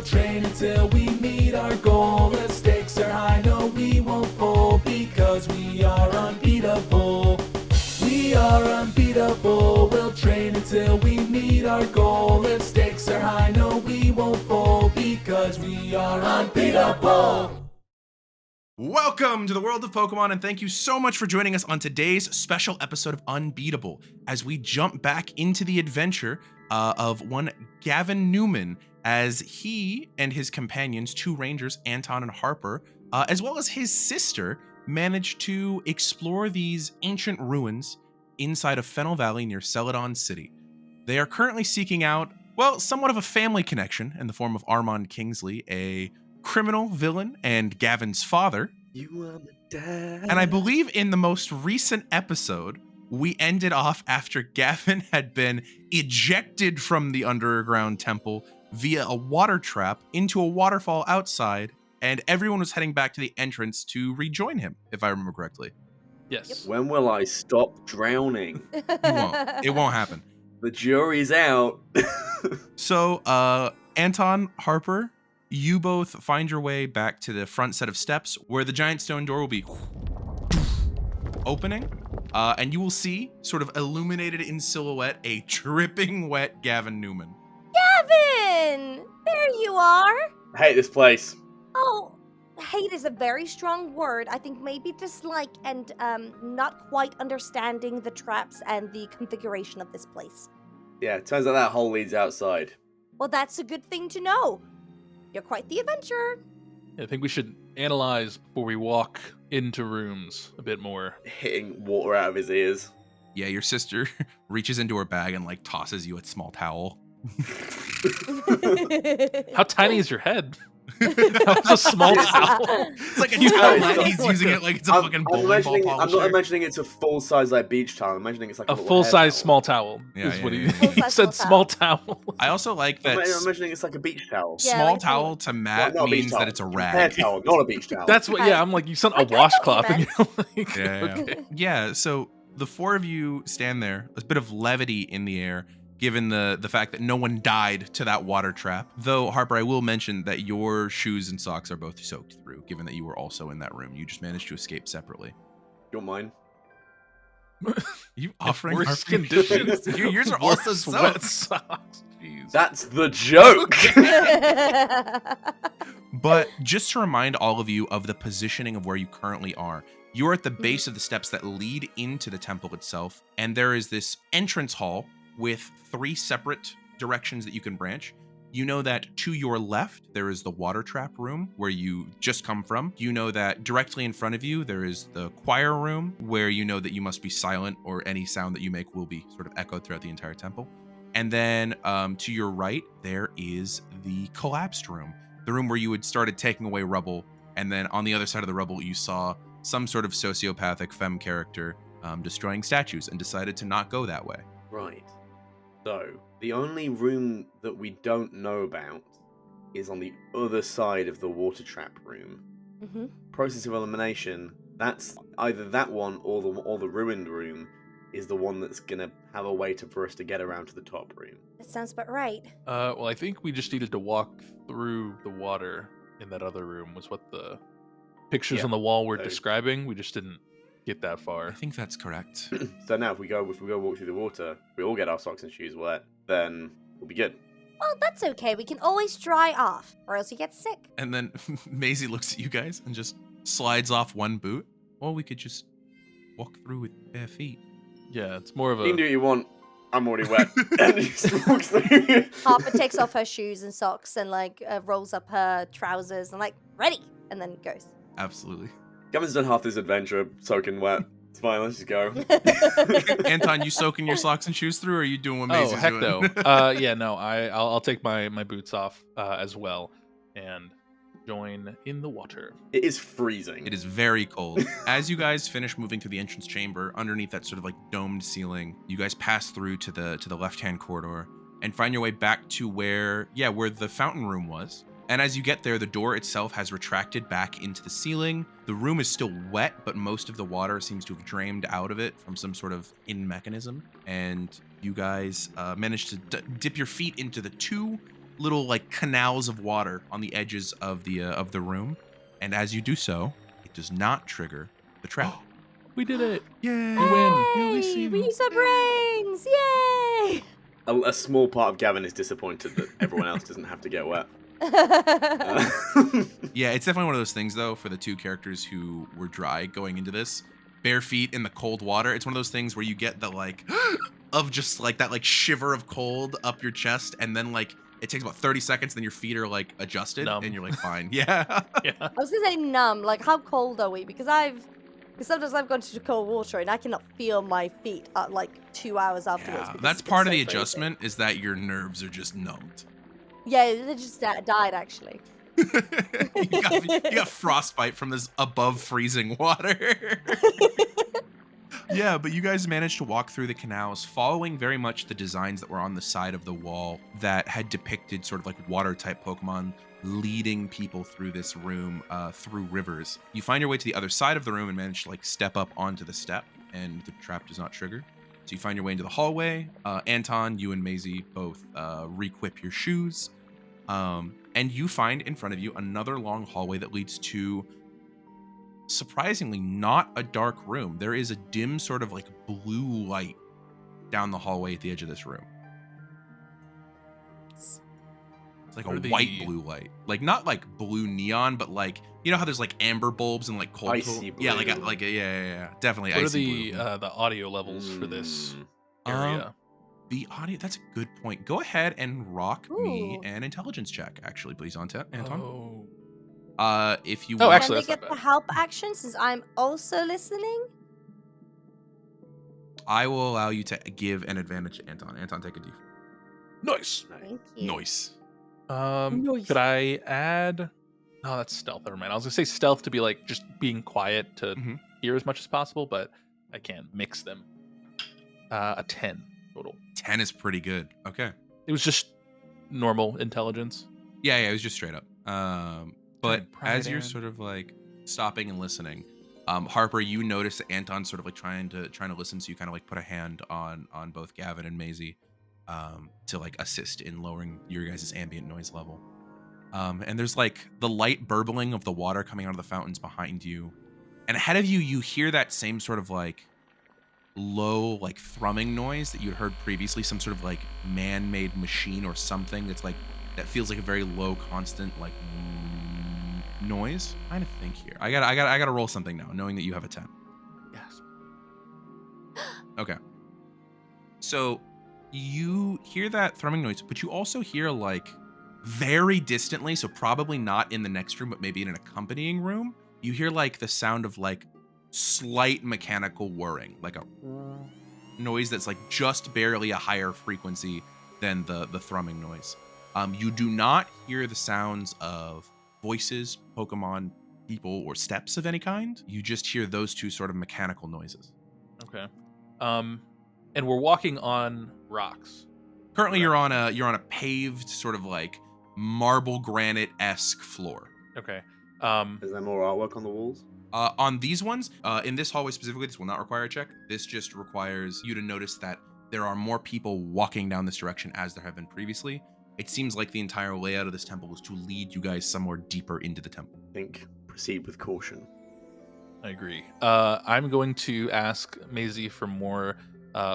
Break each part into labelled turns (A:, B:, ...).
A: train until we meet our goal. If stakes are high, no, we won't fold, because we are unbeatable. We are unbeatable. We'll train until we meet our goal. If stakes are high, no, we won't fold, because we are unbeatable.
B: Welcome to the world of Pokemon, and thank you so much for joining us on today's special episode of Unbeatable, as we jump back into the adventure of one Gavin Newman, as he and his companions, two rangers, Anton and Harper, as well as his sister, managed to explore these ancient ruins inside of Fennel Valley near Celadon City. They are currently seeking out, well, somewhat of a family connection in the form of Armand Kingsley, a criminal villain and Gavin's father.
C: You are my dad.
B: And I believe in the most recent episode, we ended off after Gavin had been ejected from the underground temple via a water trap into a waterfall outside, and everyone was heading back to the entrance to rejoin him, if I remember correctly.
D: Yes.
C: When will I stop drowning?
B: You won't. It won't happen.
C: The jury's out.
B: So, Anton, Harper, you both find your way back to the front set of steps where the giant stone door will be opening, and you will see, sort of illuminated in silhouette, a dripping wet Gavin Newman.
E: Gavin! There you are!
C: I hate this place.
E: Oh, hate is a very strong word. I think maybe dislike and not quite understanding the traps and the configuration of this place.
C: Yeah, turns out that hole leads outside.
E: Well, that's a good thing to know. You're quite the adventurer.
D: I think we should analyze before we walk into rooms a bit more.
C: Hitting water out of his ears.
B: Yeah, your sister reaches into her bag and tosses you a small towel.
D: How tiny is your head? That was a small towel.
B: It's like a towel that he's using it like it's a fucking bowling ball polisher.
C: I'm not imagining it's a full-size beach towel. I'm imagining it's like
D: a
C: little
D: full-size
C: hair
D: small towel.
B: Yeah,
D: Is what
B: yeah,
D: he
B: yeah.
D: he said. Small towel.
B: I also like that
C: I'm imagining it's like a beach towel.
E: Yeah,
B: small
E: like a
B: towel to Matt
C: Well, not a beach
B: means
C: towel.
B: that it's a
C: Hair
B: rag.
C: towel, not a beach towel.
D: That's what. Yeah, I'm like, you sent a
E: I got what
D: washcloth,
E: you
D: and you're like,
B: Yeah.
D: okay.
B: Yeah, so the four of you stand there, a bit of levity in the air, given the fact that no one died to that water trap. Though, Harper, I will mention that your shoes and socks are both soaked through, given that you were also in that room. You just managed to escape separately.
C: You're mine.
B: You offering
D: Worse
B: Harper
D: conditions.
B: Yours are also
D: Worse
B: soaked.
D: wet socks. Jeez.
C: That's the joke.
B: But just to remind all of you of the positioning of where you currently are, you're at the base of the steps that lead into the temple itself, and there is this entrance hall with three separate directions that you can branch. You know that to your left, there is the water trap room where you just come from. You know that directly in front of you, there is the choir room where you know that you must be silent or any sound that you make will be sort of echoed throughout the entire temple. And then to your right, there is the collapsed room, the room where you had started taking away rubble. And then on the other side of the rubble, you saw some sort of sociopathic femme character destroying statues and decided to not go that way.
C: Right. So, the only room that we don't know about is on the other side of the water trap room.
E: Mm-hmm.
C: Process of elimination, that's either that one or the ruined room is the one that's gonna have a way for us to get around to the top room.
E: That sounds about right.
D: Well, I think we just needed to walk through the water in that other room. Was what the pictures
C: Yeah.
D: on the wall were
C: So-
D: describing. We just didn't get that
B: I
D: far.
B: think that's correct.
C: So now if we go walk through the water, we all get our socks and shoes wet, then we'll be good.
E: Well, that's okay. We can always dry off, or else you get sick.
B: And then Maisie looks at you guys and just slides off one boot. Or we could just walk through with bare feet.
D: Yeah, it's more of
C: You can do
D: a.
C: what you want. I'm already wet. And he just walks through.
E: Harper takes off her shoes and socks and rolls up her trousers and ready, and then goes.
B: Absolutely.
C: Gavin's done half this adventure soaking wet. It's fine, let's just go.
B: Anton, you soaking your socks and shoes through, or are you doing what
D: Oh
B: Maisie's
D: heck
B: doing?
D: no. Yeah, no. I'll take my boots off as well, and join in the water.
C: It is freezing.
B: It is very cold. As you guys finish moving through the entrance chamber, underneath that sort of domed ceiling, you guys pass through to the left-hand corridor and find your way back to where the fountain room was. And as you get there, the door itself has retracted back into the ceiling. The room is still wet, but most of the water seems to have drained out of it from some sort of in mechanism. And you guys managed to dip your feet into the two little like canals of water on the edges of the room, and as you do so, it does not trigger the trap.
D: We did it.
B: Yay!
D: We win.
E: Hey, we use our brains! Yay!
C: A small part of Gavin is disappointed that everyone else doesn't have to get wet. Uh,
B: Yeah, it's definitely one of those things though for the two characters who were dry going into this, bare feet in the cold water. It's one of those things where you get the like of just like that like shiver of cold up your chest, and then like it takes about 30 seconds, then your feet are like adjusted
D: Numb.
B: and you're like fine. Yeah.
D: Yeah.
E: I was gonna say numb. Like, how cold are we? Because sometimes I've gone to cold water and I cannot feel my feet like 2 hours afterwards.
B: Yeah,
E: because
B: that's
E: it's
B: part of
E: so
B: the
E: freezing.
B: adjustment is that your nerves are just numbed.
E: Yeah, they just died actually.
B: you got frostbite from this above freezing water. Yeah, but you guys managed to walk through the canals, following very much the designs that were on the side of the wall that had depicted sort of like water-type Pokemon leading people through this room, through rivers. You find your way to the other side of the room and manage to like step up onto the step, and the trap does not trigger. So you find your way into the hallway. Anton, you and Maisie both re-equip your shoes. And you find in front of you another long hallway that leads to, surprisingly, not a dark room. There is a dim sort of like blue light down the hallway at the edge of this room. It's like a
D: What are
B: white
D: the-
B: blue light. Like not like blue neon, but like, you know how there's like amber bulbs and like cold
C: Icy
B: Yeah,
C: blue.
B: yeah. Definitely
D: What are
B: icy
D: the
B: blue.
D: the audio levels for this
C: Mm.
D: area?
B: The audio, that's a good point. Go ahead and rock me
E: Ooh.
B: an intelligence check, actually, please, Anton.
D: Oh.
B: If you
D: Oh,
B: want.
D: actually,
E: Can they
D: that's not
E: get the
D: bad.
E: help action since I'm also listening?
B: I will allow you to give an advantage to Anton. Anton, take a D4.
D: Nice.
E: Thank you.
B: Nice.
E: Nice.
D: Could I add? Oh, that's stealth. Never mind. I was gonna say stealth to be like just being quiet to
B: Mhm.
D: hear as much as possible, but I can't mix them. A 10 total.
B: 10 is pretty good. Okay.
D: It was just normal intelligence.
B: Yeah, it was just straight up. But
D: Turn pride
B: as you're
D: in.
B: sort of like stopping and listening, Harper, you notice that Anton's sort of like trying to listen, so you kind of like put a hand on both Gavin and Maisie to like assist in lowering your guys' ambient noise level. And there's like the light burbling of the water coming out of the fountains behind you. And ahead of you, you hear that same sort of like low, like thrumming noise that you'd heard previously, some sort of like man-made machine or something that's like, that feels like a very low, constant, like noise. I'm trying to think here. I gotta roll something now, knowing that you have a 10.
D: Yes.
B: Okay. So you hear that thrumming noise, but you also hear like very distantly, so probably not in the next room, but maybe in an accompanying room, you hear like the sound of like slight mechanical whirring, like a noise that's like just barely a higher frequency than the thrumming noise. You do not hear the sounds of voices, Pokemon, people, or steps of any kind. You just hear those two sort of mechanical noises.
D: Okay. And we're walking on rocks.
B: Currently, you're on a paved sort of like marble granite-esque floor.
D: Okay.
C: Is there more artwork on the walls?
B: On these ones, in this hallway specifically, this will not require a check. This just requires you to notice that there are more people walking down this direction as there have been previously. It seems like the entire layout of this temple was to lead you guys somewhere deeper into the temple.
C: I think proceed with caution.
D: I agree. I'm going to ask Maisie for more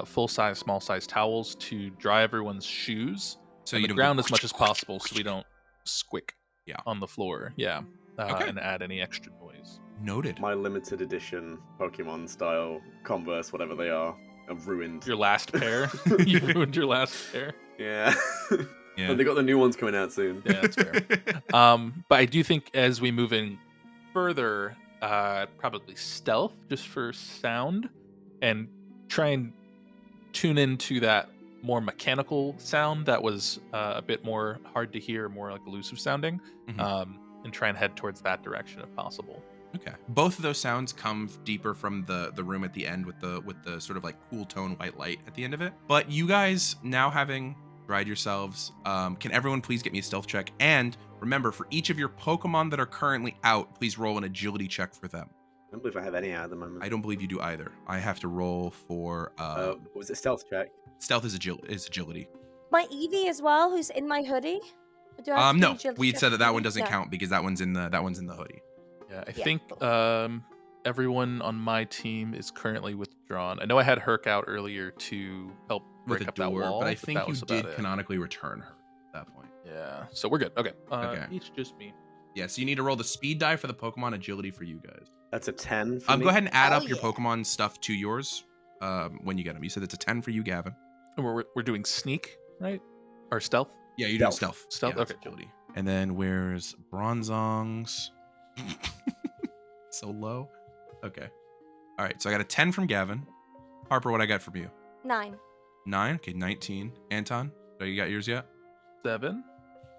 D: full-size, small-size towels to dry everyone's shoes
B: So
D: and
B: you
D: the
B: don't
D: ground
B: go
D: as much as possible, so we don't squick
B: Yeah.
D: on the floor. Yeah.
B: Okay.
D: And add any extra noise.
B: Noted.
C: My limited edition Pokemon style Converse, whatever they are ruined.
D: Your last pair. You ruined your last pair.
C: Yeah.
B: Yeah.
C: And they got the new ones coming out soon.
D: Yeah, that's fair. But I do think as we move in further, probably stealth just for sound, and try and tune into that more mechanical sound that was a bit more hard to hear, more like elusive sounding,
B: Mhm.
D: and try and head towards that direction if possible.
B: Okay. Both of those sounds come deeper from the room at the end with the sort of like cool tone white light at the end of it. But you guys, now having dried yourselves, can everyone please get me a stealth check? And remember, for each of your Pokemon that are currently out, please roll an agility check for them.
C: I don't believe I have any out at the moment.
B: I don't believe you do either. I have to roll for
C: Was it stealth check?
B: stealth is agility.
E: My Eevee as well, who's in my hoodie. Do I have to do
B: No,
E: agility
B: we
E: check
B: said
E: for
B: that one
E: me?
B: doesn't
E: No.
B: count because that one's in the hoodie.
D: Yeah, I
E: Yeah,
D: think
E: cool.
D: everyone on my team is currently withdrawn. I know I had Herc out earlier to help
B: With
D: break
B: a
D: up that
B: door,
D: wall,
B: but I
D: that
B: think you
D: was about
B: did
D: it.
B: canonically return her at that point.
D: Yeah, so we're good. Okay.
B: Okay.
D: It's just me.
B: Yeah, so you need to roll the speed die for the Pokemon, agility for you guys.
C: That's a 10 for me.
B: Go ahead and add
E: Hell
B: up your
E: yeah.
B: Pokemon stuff to yours when you get them. You said it's a 10 for you, Gavin.
D: And we're doing sneak, right? Or stealth?
B: Yeah, you're doing
C: Stealth.
B: stealth.
D: Stealth?
B: Yeah, that's
D: Okay, cool.
B: agility. And then where's Bronzong's? So low. Okay. All right, so I got a 10 from Gavin. Harper, what I got from you?
E: 9.
B: 9. Okay, 19. Anton, you got yours yet?
D: 7.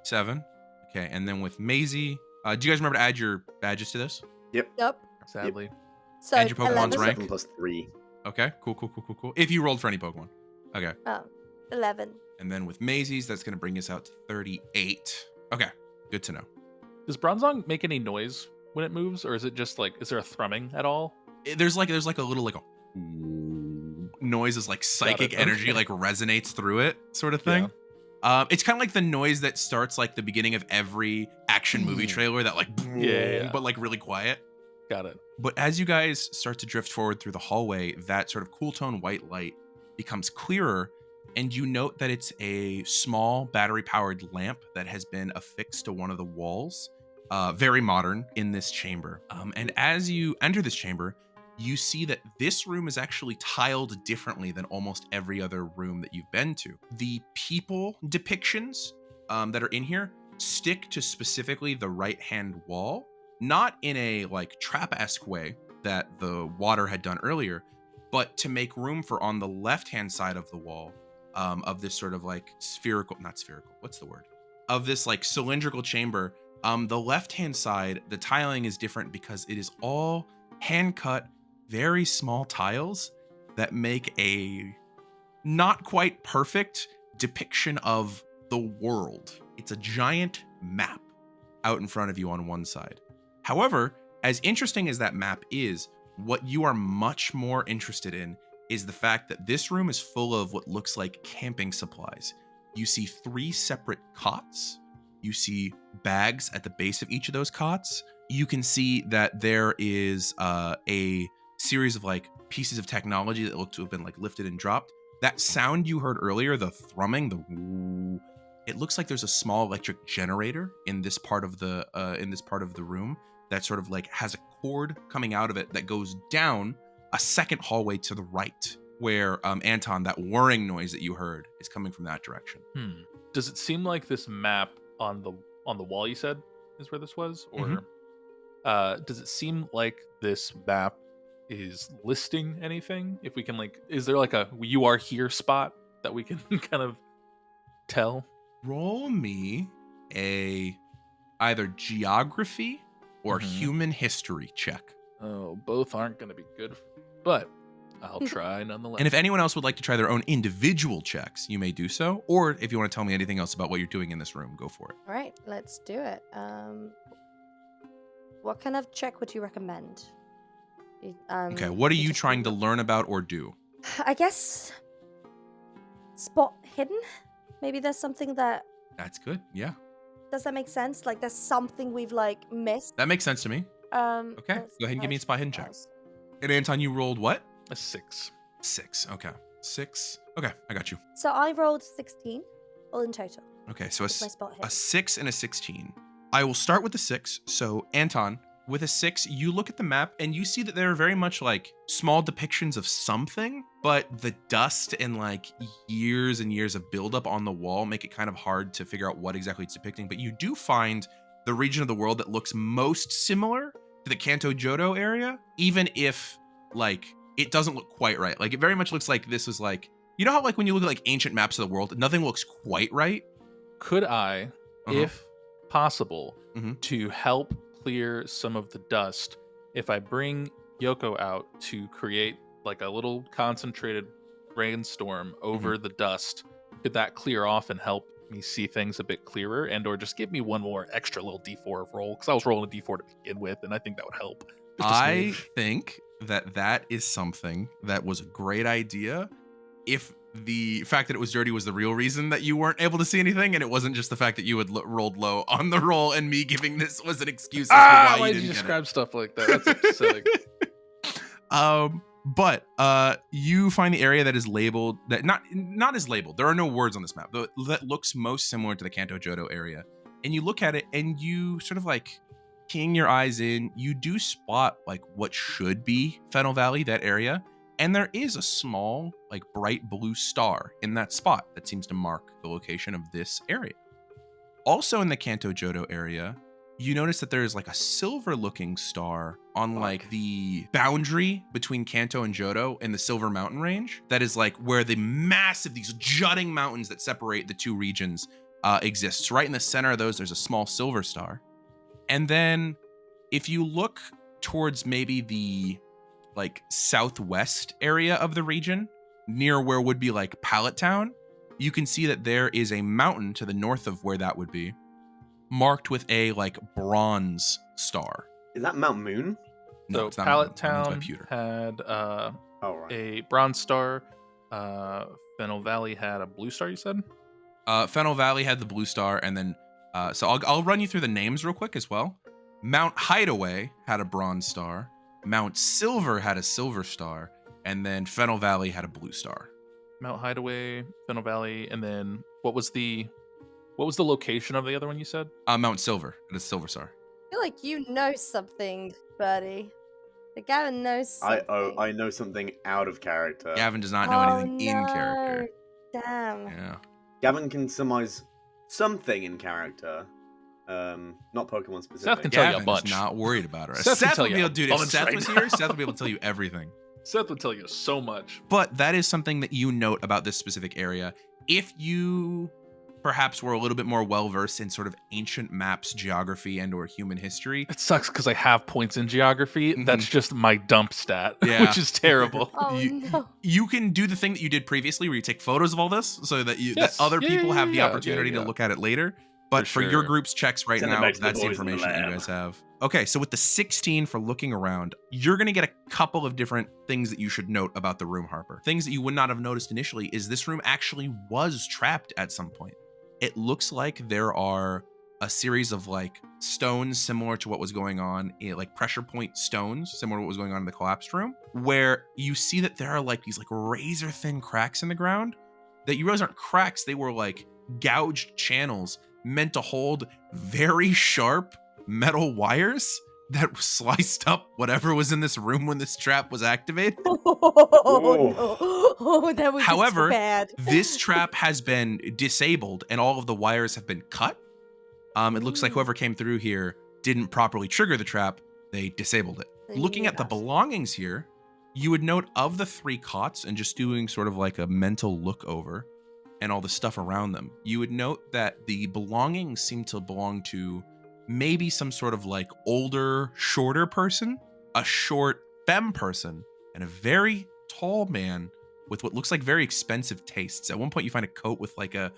B: 7. Okay, and then with Maisie, do you guys remember to add your badges to this?
E: Nope.
D: Sadly.
E: So
B: And your Pokemon's
E: 11.
B: rank?
C: 7 plus 3.
B: Okay, cool. If you rolled for any Pokemon. Okay.
E: Oh, 11.
B: And then with Maisie's, that's going to bring us out to 38. Okay, good to know.
D: Does Bronzong make any noise when it moves, or is it just like, is there a thrumming at all?
B: There's like a little like a noise is like psychic
D: it.
B: energy
D: Okay.
B: like resonates through it sort of thing. It's kind of like the noise that starts like the beginning of every action movie trailer that like
D: Yeah.
B: but like really quiet.
D: Got it.
B: But as you guys start to drift forward through the hallway, that sort of cool tone white light becomes clearer, and you note that it's a small battery-powered lamp that has been affixed to one of the walls, very modern in this chamber. And as you enter this chamber, you see that this room is actually tiled differently than almost every other room that you've been to. The people depictions that are in here stick to specifically the right-hand wall, not in a like trap-esque way that the water had done earlier, but to make room for on the left-hand side of the wall of this sort of like of this like cylindrical chamber. The left-hand side, the tiling is different because it is all hand-cut, very small tiles that make a not quite perfect depiction of the world. It's a giant map out in front of you on one side. However, as interesting as that map is, what you are much more interested in is the fact that this room is full of what looks like camping supplies. You see 3 separate cots. You see bags at the base of each of those cots. You can see that there is a series of like pieces of technology that look to have been like lifted and dropped. That sound you heard earlier, the thrumming, the woo, it looks like there's a small electric generator in this part of the room that sort of like has a cord coming out of it that goes down a second hallway to the right, where Anton, that whirring noise that you heard is coming from that direction.
D: Does it seem like this map on the wall you said is where this was, or does it seem like this map is listing anything? If we can like, is there like a "you are here" spot that we can kind of tell?
B: Roll me a either geography or human history check.
D: Oh, both aren't going to be good, but I'll try nonetheless.
B: And if anyone else would like to try their own individual checks, you may do so. Or if you want to tell me anything else about what you're doing in this room, go for it.
E: All right, let's do it. What kind of check would you recommend?
B: Okay, what are you
E: just
B: trying to
E: remember-
B: learn about or do?
E: I guess spot hidden. Maybe there's something that
B: That's good. Yeah,
E: does that make sense? Like there's something we've like missed.
B: that makes sense to me. Okay,
E: let's
B: go ahead and give me a spot hidden check.
E: else.
B: And Anton, you rolled what?
D: A 6.
B: 6. Okay. 6. Okay, I got you.
E: So I rolled 16, all in total.
B: Okay, so
E: With my spot
B: a
E: hidden.
B: 6 and a 16. I will start with the 6. So, Anton, with a 6, you look at the map and you see that there are very much like small depictions of something, but the dust and like years and years of buildup on the wall make it kind of hard to figure out what exactly it's depicting. But you do find the region of the world that looks most similar to the Kanto Johto area, even if like it doesn't look quite right. Like it very much looks like this is like, you know how like when you look at like ancient maps of the world, nothing looks quite right.
D: Could I, if possible,
B: Mhm.
D: to help clear some of the dust, if I bring Yoko out to create like a little concentrated rainstorm over the dust, could that clear off and help me see things a bit clearer, and or just give me one more extra little d4 of roll, because I was rolling a d4 to begin with, and I think that would help. Just a
B: I
D: smidge.
B: think that is something that was a great idea if the fact that it was dirty was the real reason that you weren't able to see anything, and it wasn't just the fact that you had rolled low on the roll, and me giving this was an excuse as to why
D: Why
B: you
D: did
B: didn't
D: you
B: get
D: describe stuff like that? That's upsetting.
B: But you find the area that is labeled that not as labeled. There are no words on this map, but that looks most similar to the Kanto Johto area. And you look at it, and you sort of like keying your eyes in. You do spot like what should be Fennel Valley, that area. And there is a small, like bright blue star in that spot that seems to mark the location of this area. Also in the Kanto Johto area, you notice that there is like a silver looking star on like the boundary between Kanto and Johto in the Silver Mountain Range. That is like where the massive, these jutting mountains that separate the two regions exists. Right in the center of those, there's a small silver star. And then if you look towards maybe the like southwest area of the region, near where would be like Pallet Town, you can see that there is a mountain to the north of where that would be, marked with a like bronze star.
C: Is that Mount Moon?
B: No,
D: So
B: it's not.
D: Pallet
B: Mountain's by
D: Town
B: Pewter.
D: had
C: Oh, right.
D: a bronze star. Fennel Valley had a blue star, you said?
B: Fennel Valley had the blue star, and then so I'll run you through the names real quick as well. Mount Hideaway had a bronze star. Mount Silver had a silver star, and then Fennel Valley had a blue star.
D: Mount Hideaway, Fennel Valley, and then what was the location of the other one you said?
B: Mount Silver had a silver star.
E: I feel like you know something, Burrty. That Gavin knows something.
C: I know something out of character.
B: Gavin does not know anything in character.
E: Damn.
B: Yeah.
C: Gavin can surmise something in character. Not Pokemon
D: Seth
C: specific.
D: can tell you a
B: Gavin
D: bunch.
B: is not worried about her.
D: Seth can
B: Seth
D: tell
B: would be
D: you
B: able
D: a
B: to, dude, if
D: bunch
B: Seth
D: right
B: was
D: now.
B: here, Seth would be able to tell you everything.
D: Seth would tell you so much.
B: But that is something that you note about this specific area. If you perhaps were a little bit more well-versed in sort of ancient maps, geography, and or human history.
D: It sucks because I have points in geography.
B: Mhm.
D: That's just my dump stat,
B: Yeah.
D: which is terrible.
E: Oh no.
B: You can do the thing that you did previously where you take photos of all this so that
D: Yes.
B: that other
D: Yeah,
B: people
D: yeah,
B: have the
D: yeah,
B: opportunity
D: yeah.
B: to look at it later. But for
D: For
B: your
D: sure.
B: group's checks right
C: Send it
B: now,
C: back to the
B: that's the
C: boys in the
B: information you
C: lab.
B: guys have. Okay, so with the 16 for looking around, you're going to get a couple of different things that you should note about the room, Harper. Things that you would not have noticed initially is this room actually was trapped at some point. It looks like there are a series of like stones similar to what was going on, like pressure point stones, similar to what was going on in the collapsed room, where you see that there are like these like razor thin cracks in the ground that you realize aren't cracks. They were like gouged channels meant to hold very sharp metal wires that sliced up whatever was in this room when this trap was activated.
E: Oh, that was
B: However,
E: bad.
B: This trap has been disabled and all of the wires have been cut. It looks like whoever came through here didn't properly trigger the trap. They disabled it. Looking at the belongings here, you would note of the 3 cots and just doing sort of like a mental look over and all the stuff around them, you would note that the belongings seem to belong to maybe some sort of like older, shorter person, a short femme person, and a very tall man with what looks like very expensive tastes. At one point you find a coat with like a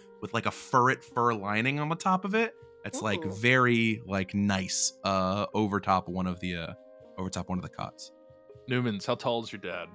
B: fur lining on the top of it. It's like
E: Ooh.
B: very like nice over top one of the cots.
D: Newman's, how tall is your dad?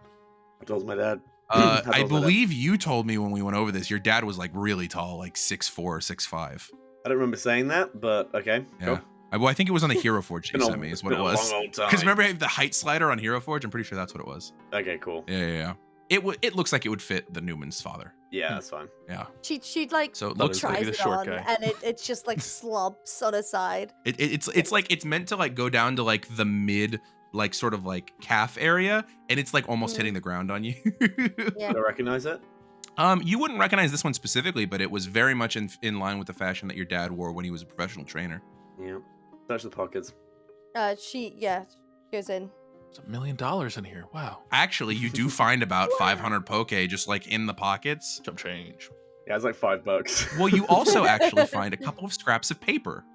C: I told my dad. How tall's my
B: I
C: dad?
B: believe you told me when we went over this, your dad was like really tall, like 6'4", 6'5".
C: I don't remember saying that, but okay.
B: Yeah.
C: Cool.
B: Well, I think it was on the Hero Forge you sent me, is what it was.
C: Because
B: Because remember I have the height slider on Hero Forge? I'm pretty sure that's what it was.
C: Okay, cool.
B: Yeah. It looks like it would fit the Newman's father.
C: Yeah, that's fine.
B: Yeah.
E: She'd like
B: So it
D: Thought
B: looks
D: it was gonna
E: tries
D: be the
E: it
D: short
E: on,
D: guy.
E: and it's just like slumps on a side.
B: It's like it's meant to like go down to like the mid, like sort of like calf area, and it's like almost hitting the ground on you.
E: Yeah.
C: Do I recognize it?
B: You wouldn't recognize this one specifically, but it was very much in line with the fashion that your dad wore when he was a professional trainer.
C: Yeah. Search the pockets.
E: She goes in.
D: There's $1 million in here. Wow.
B: Actually, you do find about 500 poke just like in the pockets.
D: Jump change.
C: Yeah, it's like $5.
B: Well, you also actually find a couple of scraps of paper.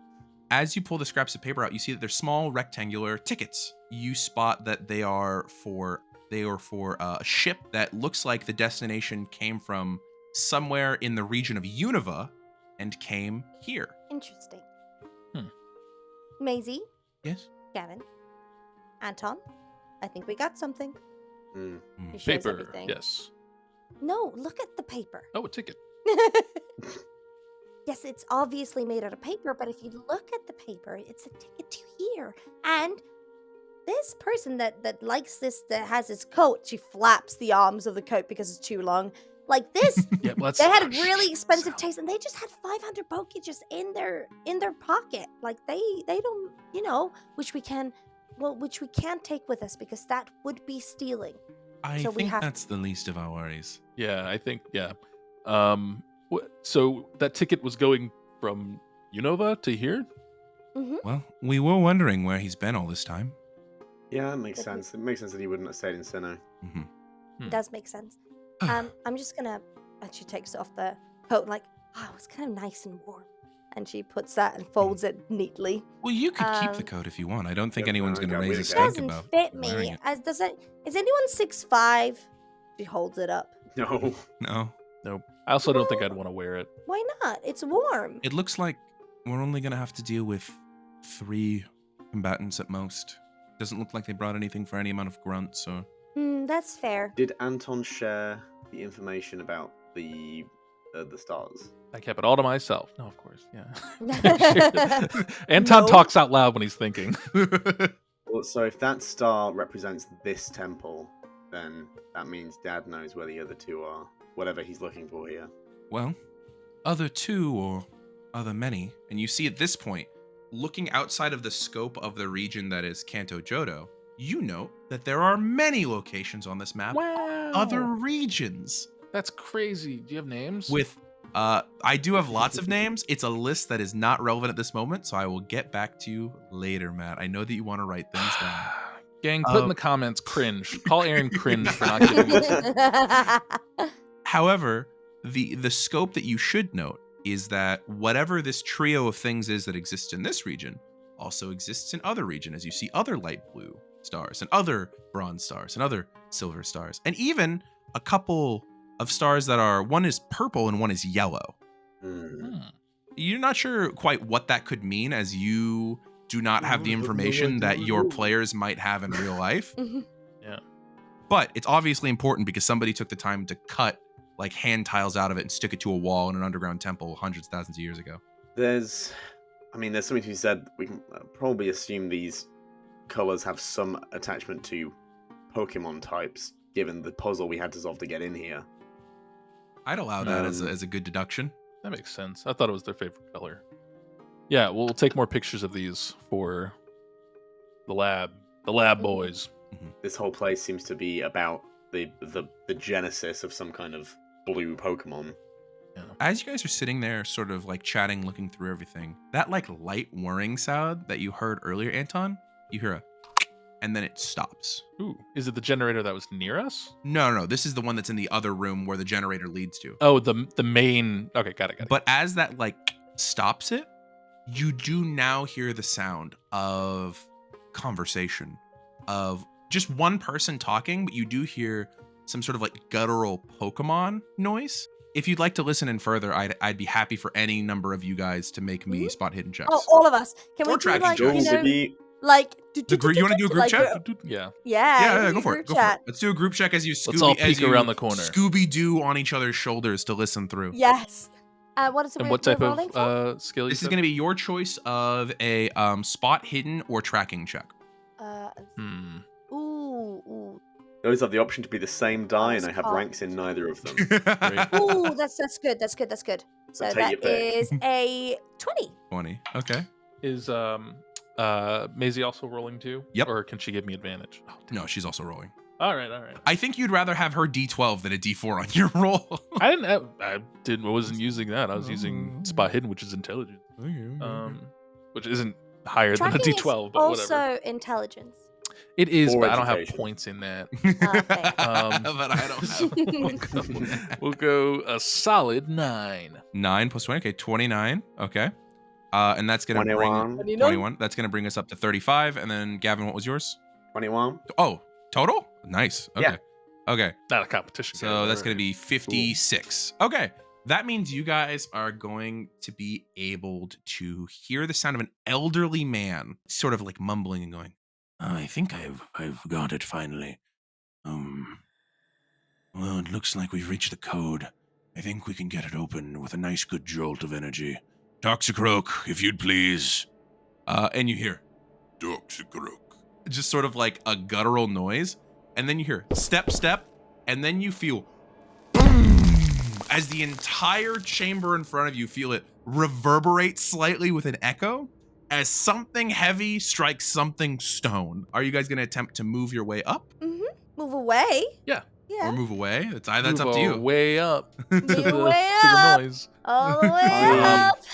B: As you pull the scraps of paper out, you see that they're small rectangular tickets. You spot that they are for a ship that looks like the destination came from somewhere in the region of Unova and came here.
E: Interesting.
D: Hmm.
E: Maisie,
B: Yes.
E: Gavin, Anton, I think we got something.
C: Mm.
E: He shows
D: Paper.
E: everything.
D: Yes.
E: No, look at the paper.
D: Oh, a ticket.
E: Yes, it's obviously made out of paper, but if you look at the paper, it's a ticket to here. And this person that likes this, that has his coat, she flaps the arms of the coat because it's too long. Like this,
D: Yeah, let's.
E: they had a really expensive taste, and they just had 500 Pokéges in their pocket. Like they don't, which we can't take with us because that would be stealing.
B: I
E: So we
B: think
E: have-
B: that's the least of our worries.
D: Yeah, I think. Yeah. So that ticket was going from Unova to here.
B: Well, we were wondering where he's been all this time.
C: Yeah, that makes sense. It makes sense that he wouldn't have stayed in Sinnoh.
E: It does make sense. I'm just gonna. And she takes off the coat, like, oh, it's kind of nice and warm. And she puts that and folds it neatly.
B: Well, you could keep the coat if you want. I don't think
C: Yeah,
B: anyone's
C: no,
B: going to
C: yeah,
B: raise a
C: we
E: It
B: stink
E: doesn't
B: about
E: fit
B: wearing
E: me.
B: it.
E: Is anyone 6'5"? She holds it up.
C: No.
B: No,
D: Nope. I also don't think I'd want to wear it.
E: Why not? It's warm.
B: it looks like we're only going to have to deal with 3 combatants at most. Doesn't look like they brought anything for any amount of grunts or...
E: That's fair.
C: Did Anton share the information about the stars?
D: I kept it all to myself. No, of course. Yeah. Anton
E: No.
D: talks out loud when he's thinking.
C: Well, so if that star represents this temple, then that means Dad knows where the other 2 are. Whatever he's looking for here.
B: Well, other 2 or other many, and you see at this point, looking outside of the scope of the region that is Kanto Johto, you note that there are many locations on this map,
D: Wow.
B: other regions,
D: That's crazy. Do you have names?
B: with, I do have lots of names. It's a list that is not relevant at this moment, so I will get back to you later, Matt. I know that you want to write things down.
D: Gang, put in the comments cringe. Call Aaron cringe for not giving us.
B: However, the scope that you should note is that whatever this trio of things is that exists in this region also exists in other region, as you see other light blue stars and other bronze stars and other silver stars, and even a couple of stars that are, one is purple and one is yellow. You're not sure quite what that could mean, as you do not have the information that your players might have in real life.
D: Yeah.
B: But it's obviously important because somebody took the time to cut like hand tiles out of it and stick it to a wall in an underground temple hundreds of thousands of years ago.
C: There's something to be said. We can probably assume these colors have some attachment to Pokemon types, given the puzzle we had to solve to get in here.
B: I'd allow that as a good deduction.
D: That makes sense. I thought it was their favorite color. Yeah, we'll take more pictures of these for the lab boys.
C: This whole place seems to be about the genesis of some kind of blue Pokemon.
D: Yeah.
B: As you guys are sitting there sort of like chatting, looking through everything, that like light whirring sound that you heard earlier, Anton, you hear a and then it stops.
D: Ooh, is it the generator that was near us?
B: No, this is the one that's in the other room where the generator leads to.
D: Oh, the main. Okay, got it.
B: But as that like stops it, you do now hear the sound of conversation, of just one person talking, but you do hear some sort of like guttural Pokemon noise. If you'd like to listen in further, I'd be happy for any number of you guys to make me spot hidden checks.
E: Oh, all of us. Can
B: Or
E: we do
B: tracking
E: like,
B: checks.
E: like
B: The group, you want to do a group
E: like,
B: check?
D: Yeah.
E: Yeah,
B: Go for it. Go for it. Let's do a group check as you
D: Let's all peek around the corner.
B: Scooby-Doo on each other's shoulders to listen through.
E: Yes. What is it?
D: And what type of skill?
B: This is going to be your choice of a spot hidden or tracking check.
E: Ooh.
C: Those have the option to be the same die, and I have
E: Spot.
C: ranks in neither of them.
E: Ooh, that's good. So
C: take
E: that
C: your pick.
E: is a 20.
B: 20. Okay.
D: Is Maisie also rolling too?
B: Yep.
D: Or can she give me advantage? Oh, damn.
B: No, she's also rolling.
D: All right.
B: I think you'd rather have her D12 than a D4 on your roll.
D: I wasn't using that. I was using spot hidden, which is intelligence. Which isn't higher than a
E: Tracking
D: D12,
E: is
D: but
E: also
D: whatever.
E: intelligence.
D: It is,
C: Or
D: but I don't have
C: education.
D: points in that.
E: Fair.
B: But I don't have points in that.
D: We'll go a solid 9.
B: 9 plus 20. Okay, 29. Okay. And that's going to bring
C: 21.
B: 21. That's going to bring us up to 35. And then, Gavin, what was yours?
C: 21.
B: Oh, total? Nice. Okay.
C: Yeah.
B: Okay.
D: Not a competition.
B: So that's going to be 56. Okay. That means you guys are going to be able to hear the sound of an elderly man sort of like mumbling and going, I think I've got it finally. Well, it looks like we've reached the code. I think we can get it open with a nice good jolt of energy. Toxicroak, if you'd please. And you hear, Toxicroak. Just sort of like a guttural noise. And then you hear, step, step. And then you feel, boom, as the entire chamber in front of you feel it reverberate slightly with an echo as something heavy strikes something stone. Are you guys going to attempt to move your way up?
E: Mm-hmm. Move away.
D: Yeah.
E: Yeah.
B: Or move away? That's up to
D: Move
B: you.
D: Way up to
E: Move
D: the,
E: way
D: to the
E: up.
D: noise.
E: All the way
C: I,
E: up.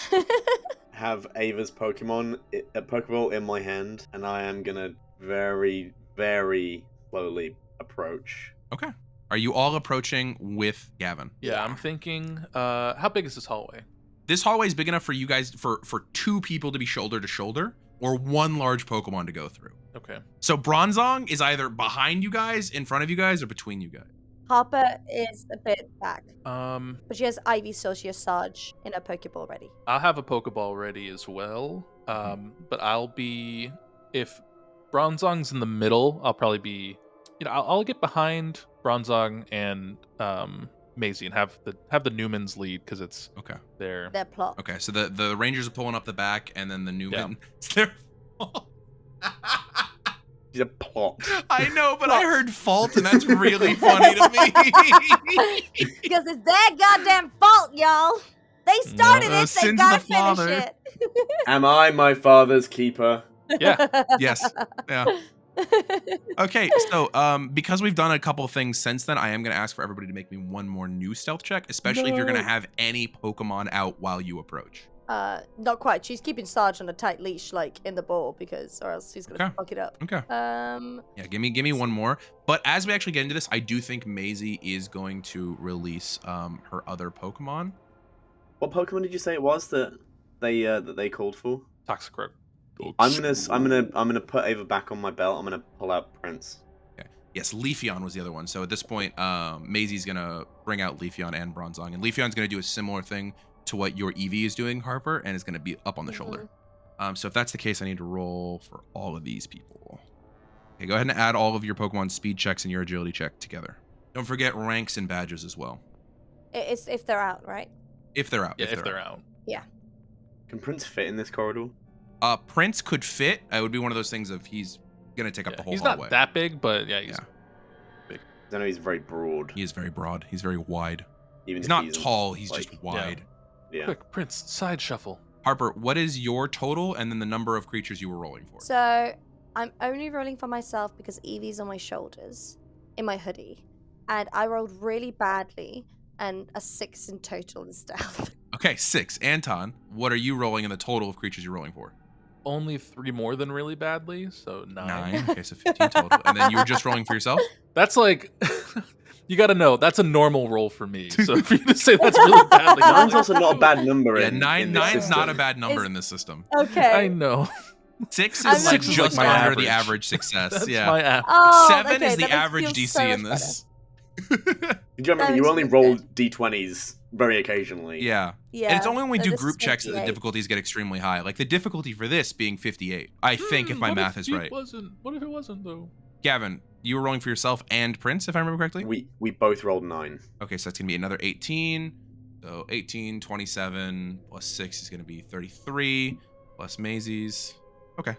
C: have Ava's Pokeball in my hand, and I am gonna very, very slowly approach.
B: Okay. Are you all approaching with Gavin?
D: Yeah, I'm thinking, how big is this hallway?
B: This hallway is big enough for you guys, for 2 people to be shoulder to shoulder, or 1 large Pokemon to go through.
D: Okay.
B: So Bronzong is either behind you guys, in front of you guys, or between you guys.
E: Harper is a bit back,
D: But
E: but she has Ivy, so she has Sarge in her Pokeball ready.
D: I'll have a Pokeball ready as well. But I'll be, if Bronzong's in the middle, I'll probably be, I'll get behind Bronzong and Maisie and have the Newmans lead because it's
B: Okay.
D: their
E: plot.
B: Okay, so the Rangers are pulling up the back, and then the Newman. It's their fault.
C: She's a plot.
B: I know, but I heard fault, and that's really funny to me.
E: Because it's their goddamn fault, y'all. They started it, they
B: sins
E: gotta
B: of the father.
E: finish it.
C: Am I my father's keeper?
D: Yeah.
B: Yes. Yeah. Okay, so because we've done a couple things since then, I am going to ask for everybody to make me one more new stealth check, especially if you're going to have any Pokemon out while you approach.
E: Not quite. She's keeping Sarge on a tight leash, like in the ball, or else he's gonna
B: Okay.
E: fuck it up.
B: Okay.
E: Yeah,
B: give me one more. But as we actually get into this, I do think Maisie is going to release her other Pokemon.
C: What Pokemon did you say it was that they called for?
D: Toxicroak.
C: I'm gonna put Ava back on my belt. I'm gonna pull out Prince.
B: Okay. Yes, Leafeon was the other one. So at this point, Maisie's gonna bring out Leafeon and Bronzong, and Leafeon's gonna do a similar thing to what your Eevee is doing, Harper, and is gonna be up on the shoulder. So if that's the case, I need to roll for all of these people. Okay, go ahead and add all of your Pokemon speed checks and your agility check together. Don't forget ranks and badges as well.
E: It's if they're out, right?
B: If they're out.
D: Yeah, if they're out.
E: Yeah.
C: Can Prince fit in this corridor?
B: Prince could fit. It would be one of those things of he's gonna take up the whole
D: He's
B: hallway.
D: not that big, but yeah, he's big.
C: I know he's very broad.
B: He is very broad. He's very wide.
C: Even
B: He's
C: if
B: not
C: he's
B: tall. He's
C: like-
B: just wide.
C: Yeah.
D: Quick, Prince, side shuffle.
B: Harper, what is your total and then the number of creatures you were rolling for?
E: So I'm only rolling for myself because Evie's on my shoulders in my hoodie, and I rolled really badly and a 6 in total in stealth.
B: Okay, 6. Anton, what are you rolling in the total of creatures you're rolling for?
D: Only 3 more than really badly, so 9.
B: Okay, so 15 total. And then you were just rolling for yourself?
D: That's like, you gotta know, that's a normal roll for me. So if you just say that's really badly,
C: Nine's also not a bad number.
B: Yeah,
C: in
B: nine's
C: this
B: not a
C: system.
B: bad number in this system.
E: Okay.
D: I know.
B: 6
E: I'm
B: is
E: not
B: like
E: just
B: just
D: like
B: under
D: my
B: the
D: average.
B: average success.
D: That's
B: Yeah.
D: my app.
E: Oh,
B: 7
E: okay,
B: is the
E: that makes me
B: average
E: feel
B: DC
E: so
B: in
E: much
B: this.
C: Did you remember
E: That
C: you
E: makes
C: only
E: me
C: roll
E: good.
C: D20s very occasionally?
B: Yeah.
E: Yeah.
B: And it's only when we
E: so
B: do
E: this
B: group
E: is
B: checks that the
E: 58.
B: difficulties get extremely high. Like the difficulty for this being 58. I think if my
D: What
B: math is
D: it
B: right.
D: What if it wasn't though?
B: Gavin, you were rolling for yourself and Prince, if I remember correctly?
C: We both rolled 9.
B: Okay, so that's going to be another 18. So 18, 27, plus 6 is going to be 33, plus Maisie's. Okay.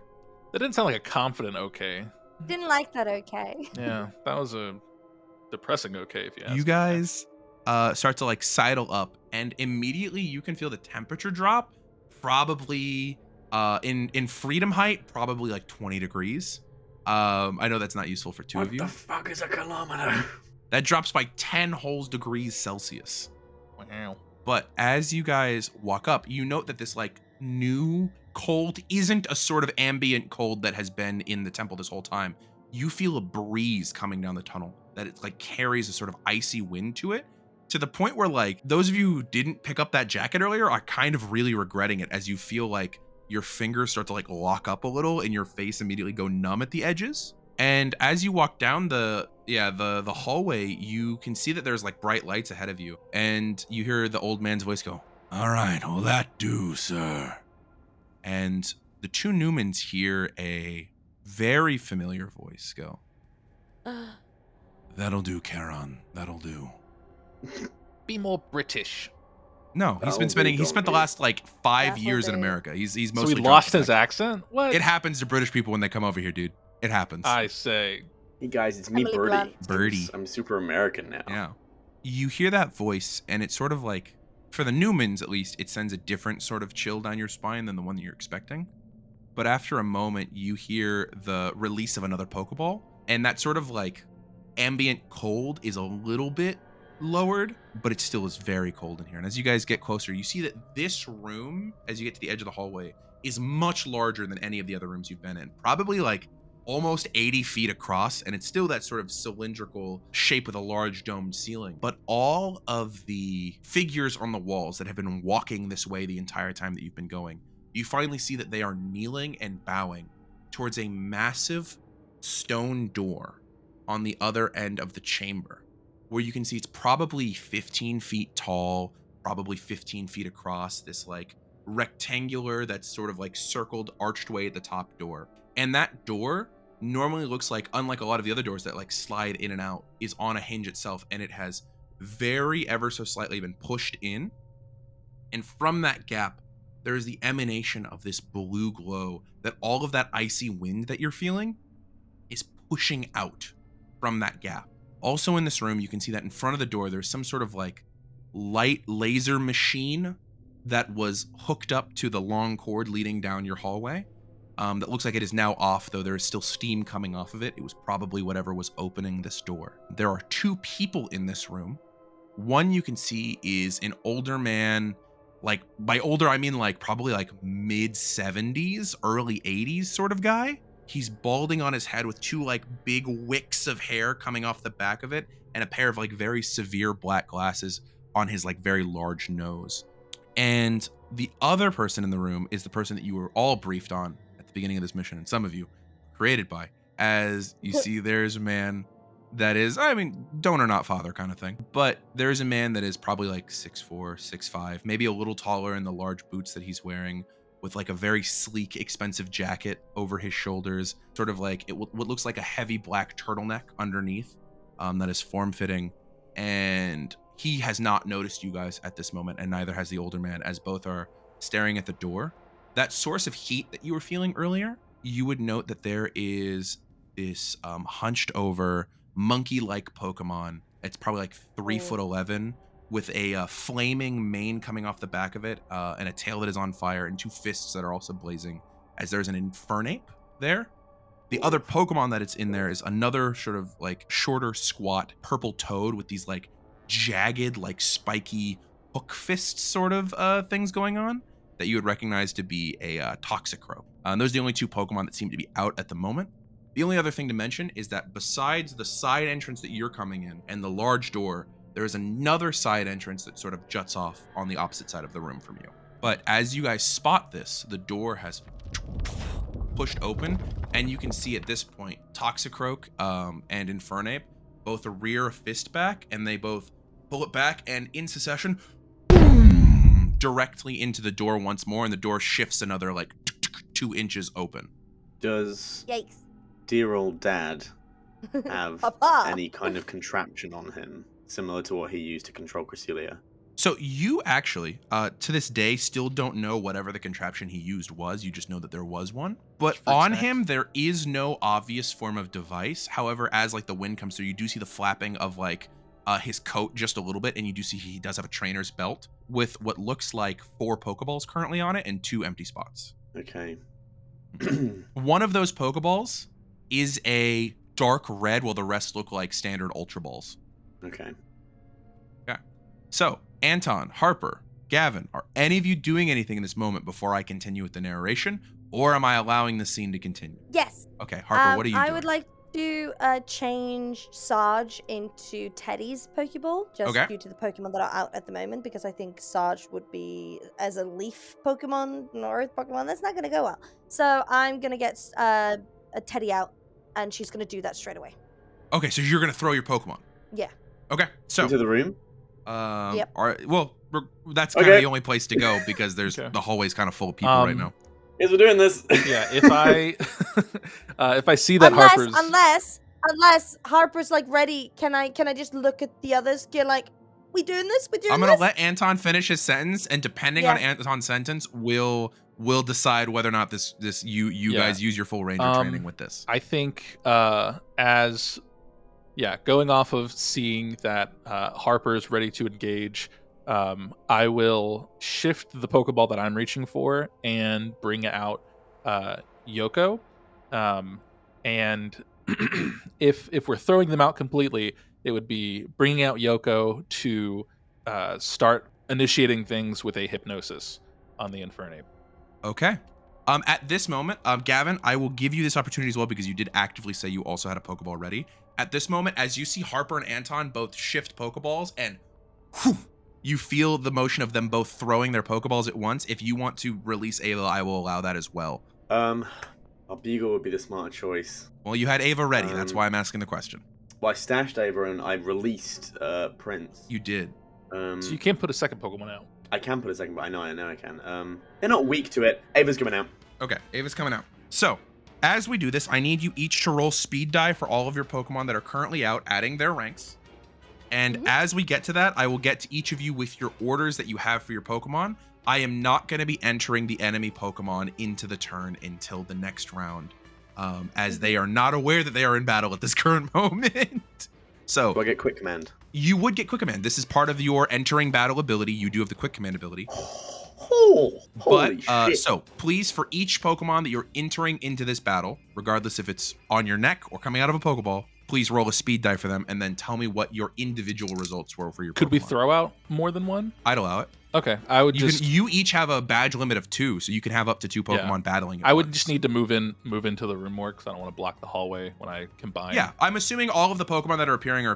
D: That didn't sound like a confident okay.
E: Didn't like that. Okay.
D: Yeah, that was a depressing okay if you ask
B: You
D: me.
B: guys start to like sidle up, and immediately you can feel the temperature drop. Probably in freedom height, probably like 20 degrees. I know that's not useful for two of you.
C: What the fuck is a kilometer?
B: That drops by 10 whole degrees Celsius.
D: Wow.
B: But as you guys walk up, you note that this like new cold isn't a sort of ambient cold that has been in the temple this whole time. You feel a breeze coming down the tunnel that it like carries a sort of icy wind to it, to the point where like those of you who didn't pick up that jacket earlier are kind of really regretting it, as you feel like your fingers start to like lock up a little and your face immediately go numb at the edges. And as you walk down the hallway, you can see that there's like bright lights ahead of you, and you hear the old man's voice go, "All right, will that do, sir?" And the two Newmans hear a very familiar voice go, That'll do, Charon. That'll do.
D: Be more British.
B: No, he
C: That'll do,
B: spent the
C: Donkey.
B: last like 5
E: That'll
B: years in
E: do.
B: America. He's
D: So he
B: mostly drunk
D: lost
B: as
D: his
B: heck.
D: accent? What?
B: It happens to British people when they come over here, dude. It happens.
D: I say.
C: Hey guys, it's me,
E: Emily
C: Burrty.
E: Blunt.
B: Burrty.
C: I'm super American now.
B: Yeah. You hear that voice, and it's sort of like, for the Newmans at least, it sends a different sort of chill down your spine than the one that you're expecting. But after a moment, you hear the release of another Pokeball, and that sort of like ambient cold is a little bit lowered, but it still is very cold in here. And as you guys get closer, you see that this room, as you get to the edge of the hallway, is much larger than any of the other rooms you've been in. Probably like almost 80 feet across, and it's still that sort of cylindrical shape with a large domed ceiling. But all of the figures on the walls that have been walking this way the entire time that you've been going, you finally see that they are kneeling and bowing towards a massive stone door on the other end of the chamber, where you can see it's probably 15 feet tall, probably 15 feet across, this like rectangular that's sort of like circled arched way at the top door. And that door normally looks like, unlike a lot of the other doors that like slide in and out, is on a hinge itself, and it has very ever so slightly been pushed in. And from that gap, there is the emanation of this blue glow that all of that icy wind that you're feeling is pushing out from that gap. Also in this room, you can see that in front of the door, there's some sort of like light laser machine that was hooked up to the long cord leading down your hallway. That looks like it is now off, though there is still steam coming off of it. It was probably whatever was opening this door. There are 2 people in this room. One you can see is an older man, like by older I mean like probably like mid 70s, early 80s sort of guy. He's balding on his head with 2 like big wicks of hair coming off the back of it, and a pair of like very severe black glasses on his like very large nose. And the other person in the room is the person that you were all briefed on at the beginning of this mission, and some of you created by. As you see, there's a man that is, I mean, donor not father kind of thing, but there's a man that is probably like 6'4", 6'5", maybe a little taller in the large boots that he's wearing, with like a very sleek, expensive jacket over his shoulders, sort of like what looks like a heavy black turtleneck underneath that is form-fitting. And he has not noticed you guys at this moment, and neither has the older man, as both are staring at the door. That source of heat that you were feeling earlier, you would note that there is this hunched over monkey-like Pokemon. It's probably like 3'11", with a flaming mane coming off the back of it, and a tail that is on fire, and 2 fists that are also blazing, as there's an Infernape there. The other Pokemon that it's in there is another sort of like shorter, squat purple toad with these like jagged, like spiky hook fist sort of things going on that you would recognize to be a Toxicroak. Those are the only 2 Pokemon that seem to be out at the moment. The only other thing to mention is that besides the side entrance that you're coming in and the large door, there is another side entrance that sort of juts off on the opposite side of the room from you. But as you guys spot this, the door has pushed open, and you can see at this point Toxicroak and Infernape both rear a fist back, and they both pull it back, and in succession, boom, directly into the door once more, and the door shifts another like 2 inches open.
C: Does
E: Yikes.
C: dear old dad have
E: Papa.
C: any kind of contraption on him, similar to what he used to control Cresselia?
B: So you actually, to this day, still don't know whatever the contraption he used was. You just know that there was one. But on him, there is no obvious form of device. However, as like the wind comes through, you do see the flapping of like his coat just a little bit, and you do see he does have a trainer's belt with what looks like 4 Pokeballs currently on it and 2 empty spots.
C: Okay.
B: One of those Pokeballs is a dark red, while the rest look like standard Ultra Balls.
C: Okay.
B: Okay. So, Anton, Harper, Gavin, are any of you doing anything in this moment before I continue with the narration, or am I allowing the scene to continue?
E: Yes.
B: Okay, Harper, what are you doing?
E: I would like to change Sarge into Teddy's Pokeball, just
B: Okay.
E: due to the Pokemon that are out at the moment, because I think Sarge would be, as a leaf Pokemon, an Earth Pokemon, that's not going to go well. So I'm going to get a Teddy out, and she's going to do that straight away.
B: Okay, so you're going to throw your Pokemon.
E: Yeah.
B: Okay, so...
C: Into the room?
E: Yep.
B: That's kind of the only place to go, because there's the hallway's kind of full of people right now.
C: Yes, we're doing this.
D: Yeah, if I if I see that Harper's
E: Unless Harper's like ready, can I just look at the others? Get like, we doing this? We doing
B: I'm
E: this?
B: gonna let Anton finish his sentence, and depending on
E: Yeah.
B: Anton's sentence, we'll decide whether or not this you
D: Yeah.
B: guys use your full ranger training with this.
D: I think going off of seeing that Harper's ready to engage, I will shift the Pokeball that I'm reaching for and bring out Yoko. And if we're throwing them out completely, it would be bringing out Yoko to start initiating things with a hypnosis on the Infernape.
B: Okay. At this moment, Gavin, I will give you this opportunity as well because you did actively say you also had a Pokeball ready. At this moment, as you see Harper and Anton both shift Pokeballs and you feel the motion of them both throwing their Pokeballs at once. If you want to release Ava, I will allow that as well.
C: A Beagle would be the smarter choice.
B: Well, you had Ava ready. That's why I'm asking the question.
C: Well, I stashed Ava and I released Prince.
B: You did.
D: So you can't put a second Pokemon out.
C: I can put a second, but I know I can. They're not weak to it. Ava's coming out.
B: Okay, Ava's coming out. So, as we do this, I need you each to roll speed die for all of your Pokemon that are currently out, adding their ranks. And as we get to that, I will get to each of you with your orders that you have for your Pokemon. I am not going to be entering the enemy Pokemon into the turn until the next round, as they are not aware that they are in battle at this current moment. So,
C: Do I get quick command?
B: you would get quick command. This is part of your entering battle ability. You do have the quick command ability.
C: Holy shit.
B: So please, for each Pokemon that you're entering into this battle, regardless if it's on your neck or coming out of a Pokeball, please roll a speed die for them and then tell me what your individual results were for your
D: Could
B: Pokemon.
D: we throw out more than one?
B: I'd allow it.
D: Okay, I would
B: You each have a badge limit of 2, so you can have up to 2 Pokemon battling at
D: I would
B: once.
D: just need to move into the room more because I don't want to block the hallway when I combine.
B: Yeah, I'm assuming all of the Pokemon that are appearing in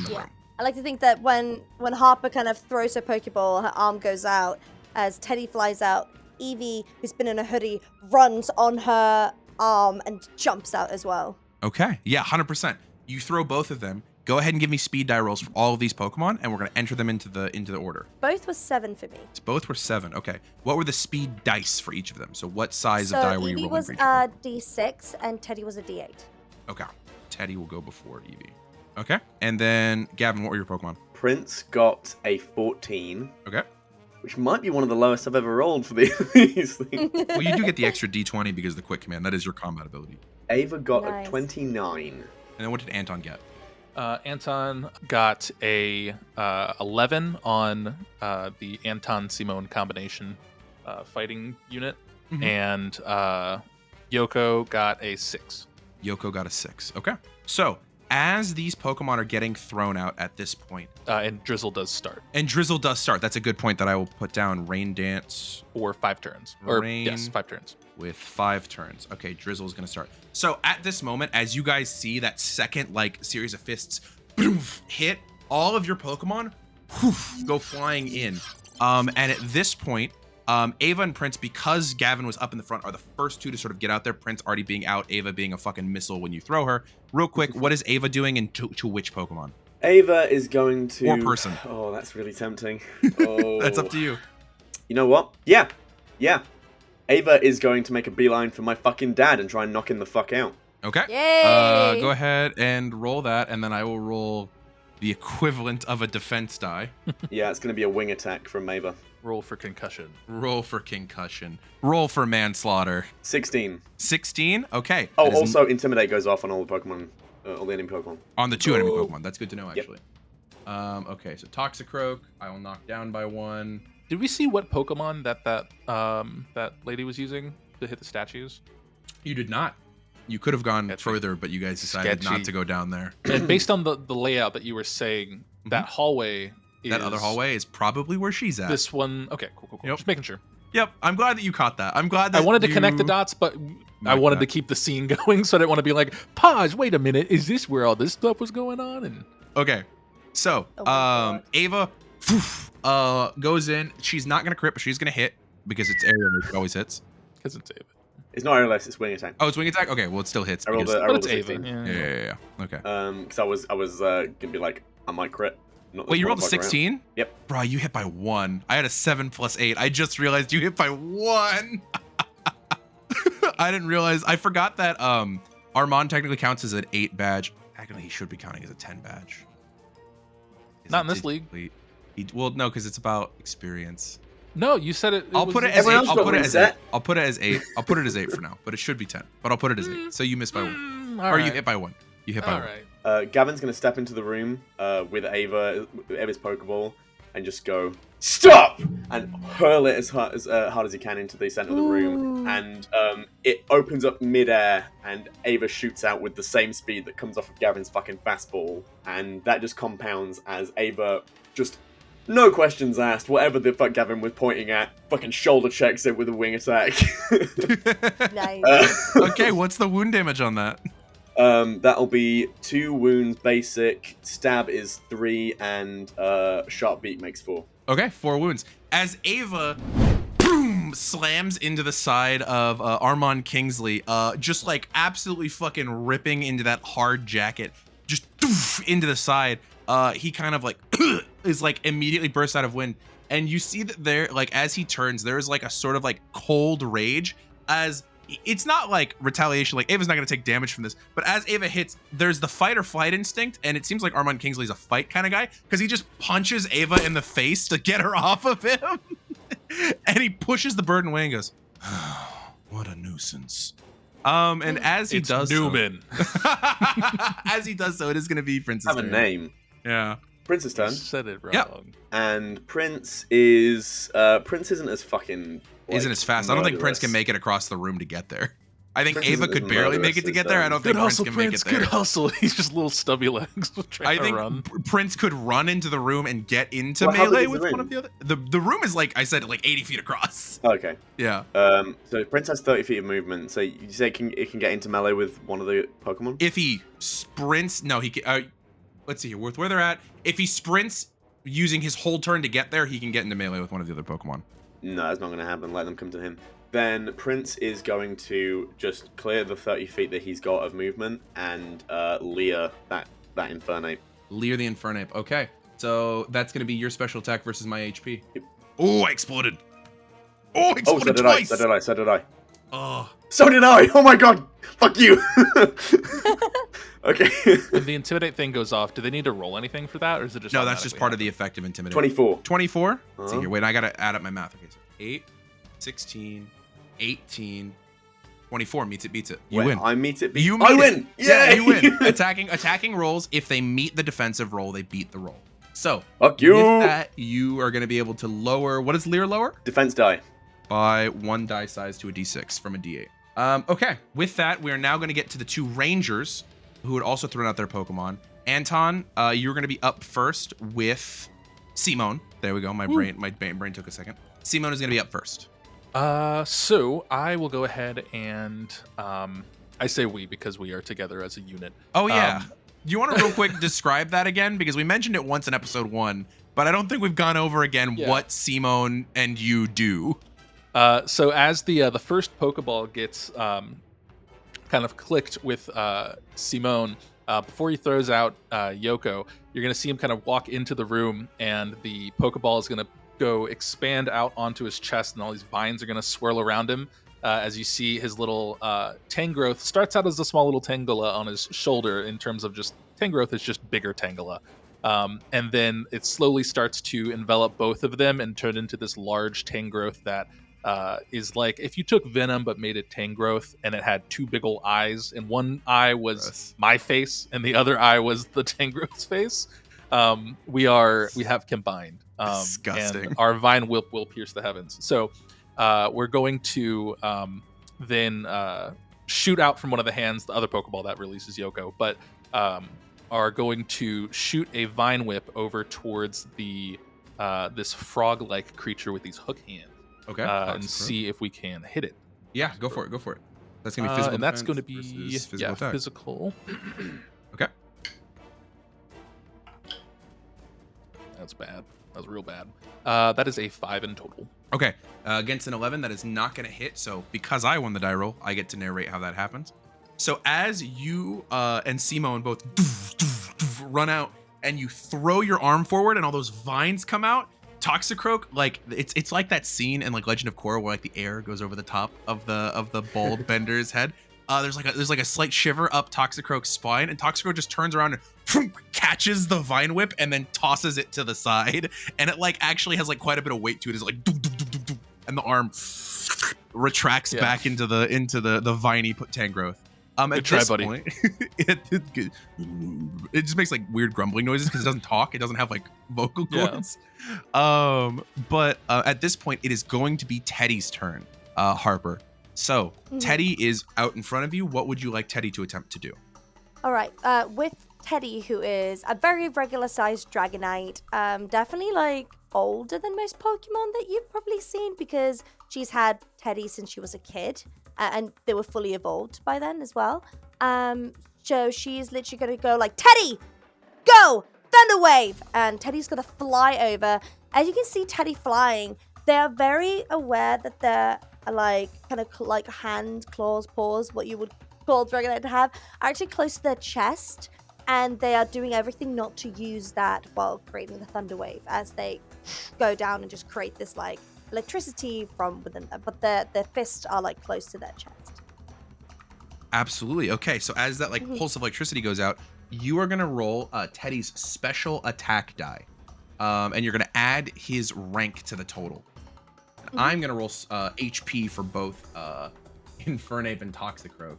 B: the
E: Yeah.
B: room.
E: I like to think that when Harper kind of throws her Pokeball, her arm goes out. As Teddy flies out, Eevee, who's been in a hoodie, runs on her arm and jumps out as well.
B: Okay, yeah, 100%. You throw both of them. Go ahead and give me speed die rolls for all of these Pokemon, and we're going to enter them into the order.
E: Both were 7 for me.
B: So both were 7. Okay. What were the speed dice for each of them? So what size
E: So
B: of die were you
E: Eevee
B: rolling
E: was
B: for each
E: a
B: Pokemon?
E: D6 and Teddy was a D8.
B: Okay. Teddy will go before Eevee. Okay. And then, Gavin, what were your Pokemon?
C: Prince got a 14.
B: Okay.
C: Which might be one of the lowest I've ever rolled for these things.
B: Well, you do get the extra D20 because of the quick command. That is your combat ability.
C: Ava got
E: Nice.
C: a 29.
B: And then what did Anton get?
D: Anton got a 11 on the Anton Simone combination fighting unit,
B: Mhm.
D: and Yoko got a 6.
B: Yoko got a 6. Okay. So, as these Pokemon are getting thrown out at this point,
D: And Drizzle does start
B: and Drizzle does start. That's a good point that I will put down. Rain Dance
D: for 5 turns. Or
B: Rain.
D: yes, 5 turns.
B: with 5 turns. Okay, Drizzle's gonna start. So at this moment, as you guys see that second series of fists hit, all of your Pokemon go flying in. And at this point, Ava and Prince, because Gavin was up in the front, are the first 2 to sort of get out there. Prince already being out, Ava being a fucking missile when you throw her. Real quick, what is Ava doing and to which Pokemon?
C: Ava is going to...
B: Or person.
C: Oh, that's really tempting. Oh.
B: That's up to you.
C: You know what? Yeah. Ava is going to make a beeline for my fucking dad and try and knock him the fuck out.
B: Okay.
E: Yay!
B: Go ahead and roll that, and then I will roll the equivalent of a defense die.
C: Yeah, it's going to be a wing attack from Ava.
D: Roll for concussion.
B: Roll for concussion. Roll for manslaughter.
C: 16.
B: 16? Okay.
C: Oh,
B: That is
C: also, Intimidate goes off on all the Pokemon, all the enemy Pokemon.
B: on the 2 enemy
C: Oh.
B: Pokemon. That's good to know,
C: Yep.
B: actually. Okay, so Toxicroak, I will knock down by 1.
D: Did we see what Pokemon that lady was using to hit the statues?
B: You did not. You could have gone
D: Sketchy.
B: further, but you guys decided
D: Sketchy.
B: not to go down there.
D: And based on the layout that you were saying, that hallway is...
B: That other hallway is probably where she's at.
D: This one... Okay, cool.
B: Yep.
D: Just making sure.
B: Yep, I'm glad that you caught that. I'm glad that
D: I wanted to connect the
B: you-
D: dots, but I
B: Like
D: wanted
B: that.
D: to keep the scene going, so I didn't want to be like, pause, wait a minute, is this where all this stuff was going on? And
B: Okay, so
E: Oh my God.
B: Ava goes in. She's not gonna crit, but she's gonna hit because it's area which always hits.
D: because it's Ava.
C: It's not airless, it's wing attack.
B: Oh, it's wing attack. Okay, well it still hits.
C: I rolled
B: because-
C: a- I
D: But
C: rolled
D: it's
C: a
D: Ava.
C: 16.
D: Yeah.
B: Yeah. Okay.
C: Because I was going to be like, I might crit. Not this
B: Wait, you rolled a
C: motherfucker out.
B: 16?
C: Yep.
B: Bro, you hit by 1. I had a 7 plus 8. I just realized you hit by 1. I didn't realize. I forgot that Armand technically counts as an 8 badge. Technically, he should be counting as a 10 badge.
D: Not in this league.
B: Well, no, because it's about experience.
D: No, you said it.
B: I'll put it as 8.
C: Everyone else got reset.
B: I'll put it as 8. I'll put it as 8 for now, but it should be 10. But I'll put it as 8. So you missed by 1. Or you hit by 1. You hit by 1.
D: Right.
C: Gavin's going to step into the room with Ava's Pokeball, and just go, stop! And hurl it as hard as he can into the center of the room. And it opens up midair, and Ava shoots out with the same speed that comes off of Gavin's fucking fastball. And that just compounds as Ava just, no questions asked, whatever the fuck Gavin was pointing at, fucking shoulder checks it with a wing attack.
E: Nice.
B: Okay, what's the wound damage on that?
C: That'll be 2 wounds basic, stab is 3, and sharp beak makes 4.
B: Okay, 4 wounds. As Ava boom slams into the side of Armand Kingsley, just like absolutely fucking ripping into that hard jacket, just into the side. He kind of like is like immediately bursts out of wind, and you see that there, like as he turns, there is like a sort of like cold rage as. It's not like retaliation, like Ava's not going to take damage from this, but as Ava hits, there's the fight or flight instinct, and it seems like Armand Kingsley's a fight kind of guy, because he just punches Ava in the face to get her off of him, and he pushes the bird away and goes, oh, what a nuisance. And as he does
D: Newman.
B: so, as he does so, it is going to be Prince's
C: Have a
B: turn.
C: name.
B: Yeah.
C: Prince's turn.
D: Said it wrong.
B: Yep.
C: And Prince isn't as fucking...
B: Isn't as fast. I don't think Prince can make it across the room to get there. I think Ava could barely make it to get there. I don't think Prince can make it there.
D: Good hustle. He's just little stubby legs trying to run.
B: Prince could run into the room and get into
C: Well, how big
B: melee
C: is the
B: with
C: room?
B: one of the other. The room is like I said, like 80 feet across.
C: Okay.
B: Yeah.
C: So Prince has 30 feet of movement. So you say it can get into melee with one of the Pokemon?
B: If he sprints, no, he can. Let's see here. With where they're at, if he sprints using his whole turn to get there, he can get into melee with one of the other Pokemon.
C: No, that's not going to happen. Let them come to him. Then Prince is going to just clear the 30 feet that he's got of movement and leer that Infernape.
B: Leer the Infernape. Okay. So that's going to be your special attack versus my HP.
C: Yep.
B: Oh, I exploded. Oh, I exploded twice.
C: So did I.
B: Oh.
C: So did I. Oh my god. Fuck you. Okay.
D: When the Intimidate thing goes off, do they need to roll anything for that, or is it just
B: No, that's just
D: automatically
B: part of the
D: happen?
B: effect of Intimidate.
C: 24.
B: 24? Let's see
C: Uh-huh.
B: here. Wait, I got to add up my math. Okay, so 8, 16, 18, 24 meets it, beats it. You
C: Wait,
B: win.
C: I meet it.
B: You
C: I
B: meet
C: win.
B: it. Yeah,
C: Yay!
B: you win. Attacking rolls, if they meet the defensive roll, they beat the roll. So,
C: Fuck you.
B: with that, you are going to be able to lower, what does Leer lower?
C: Defense die.
B: By 1 die size to a d6 from a d8. Okay, with that, we are now going to get to the 2 Rangers who had also thrown out their Pokemon. Anton, you're going to be up first with Simone. There we go. My brain took a second. Simone is going to be up first.
D: So I will go ahead and I say we because we are together as a unit.
B: Oh yeah. Do you want to real quick describe that again? Because we mentioned it once in episode 1, but I don't think we've gone over again what Simone and you do.
D: So as the first Pokeball gets kind of clicked with Simone, before he throws out Yoko, you're going to see him kind of walk into the room, and the Pokeball is going to go expand out onto his chest, and all these vines are going to swirl around him. As you see his little Tangrowth starts out as a small little Tangela on his shoulder. In terms of just Tangrowth is just bigger Tangela. And then it slowly starts to envelop both of them and turn into this large Tangrowth that is like if you took Venom but made it Tangrowth, and it had 2 big ol' eyes, and one eye was my face and the other eye was the Tangrowth's face. We have combined.
B: Disgusting.
D: And our vine whip will pierce the heavens. So we're going to then shoot out from one of the hands the other Pokeball that releases Yoko, but are going to shoot a vine whip over towards the this frog-like creature with these hook hands.
B: Okay.
D: And see if we can hit it.
B: Yeah, go for it. That's going to be physical.
D: And that's
B: defense
D: going to be
B: versus physical attack.
D: physical.
B: Okay.
D: That's bad. That was real bad. That is a 5 in total.
B: Okay. Against an 11, that is not going to hit. So because I won the die roll, I get to narrate how that happens. So as you and Simone both run out and you throw your arm forward and all those vines come out, Toxicroak, like it's like that scene in like Legend of Korra where like the air goes over the top of the bald bender's head. there's like a slight shiver up Toxicroak's spine, and Toxicroak just turns around and catches the vine whip and then tosses it to the side, and it like actually has like quite a bit of weight to it. It's like, and the arm retracts back into the viney Tangrowth. At
D: try,
B: this
D: buddy.
B: point, it just makes like weird grumbling noises because it doesn't talk. It doesn't have like vocal cords. But at this point, it is going to be Teddy's turn, Harper. So Teddy is out in front of you. What would you like Teddy to attempt to do?
E: All right. With Teddy, who is a very regular-sized Dragonite, definitely like older than most Pokemon that you've probably seen because she's had Teddy since she was a kid. And they were fully evolved by then as well. So she's literally going to go like, Teddy, go, Thunder Wave. And Teddy's going to fly over. As you can see Teddy flying, they are very aware that they're like kind of like hand, claws, paws, what you would call Dragonite to have, are actually close to their chest. And they are doing everything not to use that while creating the Thunder Wave as they go down and just create this like electricity from within them, but their fists are like close to their chest.
B: Absolutely. Okay, so as that like pulse of electricity goes out, you are gonna roll Teddy's special attack die, and you're gonna add his rank to the total. I'm gonna roll HP for both Infernape and Toxicroak,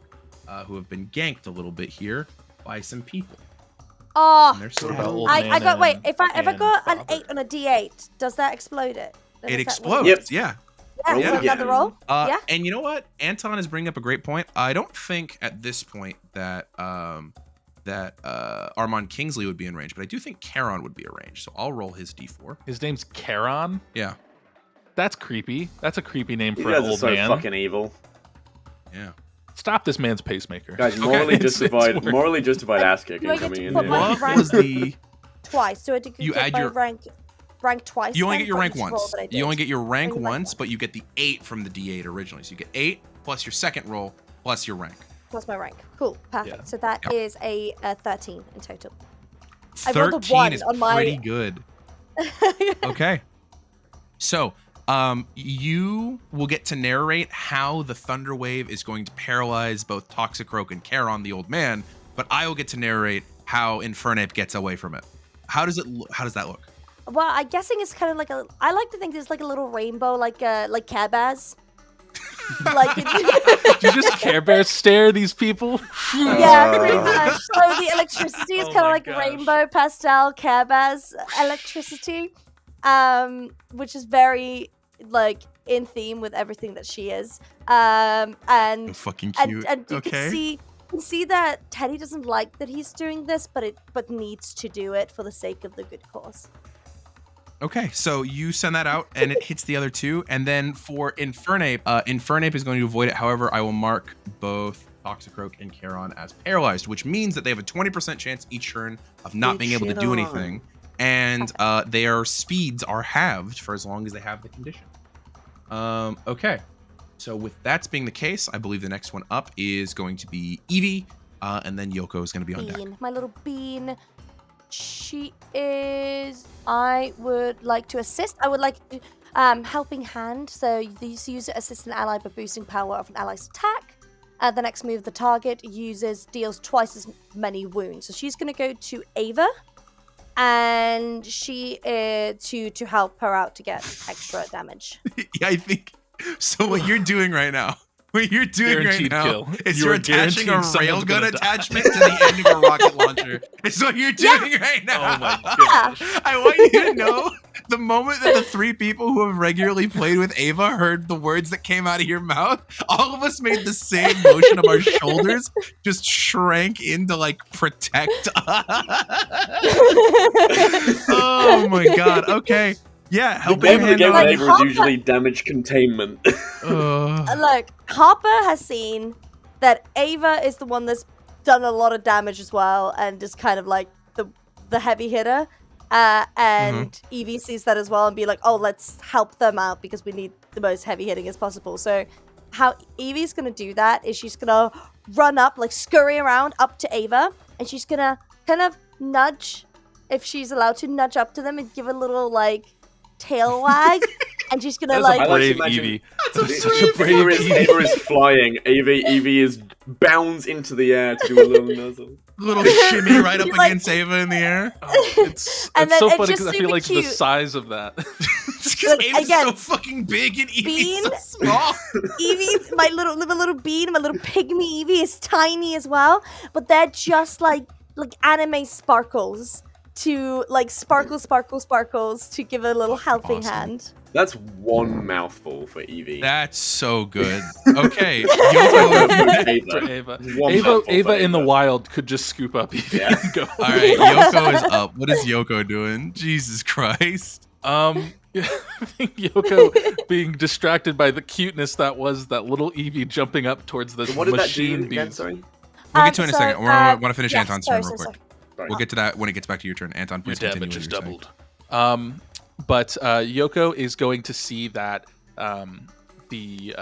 B: who have been ganked a little bit here by some people.
E: Oh,
D: I
E: got wait. If I got an 8 on a D8, does that explode it?
B: It explodes.
C: Yep.
B: Yeah.
E: Yeah, so another roll. Yeah.
B: And you know what? Anton is bringing up a great point. I don't think at this point that Armand Kingsley would be in range, but I do think Charon would be in range. So I'll roll his D4.
D: His name's Charon?
B: Yeah.
D: That's creepy. That's a creepy name
C: You
D: for
C: guys
D: an
C: are
D: old
C: so
D: man.
C: fucking evil.
B: Yeah.
D: Stop this man's pacemaker.
C: Guys, morally justified ass kicking
E: I get
C: coming
E: to
C: in
E: put
C: here.
E: my
B: What
E: rank
B: was the?
E: twice? So I do
B: You
E: get
B: add
E: my
B: your-
E: rank twice.
B: You only
E: then
B: get your
E: for
B: rank
E: each roll
B: once.
E: that I
B: You
E: did?
B: only get your rank
E: Only rank
B: once,
E: once.
B: but you get the 8 from the D8 originally. So you get 8 plus your second roll plus your rank.
E: Plus my rank. Cool. Perfect.
D: Yeah.
E: So that
B: Yep.
E: is a 13 in total. I rolled a
B: 13
E: 1
B: is
E: on my-
B: pretty good. Okay. So, you will get to narrate how the Thunder Wave is going to paralyze both Toxicroak and Charon, the old man, but I will get to narrate how Infernape gets away from it. How does that look?
E: Well, I'm guessing it's kind of like a. I like to think there's like a little rainbow, like Care Bears. Like
D: Did you just Care Bear stare these people?
E: yeah, pretty much. So the electricity is
D: Oh
E: kind of
D: my
E: like
D: gosh.
E: rainbow pastel Care Bears electricity, which is very like in theme with everything that she is. And
B: Fucking cute.
E: and you
B: Okay.
E: can see that Teddy doesn't like that he's doing this, but needs to do it for the sake of the good cause.
B: Okay, so you send that out and it hits the other two. And then for Infernape, Infernape is going to avoid it. However, I will mark both Toxicroak and Charon as paralyzed, which means that they have a 20% chance each turn of not being able to do anything. And their speeds are halved for as long as they have the condition. Okay, so with that being the case, I believe the next one up is going to be Eevee, and then Yoko is going to be on deck.
E: Bean, my little bean. She is. I would like to assist. I would like to, helping hand. So you use assist an ally by boosting power of an ally's attack. The next move, the target deals twice as many wounds. So she's going to go to Ava, and she to help her out to get extra damage.
B: Yeah, I think so. What you're doing right now,
D: Guaranteed
B: now,
D: kill.
B: is
D: You
B: you're
D: are
B: attaching a
D: guaranteeing someone's
B: railgun
D: gonna die.
B: attachment to the end of a rocket launcher. It's what you're doing right now.
D: Oh my gosh.
B: I want you to know the moment that the 3 people who have regularly played with Ava heard the words that came out of your mouth, all of us made the same motion of our shoulders, just shrank into like protect. Oh my god. Okay. Yeah,
C: The
B: helping
C: name of the game
B: hand
C: with
E: Like,
C: Ava is usually damage containment.
E: Look, Harper has seen that Ava is the one that's done a lot of damage as well, and is kind of like the heavy hitter. And Eevee sees that as well and be like, oh, let's help them out because we need the most heavy hitting as possible. So how Eevee's going to do that is she's going to run up, like scurry around up to Ava, and she's going to kind of nudge, if she's allowed to nudge up to them and give a little like tail wag and she's gonna
D: That's
E: like.
D: a brave
C: imagine-
D: Eevee.
C: That's
D: Such a brave Eevee.
C: Ava is flying. Evie is bounds into the air to do a little nuzzle.
B: Little shimmy right up
E: You're like-
B: against Ava in the air.
D: Oh, it's
E: And
D: so
E: then it's
D: funny
E: just
D: because I feel
E: super
D: like the
E: cute.
D: size of that.
B: It's because
E: Look,
B: Ava's
E: again,
B: so fucking big and Evie's
E: Bean-
B: so small.
E: Eevee, my little bean, my little pygmy Eevee is tiny as well, but they're just like anime sparkles to like sparkles to give a little helping
B: Awesome.
E: hand.
C: That's one mouthful for Evie.
B: That's so good. Okay, Yoko.
D: For
C: Ava.
D: Ava.
C: One
D: Ava,
C: mouthful for
D: Ava in the
C: Ava.
D: wild could just scoop up Eevee
C: Yeah.
D: and go.
B: All right, Yoko is up. What is Yoko doing? Jesus Christ.
D: I think Yoko being distracted by the cuteness that was that little Eevee jumping up towards this
C: What did that
D: machine
C: do again?
D: beast.
C: Sorry.
B: We'll get to it in a
E: So,
B: second. We want to finish
E: yes,
B: Anton's
E: sorry,
B: turn real
E: sorry,
B: quick.
C: sorry.
B: We'll get to that when it gets back to your turn. Anton,
D: Your
B: please continue
D: damage
B: what
D: is
B: you were saying.
D: doubled. But Yoko is going to see that the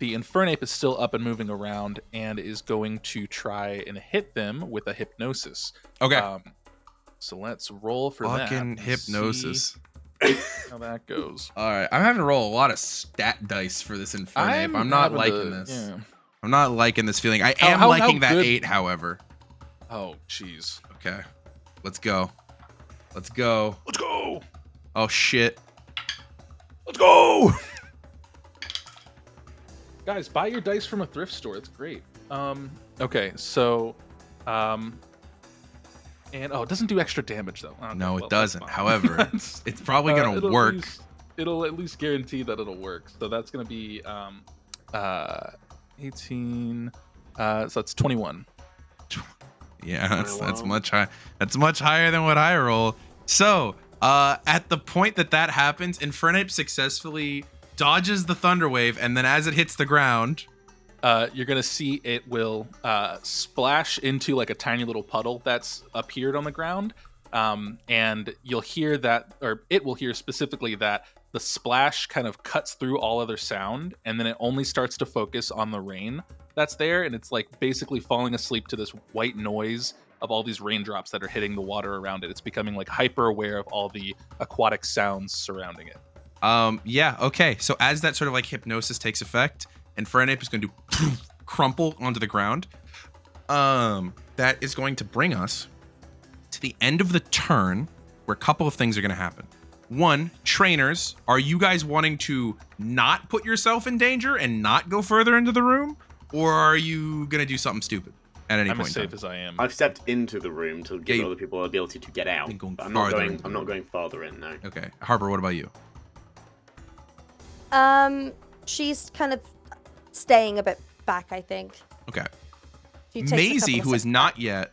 D: Infernape is still up and moving around and is going to try and hit them with a hypnosis.
B: Okay.
D: So let's roll for that.
B: Fucking
D: and
B: hypnosis.
D: see how that goes.
B: All right, I'm having to roll a lot of stat dice for this Infernape. I'm not
D: having
B: liking
D: to-
B: this.
D: yeah.
B: I'm not liking this feeling. I
D: How-
B: am
D: how
B: liking that
D: good-
B: 8, however.
D: Oh, jeez.
B: Okay. Let's go. Let's go.
D: Let's go.
B: Oh, shit.
D: Let's go. Guys, buy your dice from a thrift store. It's great. Okay, so and it doesn't do extra damage though. Okay,
B: No,
D: well,
B: it
D: that's
B: doesn't.
D: fine.
B: However,
D: That's-
B: it's probably going to
D: it'll
B: work.
D: It'll at least guarantee that it'll work. So that's going to be 18 so that's 21.
B: Yeah, that's
C: Wow.
B: much high. That's much higher than what I roll. So, at the point that happens, Infernape successfully dodges the thunder wave, and then as it hits the ground,
D: You're gonna see it will splash into like a tiny little puddle that's appeared on the ground, and you'll hear that, or it will hear specifically that the splash kind of cuts through all other sound, and then it only starts to focus on the rain that's there, and it's like basically falling asleep to this white noise of all these raindrops that are hitting the water around it. It's becoming like hyper aware of all the aquatic sounds surrounding it.
B: yeah, okay. So as that sort of like hypnosis takes effect, Infernape is going to crumple onto the ground. That is going to bring us to the end of the turn, where a couple of things are going to happen. One, trainers, are you guys wanting to not put yourself in danger and not go further into the room? Or are you going to do something stupid at any
D: I'm
B: point
D: as
B: in
D: safe
B: time?
D: as I am.
C: I've stepped into the room to give
B: Yeah,
C: other people the ability to get out.
B: You're going
C: But I'm not
B: farther
C: going.
B: into
C: I'm
B: the
C: not going farther in. No.
B: Okay. Harper, what about you?
E: She's kind of staying a bit back, I think.
B: Okay.
E: She takes a
B: Maisie,
E: couple of
B: who has
E: steps
B: not
E: back.
B: yet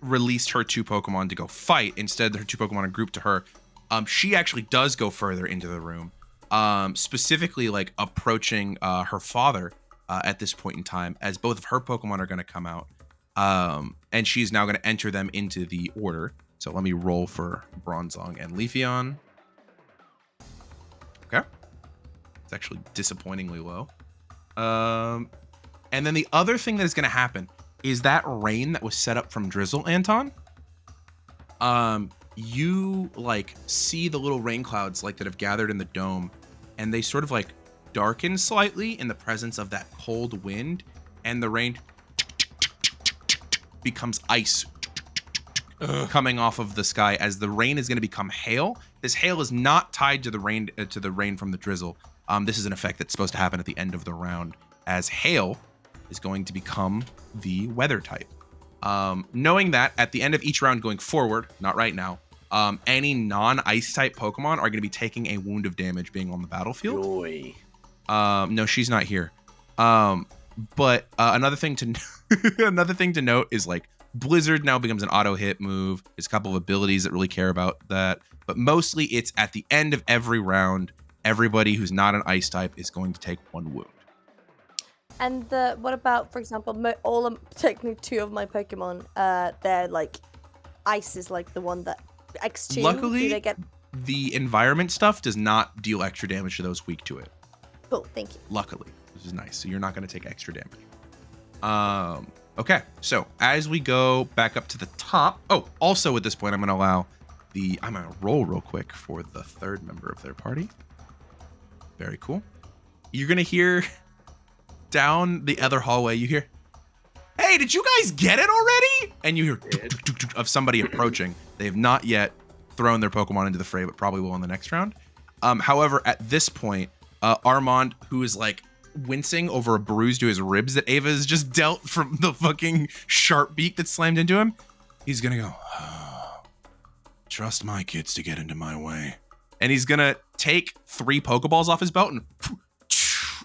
B: released her 2 Pokemon to go fight, instead her 2 Pokemon are grouped to her. She actually does go further into the room, specifically like approaching her father at this point in time, as both of her Pokemon are going to come out, and she's now going to enter them into the order. So let me roll for Bronzong and Leafeon. Okay, it's actually disappointingly low. And then the other thing that is going to happen is that rain that was set up from drizzle, Anton. You like see the little rain clouds like that have gathered in the dome, and they sort of like darken slightly in the presence of that cold wind, and the rain becomes ice coming off of the sky as the rain is going to become hail. This hail is not tied to the rain from the drizzle. This is an effect that's supposed to happen at the end of the round, as hail is going to become the weather type. Knowing that at the end of each round going forward, not right now, any non-ice type Pokemon are going to be taking a wound of damage being on the battlefield.
C: Joy.
B: No, she's not here. But another thing to note is like Blizzard now becomes an auto hit move. There's a couple of abilities that really care about that, but mostly it's at the end of every round. Everybody who's not an ice type is going to take 1 wound.
E: And what about, for example, technically 2 of my Pokemon? They're like ice is like the one that X2.
B: Luckily,
E: do they get
B: the environment stuff does not deal extra damage to those weak to it.
E: cool? Thank you.
B: Luckily, which is nice. So you're not going to take extra damage. Okay, so as we go back up to the top. Oh, also at this point, I'm going to roll real quick for the 3rd member of their party. Very cool. You're gonna hear down the other hallway. You hear, "Hey, did you guys get it already?" And you hear of somebody approaching. They have not yet thrown their Pokemon into the fray, but probably will in the next round. However, at this point, Armand, who is like wincing over a bruise to his ribs that Ava has just dealt from the fucking sharp beak that slammed into him, he's gonna go, "Trust my kids to get into my way." And he's gonna take 3 Pokeballs off his belt, and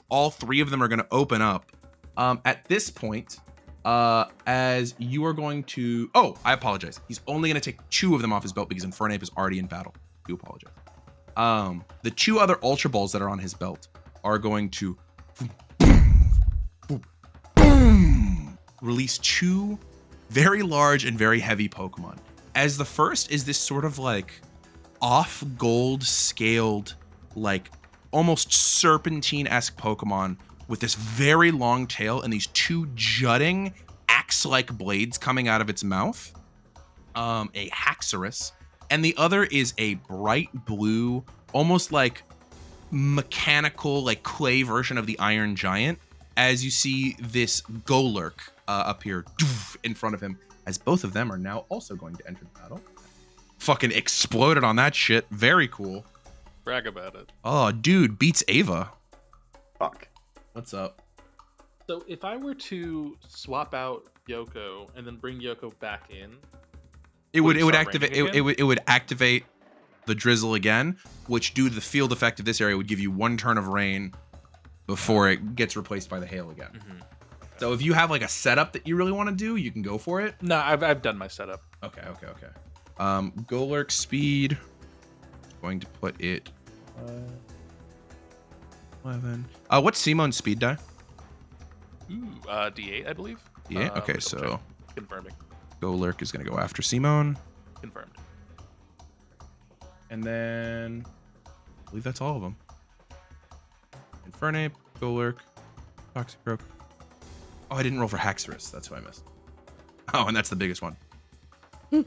B: all 3 of them are gonna open up. At this point, as you are going to, I apologize. He's only gonna take 2 of them off his belt because Infernape is already in battle. I do apologize. The 2 other Ultra Balls that are on his belt are going to release 2 very large and very heavy Pokemon. As the first is this sort of like off gold scaled, like almost serpentine-esque Pokemon with this very long tail and these 2 jutting axe-like blades coming out of its mouth. A Haxorus. And the other is a bright blue, almost like mechanical, like clay version of the Iron Giant. As you see this Golurk appear in front of him, as both of them are now also going to enter the battle. Fucking exploded on that shit. Very cool.
D: Brag about it.
B: Oh, dude, beats Ava.
C: Fuck.
B: What's up?
D: So if I were to swap out Yoko and then bring Yoko back in,
B: It would
D: start
B: activate
D: raining again?
B: it would activate the drizzle again, which due to the field effect of this area would give you 1 turn of rain before it gets replaced by the hail again.
D: Mhm.
B: So if you have like a setup that you really want to do, you can go for it.
D: No, I've done my setup.
B: Okay. Golurk speed. Going to put it 11. What's Simone's speed die?
D: Ooh, D8, I believe.
B: Yeah. Okay,
D: double
B: so
D: check. Confirming.
B: Golurk is going to go after Simone.
D: Confirmed.
B: And then I believe that's all of them. Infernape, Golurk, Toxicroak. Oh, I didn't roll for Haxorus. That's who I missed. Oh, and that's the biggest one. I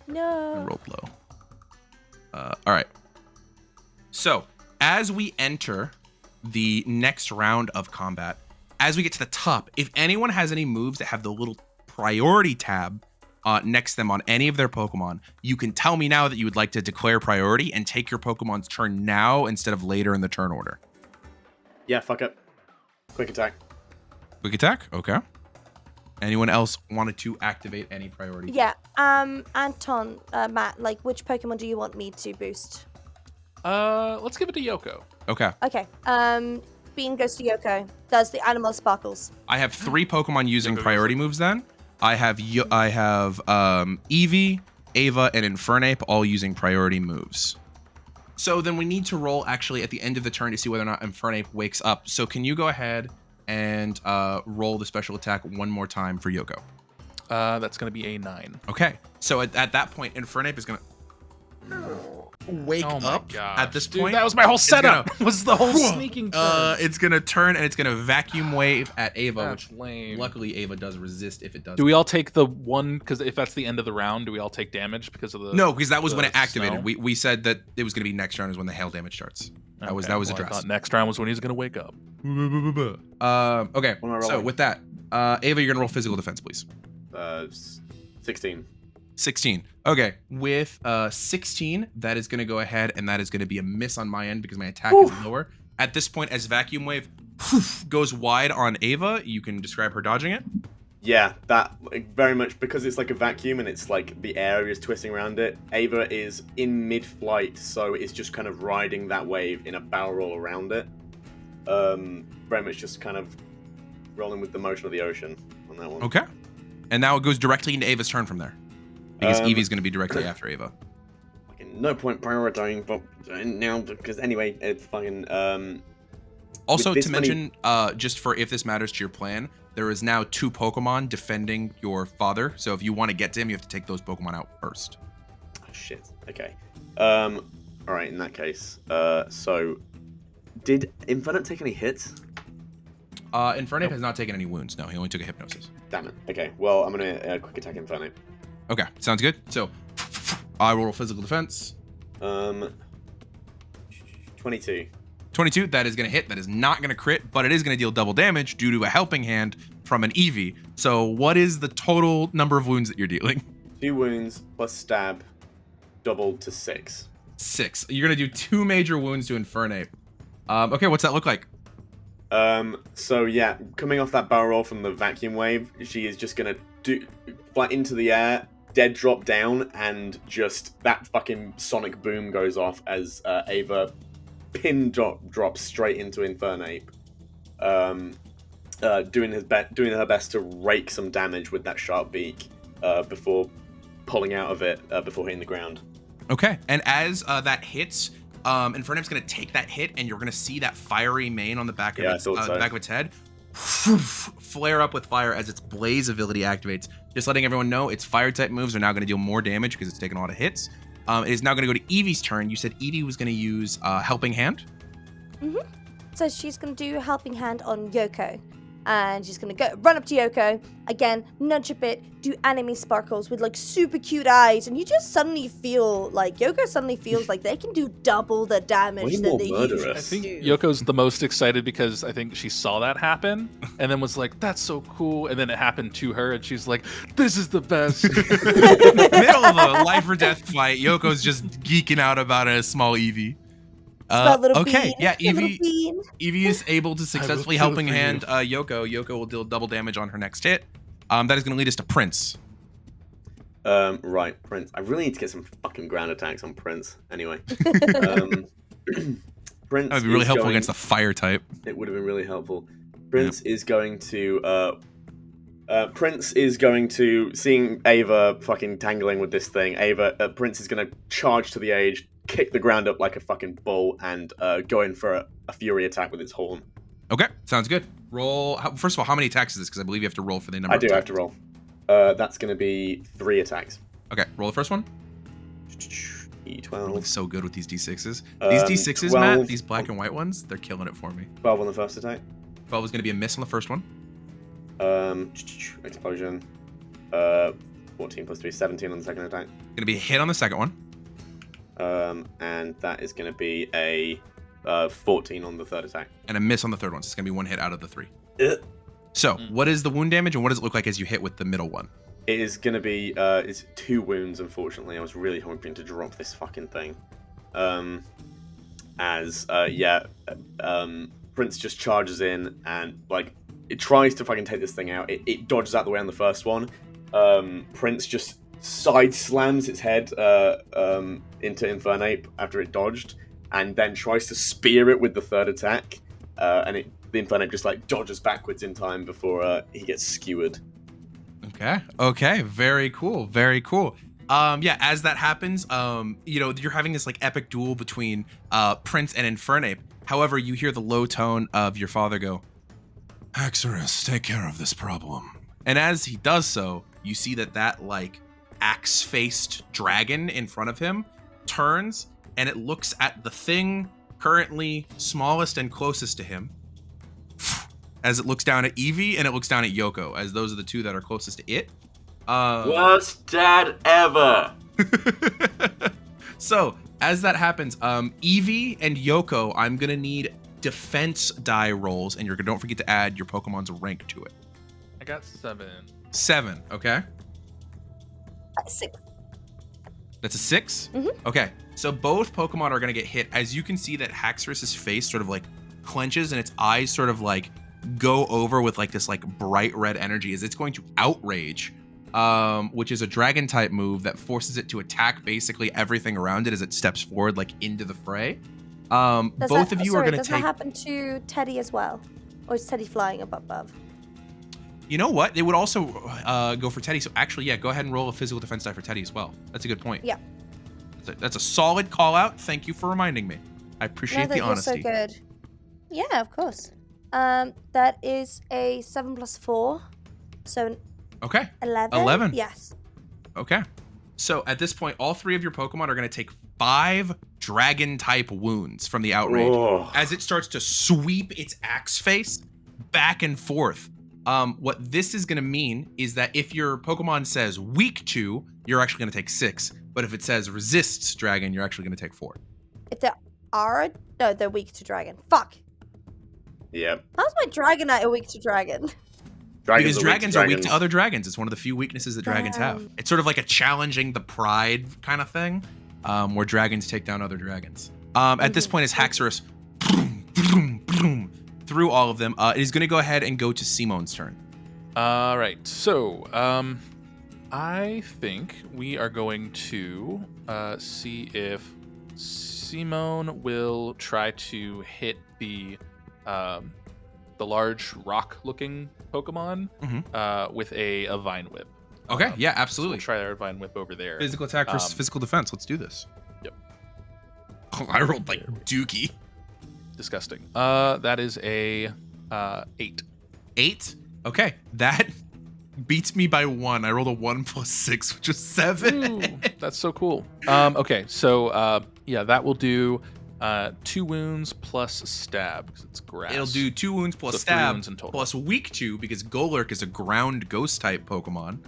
E: No.
B: rolled low. All right. So as we enter the next round of combat, as we get to the top, if anyone has any moves that have the little priority tab next to them on any of their Pokemon, you can tell me now that you would like to declare priority and take your Pokemon's turn now instead of later in the turn order.
C: Yeah, fuck it. Quick attack.
B: Quick attack? Okay. Anyone else wanted to activate any priority?
E: Yeah. Anton, Matt, like, which Pokemon do you want me to boost?
D: Let's give it to Yoko.
B: Okay.
E: Okay. Bean goes to Yoko. Does the animal sparkles?
B: I have 3 Pokemon using
D: Yoko
B: priority moves then. I have Eevee, Ava, and Infernape all using priority moves. So then we need to roll actually at the end of the turn to see whether or not Infernape wakes up. So can you go ahead and roll the special attack one more time for Yoko?
D: That's going to be a 9.
B: Okay. So at that point, Infernape is going to wake
D: Oh my
B: up
D: gosh.
B: at this
D: Dude,
B: point.
D: that was my whole setup.
B: gonna-
D: was the whole sneaking turn.
B: It's going to turn and it's going to vacuum wave at Ava,
D: That's
B: which
D: lame.
B: luckily Ava does resist if it does.
D: Do we all take the one? Because if that's the end of the round, do we all take damage because of the?
B: No, because that was when
D: the
B: it activated.
D: snow?
B: We said that it was going to be next round is when the hail damage starts. That was
D: Okay, well, I
B: addressed.
D: thought next round was when he's going to wake up.
B: Okay.
C: What am I
B: So
C: rolling?
B: with that, Ava, you're gonna roll physical defense, please.
C: 16.
B: 16. Okay. With 16, that is gonna go ahead, and that is gonna be a miss on my end because my attack is lower. At this point, as Vacuum Wave goes wide on Ava, you can describe her dodging it.
C: Yeah, that like, very much because it's like a vacuum and it's like the air is twisting around it. Ava is in mid-flight, so it's just kind of riding that wave in a barrel roll around it. Very much just kind of rolling with the motion of the ocean on that one.
B: Okay. And now it goes directly into Ava's turn from there. Because
C: Um,
B: Eevee's gonna be directly after Ava.
C: Fucking no point prioritizing, but now because anyway, it's fucking
B: Also,
C: with this
B: to mention, just for if this matters to your plan, there is now 2 Pokemon defending your father. So if you want to get to him, you have to take those Pokemon out first.
C: Oh, shit. Okay. All right. In that case, so did Infernape take any hits?
B: Infernape has not taken any wounds. No, he only took a hypnosis.
C: Damn it. Okay. Well, I'm gonna quick attack Infernape.
B: Okay, sounds good. So I will roll physical defense.
C: 22.
B: 22, that is going to hit. That is not going to crit, but it is going to deal double damage due to a helping hand from an Eevee. So what is the total number of wounds that you're dealing?
C: 2 wounds plus stab, doubled to 6.
B: 6. You're going to do 2 major wounds to Infernape. Okay, what's that look like?
C: So yeah, coming off that barrel roll from the vacuum wave, she is just gonna fly into the air, dead drop down, and just that fucking sonic boom goes off as Ava pin drops straight into Infernape, doing her best to rake some damage with that sharp beak before pulling out of it before hitting the ground.
B: Okay, and as that hits, Infernape's gonna take that hit, and you're gonna see that fiery mane on the back of the back of its head flare up with fire as its Blaze ability activates. Just letting everyone know, its fire type moves are now gonna deal more damage because it's taken a lot of hits. It is now gonna go to Eevee's turn. You said Eevee was gonna use Helping Hand.
E: So she's going to do Helping Hand on Yoko. And she's going to run up to Yoko. Again, nudge a bit, do anime sparkles with like super cute eyes. And you just suddenly feel like Yoko suddenly feels like they can do double the damage
C: Way
E: that
C: more
E: they
C: murderous.
E: usually
D: I think
E: do.
D: Yoko's the most excited because I think she saw that happen and then was like, that's so cool. And then it happened to her and she's like, this is the best.
B: Middle of a life or death fight, Yoko's just geeking out about a small Eevee.
E: Small little
B: Okay,
E: bean,
B: yeah,
E: a little
B: Eevee
E: bean.
B: is able to successfully
D: kill
B: Helping
D: for you.
B: Hand Yoko. Yoko will deal double damage on her next hit. That is going to lead us to Prince.
C: Right, Prince. I really need to get some fucking ground attacks on Prince. Anyway, Prince.
B: That would be really
C: is
B: helpful
C: going-
B: against the fire type.
C: It would have been really helpful. Prince is going to. Prince is going to, seeing Ava fucking tangling with this thing. Prince is going to charge to the edge, kick the ground up like a fucking bull, and go in for a fury attack with its horn.
B: Okay, sounds good. Roll. First of all, how many attacks is this? Because I believe you have to roll for the number.
C: I do have to roll. That's going to be 3 attacks.
B: Okay, roll the first one. I'm
C: E12.
B: so good with these D6s. These
C: Um,
B: D6s,
C: 12
B: Matt, these black and white ones, they're killing it for me.
C: 12 on the first attack.
B: 12 is going to be a miss on the first one.
C: Explosion. 14 plus 3, 17 on the second attack.
B: Going to be a hit on the second one.
C: And that is going to be a 14 on the third attack.
B: And a miss on the third one. So it's going to be 1 hit out of the 3.
C: Ugh.
B: So, what is the wound damage and what does it look like as you hit with the middle one?
C: It is going to be it's 2 wounds, unfortunately. I was really hoping to drop this fucking thing. Prince just charges in and, like, it tries to fucking take this thing out. It dodges out the way on the first one. Prince just side slams its head into Infernape after it dodged, and then tries to spear it with the third attack. The Infernape just, like, dodges backwards in time before he gets skewered.
B: Okay, very cool, very cool. As that happens, you're having this like epic duel between Prince and Infernape. However, you hear the low tone of your father go, Haxorus, take care of this problem. And as he does so, you see that like axe-faced dragon in front of him turns and it looks at the thing currently smallest and closest to him, as it looks down at Eevee and it looks down at Yoko, as those are the two that are closest to it.
F: Worst dad ever.
B: So, as that happens, Eevee and Yoko, I'm gonna need defense die rolls, and don't forget to add your Pokemon's rank to it.
D: I got 7.
B: 7, okay?
E: 6.
B: That's a 6?
E: Mhm.
B: Okay, so both Pokemon are gonna get hit. As you can see that Haxorus's face sort of like clenches and its eyes sort of like go over with like this like bright red energy as it's going to Outrage, which is a dragon type move that forces it to attack basically everything around it as it steps forward like into the fray. Both of you are going to
E: Does
B: take.
E: that happen to Teddy as well? Or is Teddy flying above?
B: You know what? They would also go for Teddy. So actually, yeah, go ahead and roll a physical defense die for Teddy as well. That's a good point.
E: Yeah.
B: That's a solid call out. Thank you for reminding me. I appreciate the honesty.
E: You're so good. Yeah, of course. That is a 7 plus 4. So
B: Okay.
E: 11.
B: 11.
E: Yes.
B: Okay. So at this point, all 3 of your Pokemon are going to take 5 dragon type wounds from the Outrage
C: Oh.
B: as it starts to sweep its axe face back and forth. What this is going to mean is that if your Pokemon says weak to, you're actually going to take 6. But if it says resists dragon, you're actually going to take 4.
E: If they're they're weak to dragon. Fuck.
C: Yep.
E: How's my Dragonite weak to dragon?
B: Because dragons are weak to other dragons. It's one of the few weaknesses that dragons have.
E: Damn.
B: It's sort of like a challenging the pride kind of thing, where dragons take down other dragons. At this point, as Haxorus through all of them, it is going to go ahead and go to Simone's turn.
D: All right. So, I think we are going to see if Simone will try to hit the large rock-looking Pokemon with a Vine Whip.
B: Okay, yeah,
D: So
B: absolutely.
D: we'll try our Vine Whip over there.
B: Physical attack versus physical defense. Let's do this.
D: Yep.
B: Oh, I rolled like dookie.
D: Disgusting. That is a 8.
B: 8? Okay, that beats me by 1. I rolled a 1 plus 6, which is 7.
D: Ooh, that's so cool. Okay, so yeah, that will do 2 wounds plus stab because it's grass.
B: It'll do 2 wounds plus
D: So 3
B: stab
D: wounds in total.
B: plus weak 2 because Golurk is a ground ghost type Pokemon.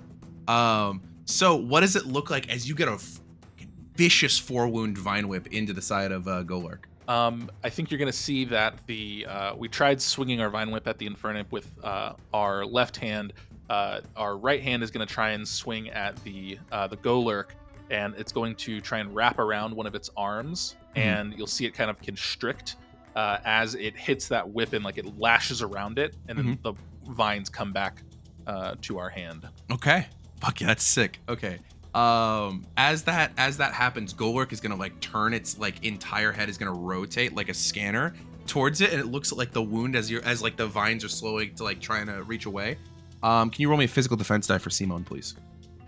B: So what does it look like as you get a vicious 4 wound Vine Whip into the side of Golurk?
D: I think you're gonna see that we tried swinging our Vine Whip at the Infernip with our left hand. Our right hand is gonna try and swing at the Golurk, and it's going to try and wrap around one of its arms, and you'll see it kind of constrict as it hits that whip and like it lashes around it, and then the vines come back to our hand.
B: Okay. Fuck yeah, that's sick. Okay. As that happens, Golurk is gonna like turn its like entire head is gonna rotate like a scanner towards it, and it looks like the wound as like the vines are slowly to like trying to reach away. Can you roll me a physical defense die for Simone, please?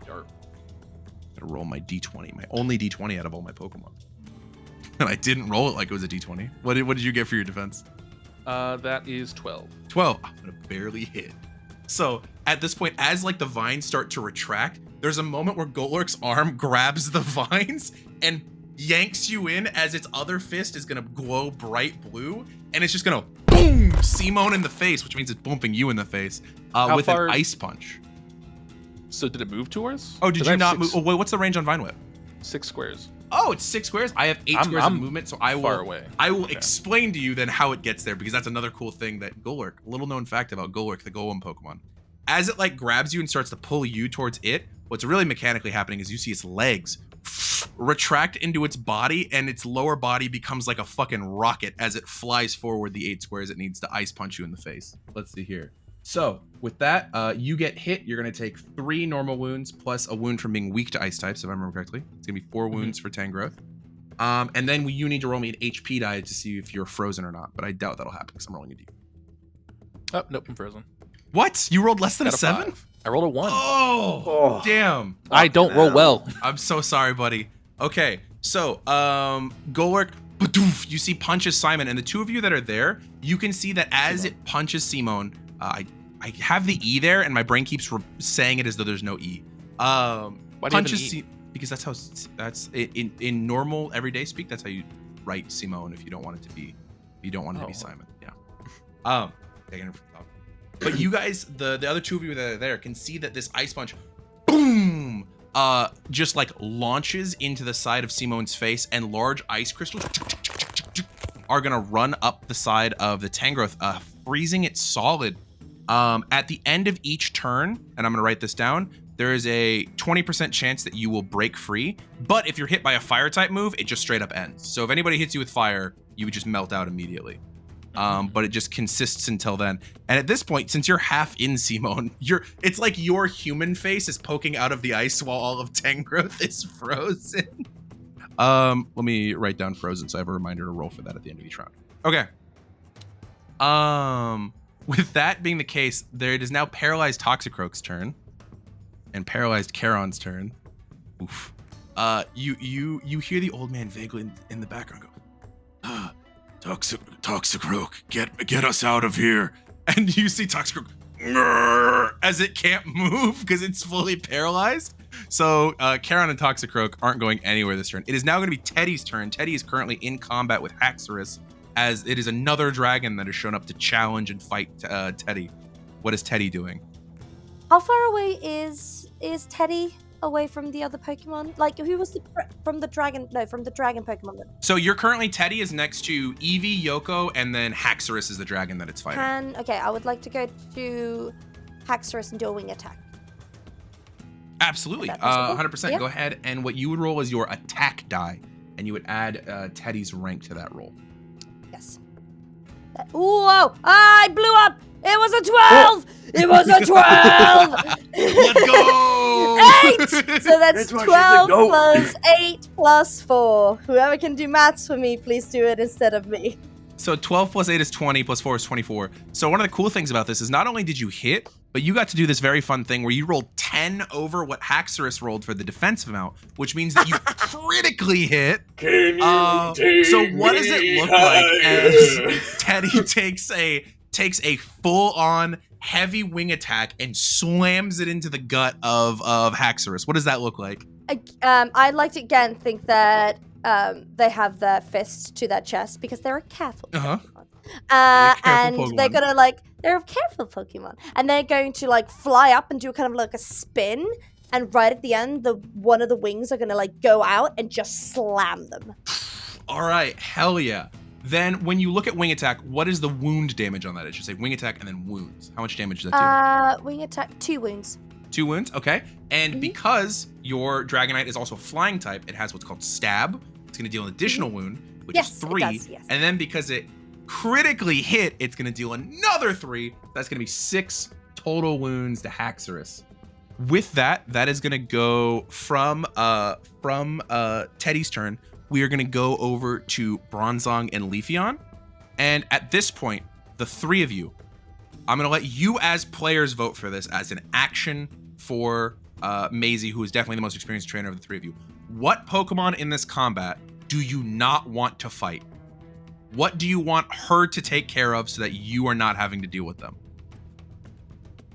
D: Sure.
B: Gotta roll my d20, my only d20 out of all my Pokemon. And I didn't roll it like it was a d20. What did you get for your defense?
D: That is 12.
B: 12. I'm gonna barely hit. So at this point, as like the vines start to retract, there's a moment where Golurk's arm grabs the vines and yanks you in as its other fist is gonna glow bright blue, and it's just gonna boom Simone in the face, which means it's bumping you in the face with
D: far-
B: an ice punch.
D: So did it move to us?
B: Oh, did
D: I
B: you
D: have
B: not
D: 6
B: move? Oh, wait, what's the range on Vine Whip?
D: 6 squares.
B: Oh, it's 6 squares. I have 8 squares of
D: I'm
B: movement, so I will.
D: far away.
B: I will
D: Okay.
B: explain to you then how it gets there, because that's another cool thing that Golurk. Little known fact about Golurk, the Golem Pokemon. As it like grabs you and starts to pull you towards it, what's really mechanically happening is you see its legs retract into its body, and its lower body becomes like a fucking rocket as it flies forward the 8 squares it needs to ice punch you in the face. Let's see here. So with that, you get hit. You're going to take 3 normal wounds plus a wound from being weak to ice types, if I remember correctly. It's going to be 4 wounds for Tangrowth. And then you need to roll me an HP die to see if you're frozen or not, but I doubt that'll happen because I'm rolling a D.
D: Oh, nope, I'm frozen.
B: What? You rolled less than
D: Got
B: a 7?
D: 5. I rolled a 1.
B: Oh, damn.
D: I don't roll well.
B: I'm so sorry, buddy. Okay, so Golurk, you see punches Simon, and the two of you that are there, you can see that as it punches Simone, I have the E there, and my brain keeps saying it as though there's no E.
D: Why do you have an E?
B: Because that's in normal everyday speak. That's how you write Simone if you don't want it to be Simon. Yeah. But you guys, the other two of you that are there, can see that this ice punch, boom, just like launches into the side of Simone's face, and large ice crystals are gonna run up the side of the Tangrowth, freezing it solid. At the end of each turn, and I'm gonna write this down, there is a 20% chance that you will break free, but if you're hit by a fire type move, it just straight up ends. So if anybody hits you with fire, you would just melt out immediately. But it just consists until then. And at this point, since you're half in Simone, it's like your human face is poking out of the ice while all of Tangrowth is frozen. Let me write down frozen so I have a reminder to roll for that at the end of each round. Okay. With that being the case, it is now paralyzed Toxicroak's turn and paralyzed Charon's turn. Oof. You hear the old man vaguely in the background go, Toxicroak, get us out of here. And you see Toxicroak as it can't move because it's fully paralyzed. So Charon and Toxicroak aren't going anywhere this turn. It is now going to be Teddy's turn. Teddy is currently in combat with Haxorus, as it is another dragon that has shown up to challenge and fight Teddy. What is Teddy doing?
E: How far away is Teddy away from the other Pokemon? Like, who was from the dragon? No, from the dragon Pokemon.
B: So you're currently Teddy is next to Eevee, Yoko, and then Haxorus is the dragon that it's fighting.
E: Okay, I would like to go to Haxorus and do a wing attack.
B: Absolutely,
E: Is that possible?
B: 100%.
E: Yeah.
B: Go ahead, and what you would roll is your attack die, and you would add Teddy's rank to that roll.
E: Yes. Whoa! I blew up! It was a 12! It was a 12!
B: Let's go!
E: 8! So that's
C: That's why she's
E: 12
C: like, no.
E: plus 8 plus 4. Whoever can do maths for me, please do it instead of me.
B: So 12 plus 8 is 20, plus 4 is 24. So one of the cool things about this is not only did you hit, but you got to do this very fun thing where you rolled 10 over what Haxorus rolled for the defensive amount, which means that you critically hit.
C: Can you take
B: So what does it look like as Teddy takes a full-on heavy wing attack and slams it into the gut of Haxorus? What does that look like?
E: I'd like to again think that they have their fist to their chest because they're a careful
B: Uh-huh.
E: Pokemon.
B: Careful
E: And they're
B: Pokemon.
E: they're a careful Pokemon. And they're going to fly up and do kind of like a spin. And right at the end, one of the wings are going to go out and just slam them.
B: All right, hell yeah. Then when you look at wing attack, what is the wound damage on that? It should say wing attack and then wounds. How much damage does that do?
E: Wing attack, 2 wounds.
B: 2 wounds, okay. And
E: Mhm.
B: because your Dragonite is also a flying type, it has what's called stab. It's going to deal an additional wound, which
E: Yes,
B: is
E: it
B: 3.
E: does, yes.
B: And then because it critically hit, it's going to deal another 3. That's going to be 6 total wounds to Haxorus. With that is going to go from Teddy's turn. We are going to go over to Bronzong and Leafeon. And at this point, the 3 of you, I'm going to let you as players vote for this as an action for Maisie, who is definitely the most experienced trainer of the 3 of you. What Pokemon in this combat do you not want to fight? What do you want her to take care of so that you are not having to deal with them?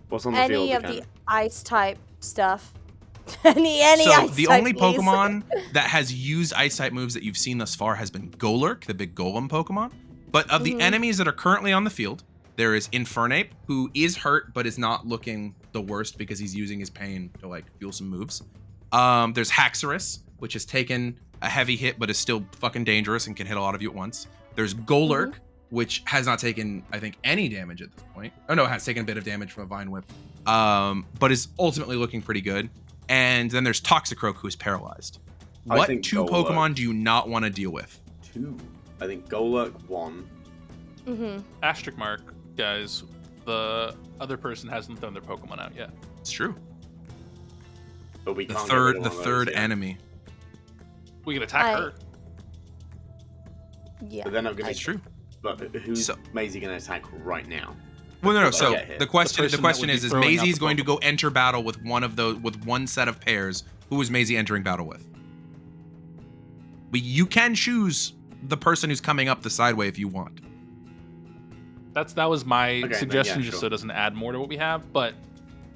C: What's on the field?
E: Any of
C: again?
E: the ice type stuff. any
B: So
E: ice
B: the
E: type,
B: only
E: please.
B: Pokemon that has used Ice type moves that you've seen thus far has been Golurk, the big Golem Pokemon. But of the enemies that are currently on the field, there is Infernape, who is hurt but is not looking the worst because he's using his pain to fuel some moves. There's Haxorus, which has taken a heavy hit but is still fucking dangerous and can hit a lot of you at once. There's Golurk, which has not taken, I think, any damage at this point. Oh no, it has taken a bit of damage from a Vine Whip, but is ultimately looking pretty good. And then there's Toxicroak, who is paralyzed.
C: I
B: What
C: think
B: 2
C: Golurk.
B: Pokemon do you not want to deal with?
C: 2. I think Golurk 1.
D: Asterisk mark, guys. The other person hasn't thrown their Pokemon out yet.
B: It's true.
C: But we
B: The
C: can't get rid
B: third,
C: of
B: the
C: one of
B: third
C: those, yeah.
B: enemy.
D: We can attack her.
E: Yeah.
C: But they're not going
B: It's
C: to.
B: true.
C: But who's
B: So-
C: Maisie going to attack right now?
B: Well, no.
C: Like,
B: So
C: get hit.
B: the question
D: The person that would be
B: is
D: throwing out
B: Maisie's
D: the
B: going to
D: Pokemon.
B: go enter battle with one set of pairs. Who is Maisie entering battle with? But you can choose the person who's coming up the sideway if you want.
D: That was my
C: then,
D: suggestion,
C: yeah,
D: just
C: sure.
D: so it doesn't add more to what we have. But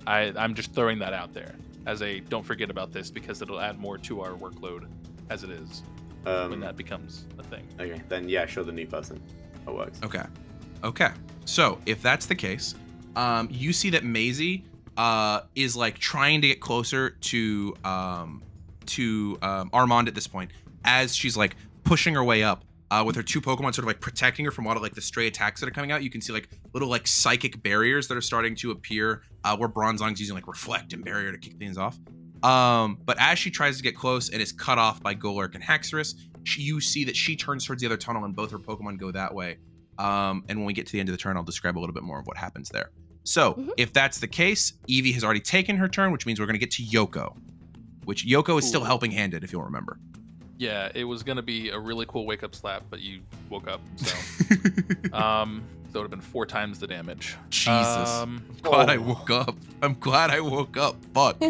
D: I'm just throwing that out there as a don't forget about this because it'll add more to our workload as it is when that becomes a thing.
C: Okay, then yeah, sure, the new person. That works.
B: Okay. So if that's the case, you see that Maisie is trying to get closer to Armand at this point, as she's pushing her way up with her 2 Pokemon sort of protecting her from a lot of the stray attacks that are coming out. You can see little psychic barriers that are starting to appear where Bronzong's using Reflect and Barrier to kick things off. But as she tries to get close and is cut off by Golurk and Haxorus, you see that she turns towards the other tunnel and both her Pokemon go that way. And when we get to the end of the turn, I'll describe a little bit more of what happens there. So if that's the case, Eevee has already taken her turn, which means we're going to get to Yoko, which Yoko is still helping handed, if you'll remember.
D: Yeah, it was gonna be a really cool wake up slap, but you woke up, so so it would have been 4 times the damage.
B: Jesus. I'm glad I woke up. Fuck.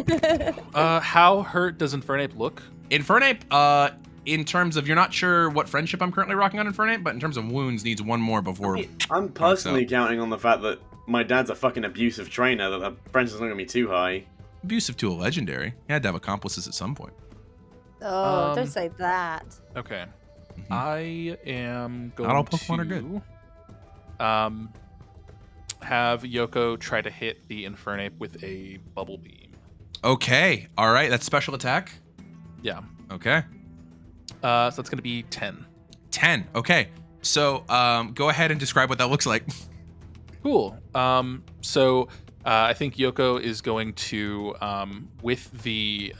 D: How hurt does Infernape look?
B: Infernape, in terms of, you're not sure what friendship I'm currently rocking on Infernape, but in terms of wounds, needs 1 more before.
C: I'm personally counting on the fact that my dad's a fucking abusive trainer, that the friendship's not going to be too high.
B: Abusive to a legendary. He had to have accomplices at some point.
E: Oh, don't say that.
D: Okay.
B: Mhm.
D: I am going
B: Not all Pokemon
D: to
B: are good.
D: have Yoko try to hit the Infernape with a Bubble Beam.
B: Okay. All right. That's special attack.
D: Yeah.
B: Okay.
D: So that's going to be 10.
B: 10. Okay. So go ahead and describe what that looks like.
D: Cool. So I think Yoko is going to, with the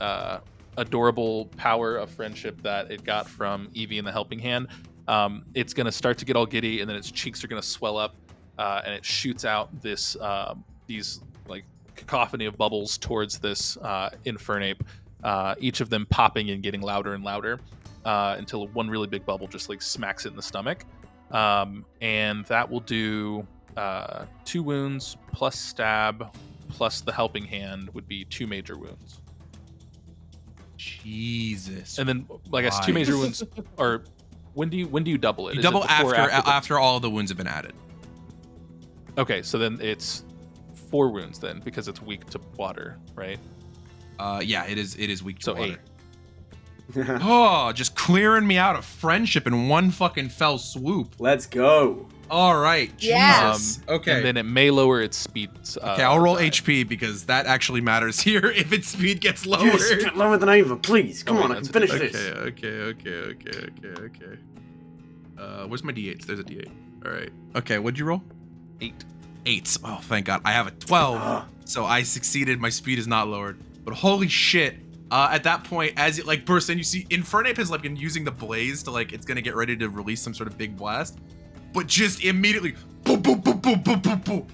D: adorable power of friendship that it got from Evie in the Helping Hand, it's going to start to get all giddy, and then its cheeks are going to swell up, and it shoots out these like cacophony of bubbles towards this Infernape, each of them popping and getting louder and louder until one really big bubble just like smacks it in the stomach. And that will do 2 wounds plus stab plus the Helping Hand would be 2 major wounds.
B: Jesus.
D: And then I guess 2 major wounds are when do you double it?
B: You
D: Is
B: double
D: it before or
B: after all the wounds have been added.
D: Okay, so then it's 4 wounds then because it's weak to water, right?
B: Yeah, it is weak to
D: So
B: water.
D: 8.
B: Oh, just clearing me out of friendship in one fucking fell swoop.
C: Let's go.
B: All right.
E: Yeah.
B: Jesus. Okay.
D: And then it may lower its speed.
B: Okay, I'll roll HP because that actually matters here if its speed gets lower.
C: Yes, get lower than Ava, please. Come
D: Oh,
C: on, I
D: that's
C: can finish
B: Okay,
C: this.
B: okay. Where's my D8s? There's a D8. All right. Okay, what'd you roll?
D: 8.
B: 8. Oh, thank God. I have a 12, so I succeeded. My speed is not lowered. But holy shit. At that point, as it like bursts in, you see Infernape has like been using the blaze to like, it's gonna get ready to release some sort of big blast. But just immediately, boom, boom, boom, boom, boom, boom, boom,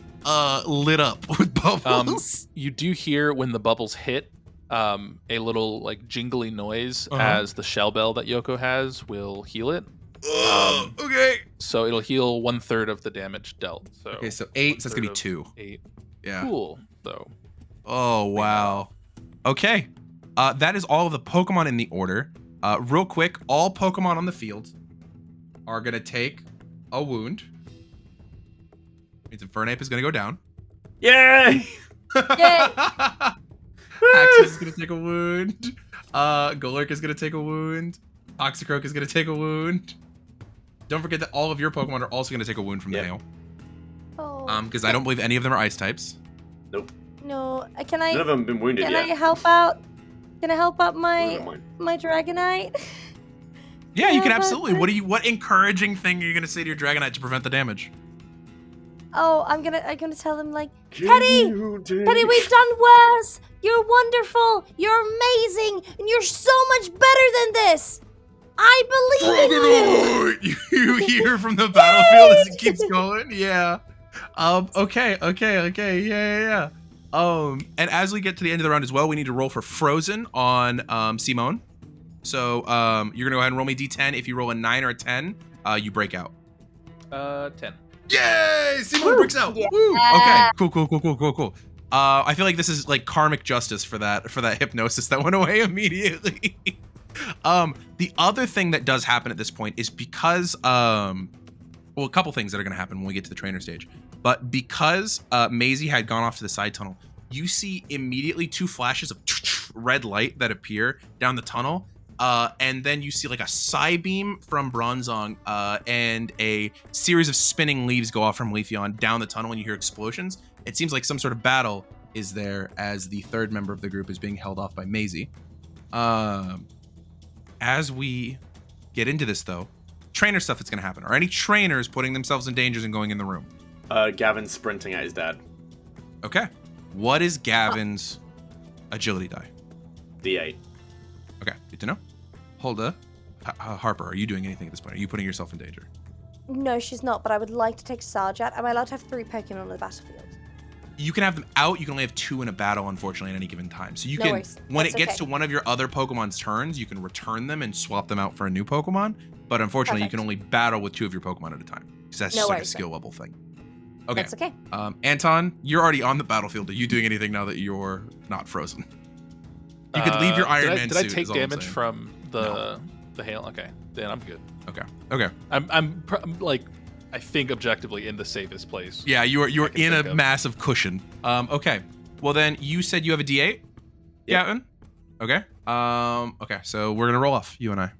B: lit up with bubbles.
D: You do hear when the bubbles hit a little like jingly noise as the shell bell that Yoko has will heal it.
B: Okay.
D: So it'll heal 1/3 of the damage dealt. So
B: Okay, so 8, so that's gonna be
D: 1/3
B: 2.
D: of 8.
B: Yeah.
D: Cool, though.
B: Oh, wow. Okay. That is all of the Pokemon in the order. Real quick, all Pokemon on the field are gonna take a wound. Means Infernape is gonna go down.
C: Yay!
B: Axis is gonna take a wound. Golurk is gonna take a wound. Toxicroak is gonna take a wound. Don't forget that all of your Pokemon are also gonna take a wound from the hail.
E: Oh.
B: Because I don't believe any of them are ice types.
C: Nope.
E: No. Can I?
C: None of them have been wounded
E: Can
C: yet.
E: I help out? Can I help out
C: Oh,
E: my
C: never mind.
B: Yeah,
E: Dragonite?
B: you
E: Yeah,
B: can
E: but-
B: absolutely. What encouraging thing are you gonna say to your Dragonite to prevent the damage?
E: Oh, I'm gonna tell him like,
C: Can
E: Teddy!
C: you take-
E: Teddy, we've done worse. You're wonderful. You're amazing, and you're so much better than this. I believe in you.
B: You hear from the battlefield as it keeps going. Yeah. Okay. Yeah. And as we get to the end of the round as well, we need to roll for Frozen on Simone. So you're gonna go ahead and roll me D10. If you roll a 9 or a 10, you break out.
D: 10.
B: Yay! Simone breaks out.
E: Yeah.
B: Woo! Okay. Cool. I feel like this is like karmic justice for that hypnosis that went away immediately. The other thing that does happen at this point is because a couple things that are gonna happen when we get to the trainer stage. But because Maisie had gone off to the side tunnel, you see immediately 2 flashes of red light that appear down the tunnel. And then you see like a Psybeam from Bronzong and a series of spinning leaves go off from Leafeon down the tunnel, and you hear explosions. It seems like some sort of battle is there as the third member of the group is being held off by Maisie. As we get into this, though, trainer stuff that's going to happen. Are any trainers putting themselves in dangers and going in the room?
C: Gavin's sprinting at his dad.
B: Okay. What is Gavin's agility die?
C: D8.
B: Okay, good to know. Hulda, Harper, are you doing anything at this point? Are you putting yourself in danger?
E: No, she's not. But I would like to take Sarge out. Am I allowed to have 3 Pokemon on the battlefield?
B: You can have them out. You can only have 2 in a battle, unfortunately, at any given time. So you
E: No
B: can,
E: worries.
B: when
E: That's
B: it gets
E: okay.
B: to one of your other Pokemon's turns, you can return them and swap them out for a new Pokemon. But unfortunately,
E: Perfect.
B: you can only battle with 2 of your Pokemon at a time. Because that's
E: No
B: just like a
E: worries,
B: skill level thing. Okay.
E: That's okay.
B: Anton, you're already on the battlefield. Are you doing anything now that you're not frozen? You could leave your Iron Man
D: Did I
B: suit.
D: take
B: is all I'm
D: damage
B: saying.
D: from the hail? Okay, then I'm good.
B: Okay.
D: I'm like, I think objectively in the safest place.
B: Yeah, you're
D: I can
B: in a
D: think of.
B: massive cushion. Okay. Well then, you said you have a D8,
C: Yep.
B: Gavin? Okay. Okay. So we're gonna roll off, you and I.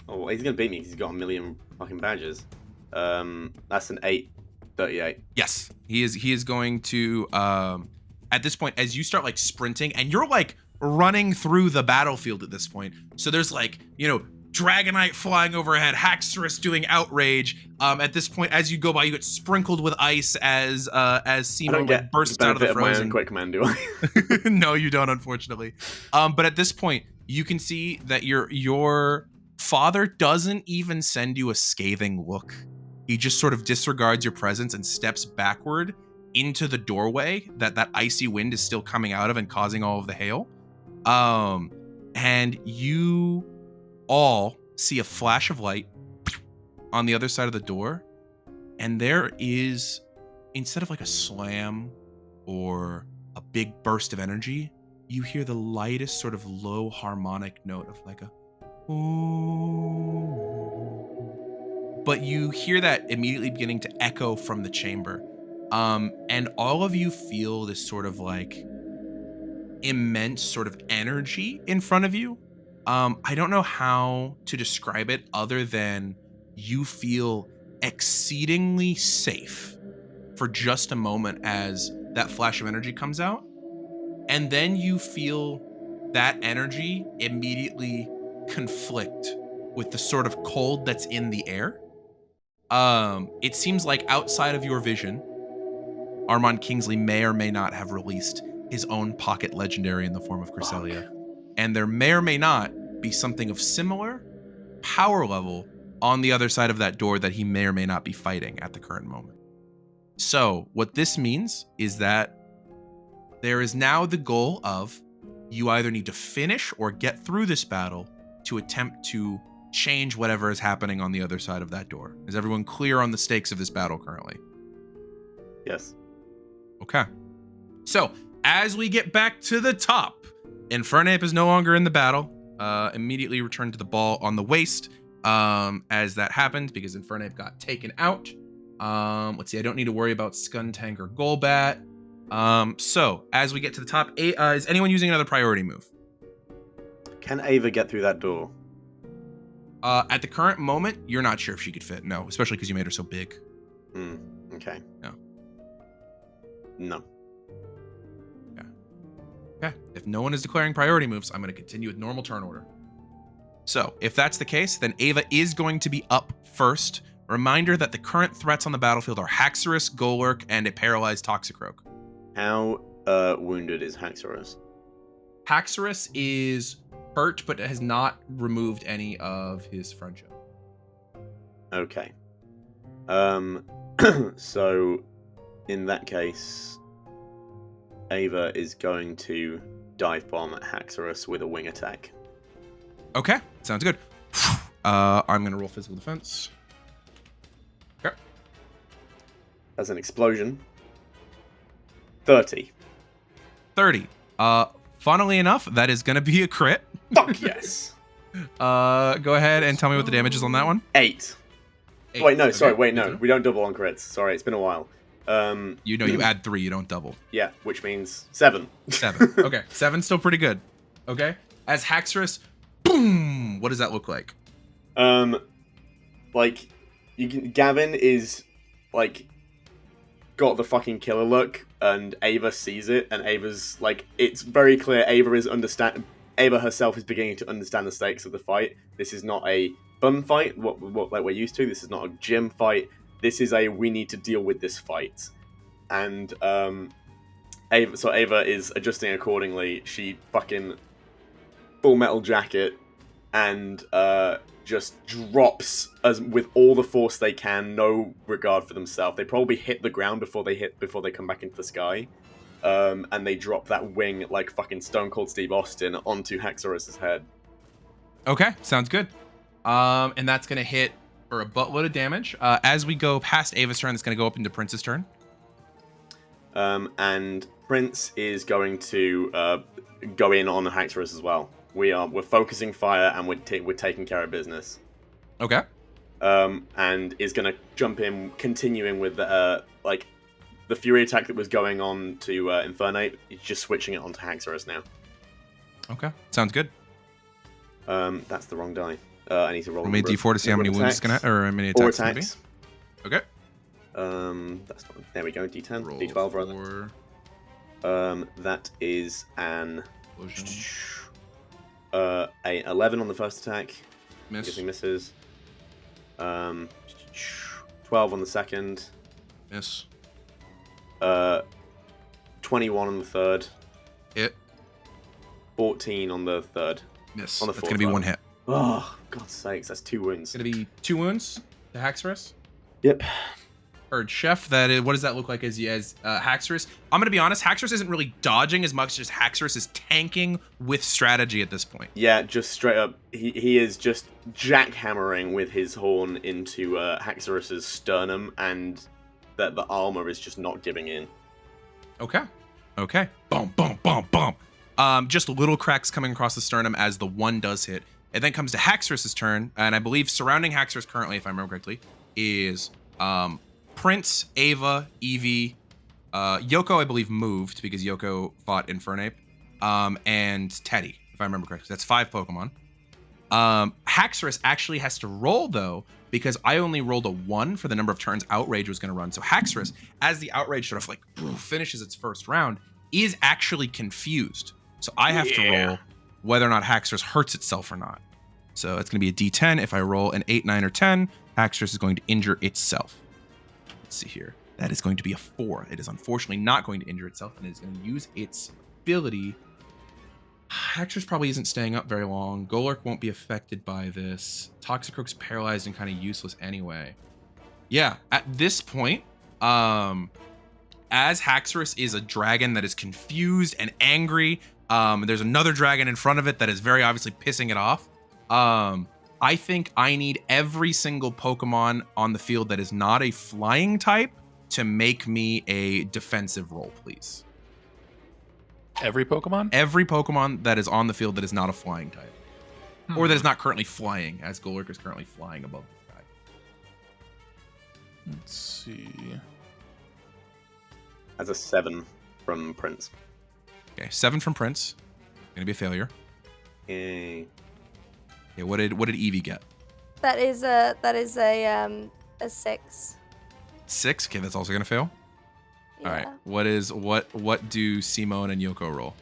C: Oh, he's gonna beat me because he's got a million fucking badges. That's an 8. 38.
B: Yes, he is going to at this point, as you start like sprinting, and you're like running through the battlefield at this point. So there's like, Dragonite flying overhead, Haxorus doing outrage. At this point, as you go by, you get sprinkled with ice as Seymour like bursts out of the frozen.
C: Quick command, do I?
B: No, you don't, unfortunately. But at this point, you can see that your father doesn't even send you a scathing look. He just sort of disregards your presence and steps backward into the doorway that icy wind is still coming out of and causing all of the hail. And you all see a flash of light on the other side of the door, and there is, instead of like a slam or a big burst of energy, you hear the lightest sort of low harmonic note of like a ooh. But you hear that immediately beginning to echo from the chamber, and all of you feel this sort of like immense sort of energy in front of you. I don't know how to describe it other than you feel exceedingly safe for just a moment as that flash of energy comes out. And then you feel that energy immediately conflict with the sort of cold that's in the air. It seems like outside of your vision, Armand Kingsley may or may not have released his own pocket legendary in the form of Cresselia. And there may or may not be something of similar power level on the other side of that door that he may or may not be fighting at the current moment. So what this means is that there is now the goal of you either need to finish or get through this battle to attempt to change whatever is happening on the other side of that door. Is everyone clear on the stakes of this battle currently?
C: Yes.
B: Okay. So as we get back to the top, Infernape is no longer in the battle. Immediately returned to the ball on the waist as that happened because Infernape got taken out. Let's see, I don't need to worry about Skuntank or Golbat. So as we get to the top, is anyone using another priority move?
C: Can Ava get through that door?
B: At the current moment, you're not sure if she could fit. No, especially because you made her so big.
C: Okay.
B: No.
C: No.
B: Okay, if no one is declaring priority moves, I'm going to continue with normal turn order. So, if that's the case, then Ava is going to be up first. Reminder that the current threats on the battlefield are Haxorus, Golurk, and a paralyzed Toxicroak.
C: How wounded is Haxorus?
B: Haxorus is hurt, but has not removed any of his friendship.
C: Okay. So, in that case, Ava is going to dive bomb at Haxorus with a wing attack.
B: Okay, sounds good. I'm going to roll physical defense. Okay.
C: That's an explosion. 30.
B: 30. Funnily enough, that is going to be a crit.
C: Fuck yes.
B: Go ahead and tell me what the damage is on that one.
C: 8. Wait, no, sorry, wait, no. We don't double on crits. Sorry, it's been a while.
B: You add 3, you don't double.
C: Yeah, which means 7.
B: 7. Okay, 7's still pretty good. Okay, as Haxorus, boom. What does that look like?
C: Like Gavin is like got the fucking killer look, and Ava sees it, and Ava's like, it's very clear. Ava herself is beginning to understand the stakes of the fight. This is not a fun fight, what like we're used to. This is not a gym fight. This is a we need to deal with this fight. And Ava is adjusting accordingly. She fucking Full Metal Jacket and just drops with all the force they can, no regard for themselves. They probably hit the ground before they come back into the sky. And they drop that wing like fucking Stone Cold Steve Austin onto Haxorus's head. Okay, sounds good. And that's gonna hit for a buttload of damage. As we go past Ava's turn, it's going to go up into Prince's turn. And Prince is going to go in on Haxorus as well. We're focusing fire, and we're taking care of business. Okay. And is going to jump in, continuing with the Fury attack that was going on to Infernape. He's just switching it onto Haxorus now. Okay, sounds good. That's the wrong die. I need to roll. Roll D4 to see how many wounds it's gonna, or how many attacks. 4 attacks. Okay. That's fine. There we go. D10, roll D12 rather. That is an
B: Explosion.
C: a 11 on the first attack.
B: Miss.
C: Guessing misses. 12 on the second.
B: Miss.
C: 21 on the third.
B: Hit.
C: 14 on the third.
B: Miss.
C: On the
B: That's
C: fourth,
B: going to be
C: rather.
B: one hit.
C: Oh, God's sakes, that's 2 wounds.
B: It's going to be 2 wounds to Haxorus.
C: Yep.
B: Or Chef, that is, what does that look like as Haxorus? I'm going to be honest, Haxorus isn't really dodging as much as Haxorus is tanking with strategy at this point.
C: Yeah, just straight up, he is just jackhammering with his horn into Haxorus's sternum, and that the armor is just not giving in.
B: Okay. Boom, boom, boom, boom. Just little cracks coming across the sternum as the 1 does hit. It then comes to Haxorus's turn, and I believe surrounding Haxorus currently, if I remember correctly, is Prince, Ava, Evie, Yoko, I believe, moved because Yoko fought Infernape, and Teddy, if I remember correctly. That's 5 Pokemon. Haxorus actually has to roll, though, because I only rolled a 1 for the number of turns Outrage was going to run. So Haxorus, as the Outrage sort of like finishes its first round, is actually confused. So I have to roll whether or not Haxorus hurts itself or not. So it's going to be a D10. If I roll an 8, 9, or 10, Haxorus is going to injure itself. Let's see here. That is going to be a 4. It is unfortunately not going to injure itself, and it is going to use its ability. Haxorus probably isn't staying up very long. Golurk won't be affected by this. Toxicroak's paralyzed and kind of useless anyway. Yeah, at this point, as Haxorus is a dragon that is confused and angry, there's another dragon in front of it that is very obviously pissing it off. I think I need every single Pokemon on the field that is not a flying type to make me a defensive roll, please.
D: Every Pokemon?
B: Every Pokemon that is on the field that is not a flying type. Or that is not currently flying, as Golurk is currently flying above the sky.
D: Let's see.
C: As a 7 from Prince.
B: Okay, 7 from Prince. Gonna be a failure.
C: Yay.
B: Okay, what did Eevee get?
E: That is a 6.
B: 6? Okay, that's also gonna fail.
E: Yeah.
B: All right. What do Simone and Yoko roll?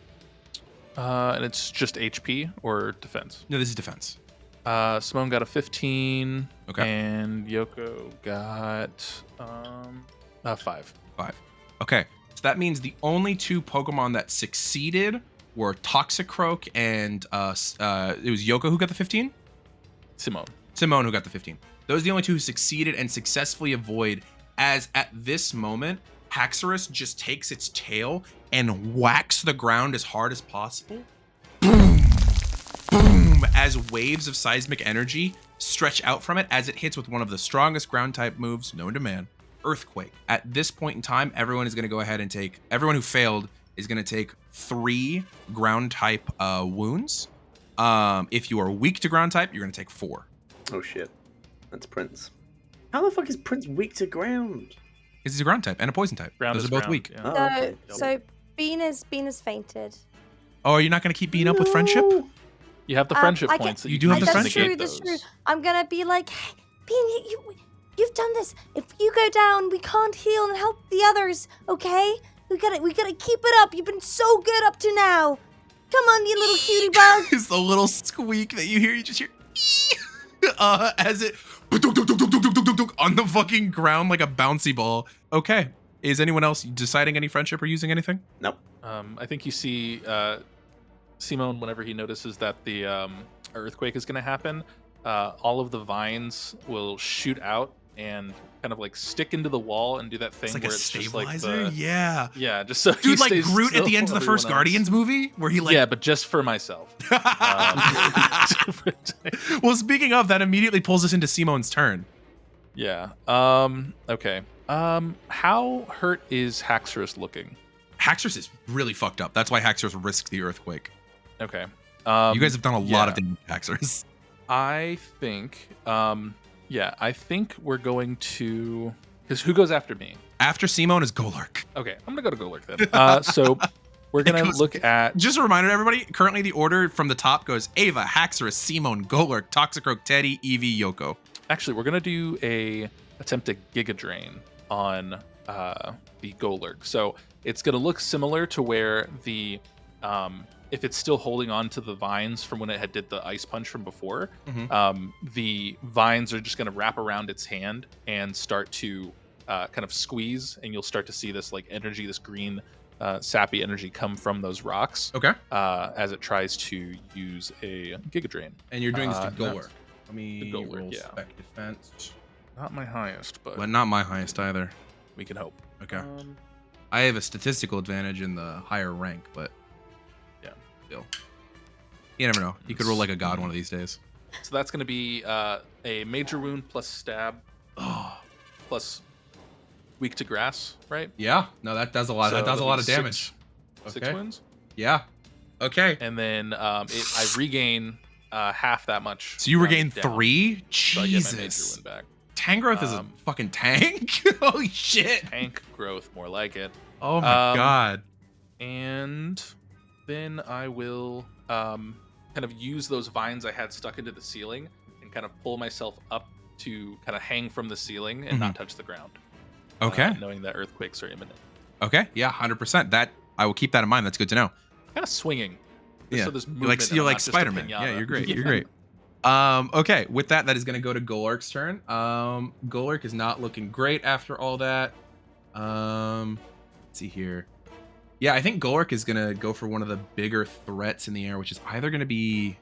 D: And it's just HP or defense?
B: No, this is defense.
D: Simone got a 15.
B: Okay.
D: And Yoko got 5.
B: 5. Okay. So that means the only 2 Pokemon that succeeded were Toxicroak and it was Yoko who got the 15? Simone who got the 15. Those are the only 2 who succeeded and successfully avoid, as at this moment, Haxorus just takes its tail and whacks the ground as hard as possible. Boom! Boom! As waves of seismic energy stretch out from it as it hits with one of the strongest ground type moves known to man, Earthquake. At this point in time, everyone is going to go ahead and take, everyone who failed is going to take 3 ground type wounds. If you are weak to ground type, you're going to take 4.
C: Oh shit. That's Prince. How the fuck is Prince weak to ground?
B: Because he's a ground type and a poison type.
D: Ground
B: Those
D: is
B: are both
D: ground,
B: weak.
D: yeah.
C: Oh, okay.
E: So Bean has fainted.
B: Oh, are you not going to keep beating up with friendship?
D: You have the friendship
E: I can-
D: points. That
B: You do have the
E: That's
B: friendship.
E: true. That's true. I'm gonna be like, hey, Bean, you've done this. If you go down, we can't heal and help the others. Okay? We gotta keep it up. You've been so good up to now. Come on, you little cutie bug.
B: It's the little squeak that you hear. You just hear as it on the fucking ground like a bouncy ball. Okay. Is anyone else deciding any friendship or using anything?
C: Nope.
D: I think you see Simone, whenever he notices that the earthquake is going to happen, all of the vines will shoot out and kind of like stick into the wall and do that thing
B: It's like
D: where
B: a
D: it's
B: stabilizer.
D: just like
B: Yeah.
D: yeah, just so he
B: Dude, like
D: stays
B: Groot at the
D: still
B: end of the
D: while
B: first
D: everyone else-
B: Guardians movie, where he like.
D: Yeah, but just for myself.
B: Well, speaking of, that immediately pulls us into Simone's turn.
D: Yeah. Okay. How hurt is Haxorus looking?
B: Haxorus is really fucked up. That's why Haxorus risked the earthquake.
D: Okay.
B: You guys have done a lot of
D: yeah.
B: damage to Haxorus.
D: I think, I think we're going to, because who goes after me?
B: After Simone is Golurk.
D: Okay, I'm gonna go to Golurk then. So we're gonna
B: goes-
D: look at.
B: Just a reminder to everybody, currently the order from the top goes Ava, Haxorus, Simone, Golurk, Toxicroak, Teddy, Eevee, Yoko.
D: Actually, we're gonna do a attempt to Giga Drain on Golurk. So it's going to look similar to where the if it's still holding on to the vines from when it had did the ice punch from before, the vines are just going to wrap around its hand and start to kind of squeeze, and you'll start to see this like energy, this green sappy energy come from those rocks.
B: Okay.
D: As it tries to use a Giga Drain.
B: And you're doing this to
D: that's-
B: Golurk. Let me
D: the Golurk,
B: roll
D: yeah.
B: spec defense.
D: Not my highest, but
B: Not my highest either.
D: we can hope.
B: Okay. I have a statistical advantage in the higher rank, but
D: Yeah.
B: still. You never know. You could roll like a god one of these days.
D: So that's going to be a major wound plus stab
B: Oh.
D: plus weak to grass, right?
B: Yeah. No, that does a lot.
D: So
B: that does a
D: that'll
B: lot
D: be
B: of damage.
D: Six
B: Okay.
D: wounds.
B: Yeah. Okay.
D: And then I regain half that much.
B: So you regain
D: rounded down.
B: 3?
D: So I get my major
B: Jesus.
D: wound back.
B: Tangrowth is a
D: Um,
B: fucking tank. Holy shit.
D: Tank growth, more like it.
B: Oh my
D: um,
B: god.
D: And then I will kind of use those vines I had stuck into the ceiling and kind of pull myself up to kind of hang from the ceiling and not touch the ground.
B: Okay.
D: Knowing that earthquakes are imminent.
B: Okay. Yeah, 100%. That I will keep that in mind. That's good to know.
D: Kind of swinging. Just
B: Yeah.
D: so there's
B: You're
D: movement
B: like
D: and
B: you're
D: I'm
B: like
D: not just a
B: Spider-Man.
D: pinata.
B: Yeah, you're great.
D: Yeah.
B: You're great. Okay, with that is going to go to Golurk's turn. Golurk is not looking great after all that. Let's see here. Yeah, I think Golurk is going to go for one of the bigger threats in the air, which is either going to be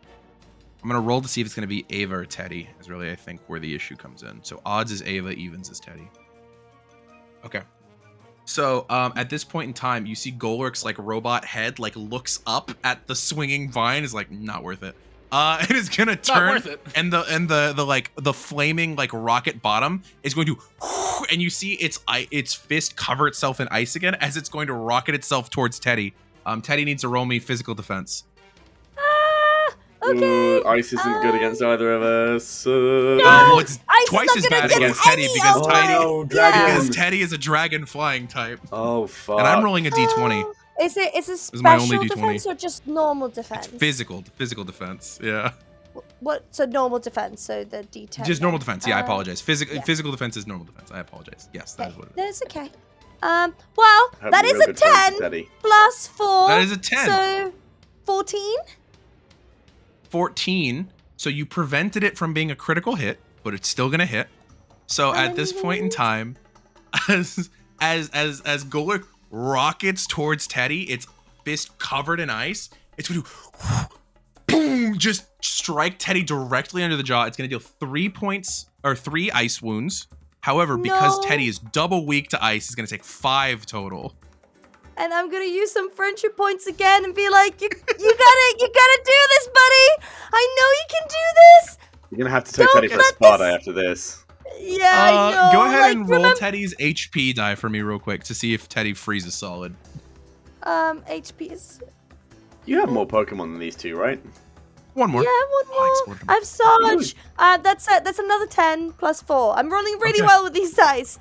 B: I'm going to roll to see if it's going to be Ava or Teddy is really I think where the issue comes in. So odds is Ava, evens is Teddy. Okay. So at this point in time, you see Golurk's like robot head like looks up at the swinging vine, is like not worth it. It is gonna turn,
D: worth it.
B: and the like the flaming like rocket bottom is going to, and you see its fist cover itself in ice again as it's going to rocket itself towards Teddy. Teddy needs to roll me physical defense.
E: Okay.
C: Ooh, ice isn't good against either of us.
B: Well, it's
E: Ice is
B: twice
E: not
B: as
E: gonna
B: bad
E: get
B: against Teddy
E: any
B: because
E: of
B: Teddy
C: Oh,
E: Yeah.
C: dragon.
B: because Teddy is a dragon flying type,
C: Oh, fuck.
B: and I'm rolling a d20.
E: Oh, is it a
B: is my only
E: special
B: D20.
E: defense or just normal defense?
B: Physical defense. Yeah.
E: What? So normal defense. So the D10.
B: Just normal defense. Yeah, I
E: Uh,
B: apologize.
E: yeah.
B: Physical defense is normal defense. I apologize. Yes, that
E: Okay,
B: is what it is.
E: that's okay.
C: Have
E: That
C: a
E: is
C: real
E: a
C: good friend,
E: 10
C: Teddy.
E: plus 4.
B: That is a 10.
E: So 14.
B: 14. So you prevented it from being a critical hit, but it's still gonna hit. So at this point in time, as Golurk rockets towards Teddy, its fist covered in ice, it's going to boom, just strike Teddy directly under the jaw. It's gonna deal 3 points or 3 ice wounds. However, because
E: No.
B: Teddy is double weak to ice, it's gonna take 5 total.
E: And I'm gonna use some friendship points again and be like, you gotta do this, buddy. I know you can do this.
C: You're gonna have to take
E: Don't
C: Teddy for a
E: let
C: Sparta
E: this-
C: after this.
E: Yeah, I know.
B: Go ahead
E: like,
B: and roll
E: remember-
B: Teddy's HP die for me real quick to see if Teddy freezes solid.
E: HP is.
C: You have more Pokemon than these two, right?
B: One more.
E: Yeah, one
B: Oh, I
E: more.
B: exploded.
E: I have Sarge. That's another 10 plus 4. I'm rolling really
B: Okay.
E: well with these dice.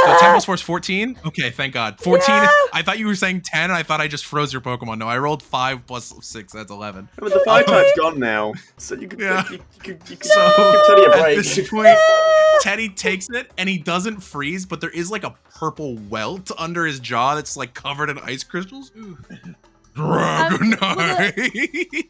B: So 10 plus 4 is 14? Okay, thank God. 14,
E: Yeah.
B: I thought you were saying 10, and I thought I just froze your Pokemon. No, I rolled 5 plus 6, that's 11.
C: But the fire type's gone now, so you could
B: Yeah.
C: you could give
B: So,
C: Teddy a
B: at
C: break.
B: this point, Teddy takes it, and he doesn't freeze, but there is like a purple welt under his jaw that's like covered in ice crystals. Ooh. Dragonite!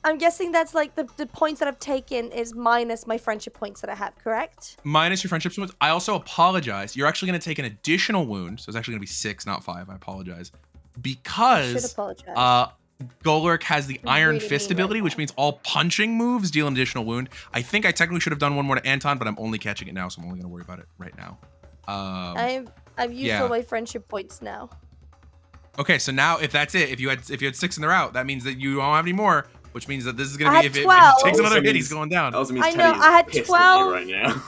E: I'm guessing that's like the points that I've taken is minus my friendship points that I have, correct?
B: Minus your friendship wounds. I also apologize. You're actually going to take an additional wound, so it's actually going to be 6, not 5. I apologize.
E: Should
B: Because
E: apologize.
B: Golurk has the
E: I
B: Iron
E: really
B: Fist
E: mean right
B: ability, which
E: now.
B: means all punching moves deal an additional wound. I think I technically should have done one more to Anton, but I'm only catching it now, so I'm only going to worry about it right now.
E: I've used
B: yeah.
E: all my friendship points now.
B: Okay, so now if that's it, if you had 6 in the route, that means that you don't have any more, which means that this is going
E: I
B: to
E: had
B: be if it
E: 12.
B: takes another
C: Also
B: hit,
C: means-
B: he's going down.
C: That also means
E: I know,
C: Teddy's
E: I had
C: pissed
E: 12.
C: at you right now.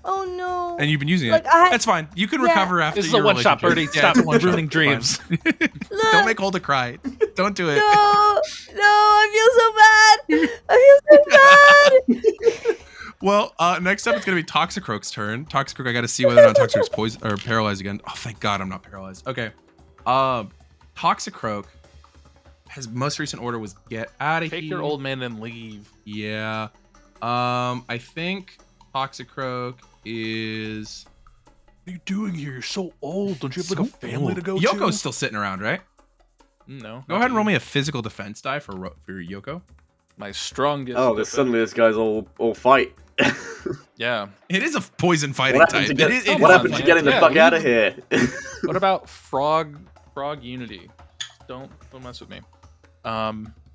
E: Oh no.
B: And you've been using
E: Like,
B: it.
E: I had-
B: That's fine. You can
E: yeah.
B: recover after
D: This is a
B: your
D: one-shot,
B: relationship.
D: Burrty. Stop
B: it's a one-shot.
D: ruining dreams.
B: Fine. Don't make Hulda cry. Don't do it.
E: No, I feel so bad. I feel so bad.
B: Well, next up it's gonna be Toxicroak's turn. Toxicroak, I gotta see whether or not Toxicroak's poisoned or paralyzed again. Oh, thank God I'm not paralyzed. Okay. Toxicroak, his most recent order was get out of here.
D: Take your old man and leave.
B: Yeah. I think Toxicroak is
D: are you doing here? You're so old. Don't you have like a family to go to?
B: Yoko's still sitting around, right?
D: No.
B: Go ahead and roll me a physical defense die for Yoko.
D: My strongest.
C: Oh, suddenly this guy's all fight.
D: Yeah.
B: It is a poison fighting
C: What
B: type.
C: happened to,
B: It
C: what
B: is
C: happened to
D: man.
C: getting the
D: Yeah,
C: fuck
D: leave-
C: out of here?
D: What about frog unity? Don't mess with me.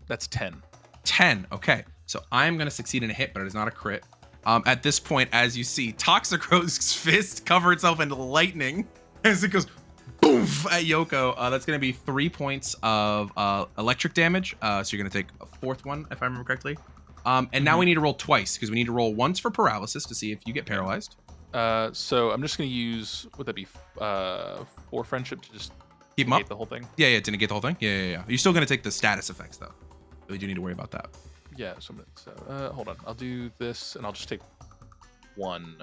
D: That's 10.
B: 10. Okay. So I'm going to succeed in a hit, but it is not a crit. At this point, as you see, Toxicroak's fist cover itself in lightning as it goes boom at Yoko. That's going to be 3 points of electric damage. So you're going to take a fourth one, if I remember correctly. And now we need to roll twice because we need to roll once for paralysis to see if you get paralyzed.
D: So I'm just going to use, would that be 4 friendship to just
B: Keep them up.
D: negate the whole thing?
B: Yeah, to negate the whole thing. Yeah. You're still going to take the status effects, though. So you do need to worry about that.
D: Yeah, so hold on. I'll do this, and I'll just take 1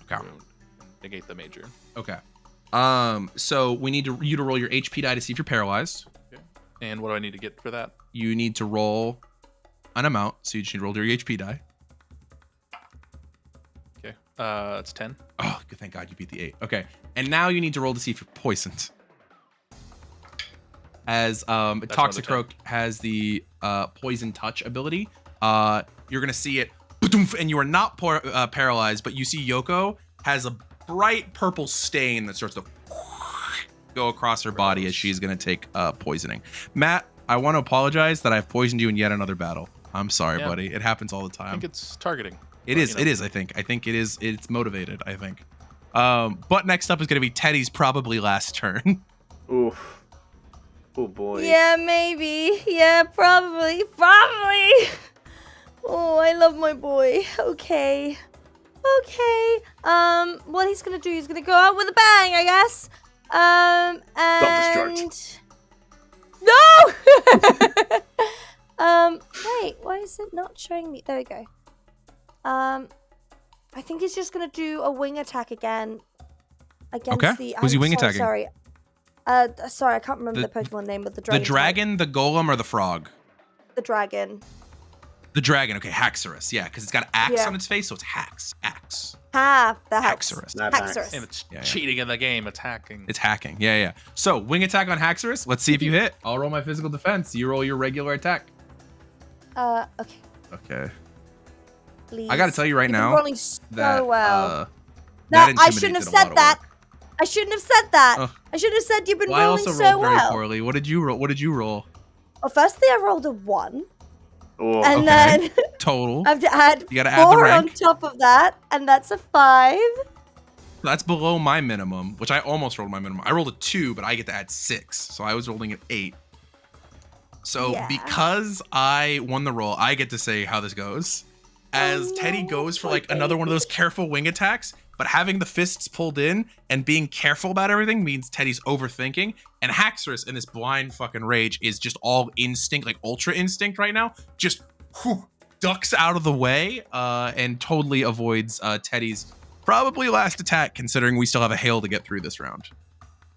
B: Okay.
D: wound and negate the major.
B: Okay. So we need you to roll your HP die to see if you're paralyzed.
D: Okay. And what do I need to get for that?
B: You need to roll an amount, so you just need to roll your HP die.
D: Okay. It's 10.
B: Oh, thank God you beat the 8. Okay. And now you need to roll to see if you're poisoned. As Toxicroak has the poison touch ability, you're gonna see it, and you are not paralyzed, but you see Yoko has a bright purple stain that starts to go across her body as she's gonna take poisoning. Matt, I want to apologize that I've poisoned you in yet another battle. I'm sorry, buddy. It happens all the
D: I
B: time.
D: think it's targeting.
B: It is. I think it is. It's motivated. I think. But next up is gonna be Teddy's probably last turn.
C: Oof. Oh boy.
E: Yeah, maybe. Yeah, probably. Oh, I love my boy. Okay. What he's gonna do, he's gonna go out with a bang, I guess.
C: Self-destruct.
E: No! Wait, why is it not showing me? There we go. I think he's just gonna do a wing attack again. Against
B: Okay.
E: the.
B: Who's he
E: I'm
B: wing
E: so
B: attacking?
E: Sorry. Sorry, I can't remember the Pokemon name of the dragon.
B: The dragon, the golem, or the frog?
E: The dragon.
B: The dragon. Okay, Haxorus. Yeah, because it's got axe
E: Yeah.
B: on its face, so it's Hax. Axe.
E: The Hex.
B: Haxorus.
C: Not
E: Haxorus.
D: And it's
B: Yeah.
D: cheating in the game, attacking.
B: It's hacking. Yeah. So wing attack on Haxorus. Let's see if you hit. I'll roll my physical defense. You roll your regular attack.
E: Okay.
B: Okay.
E: Please.
B: I got to tell you right
E: You've been
B: now
E: rolling so
B: that
E: well.
B: that
E: No, I shouldn't have
B: intimidates a
E: said
B: lot of
E: that.
B: work.
E: I shouldn't have said that.
B: Ugh.
E: I should have said you've been
B: Well, I
E: rolling
B: also
E: so
B: rolled very
E: well.
B: poorly. What did you roll?
E: Well, firstly, I rolled a 1.
C: Oh,
E: And
B: okay.
E: then
B: Total.
E: I have to add
B: You gotta add the
E: 4 on
B: rank.
E: top of that, and that's a 5.
B: That's below my minimum, which I almost rolled my minimum. I rolled a 2, but I get to add 6, so I was rolling an 8. So
E: Yeah.
B: because I won the roll, I get to say how this goes. As Teddy
E: no,
B: goes for
E: my
B: like another one of those careful wing attacks, but having the fists pulled in and being careful about everything means Teddy's overthinking. And Haxorus in this blind fucking rage is just all instinct, like ultra instinct right now. Just ducks out of the way and totally avoids Teddy's probably last attack, considering we still have a hail to get through this round.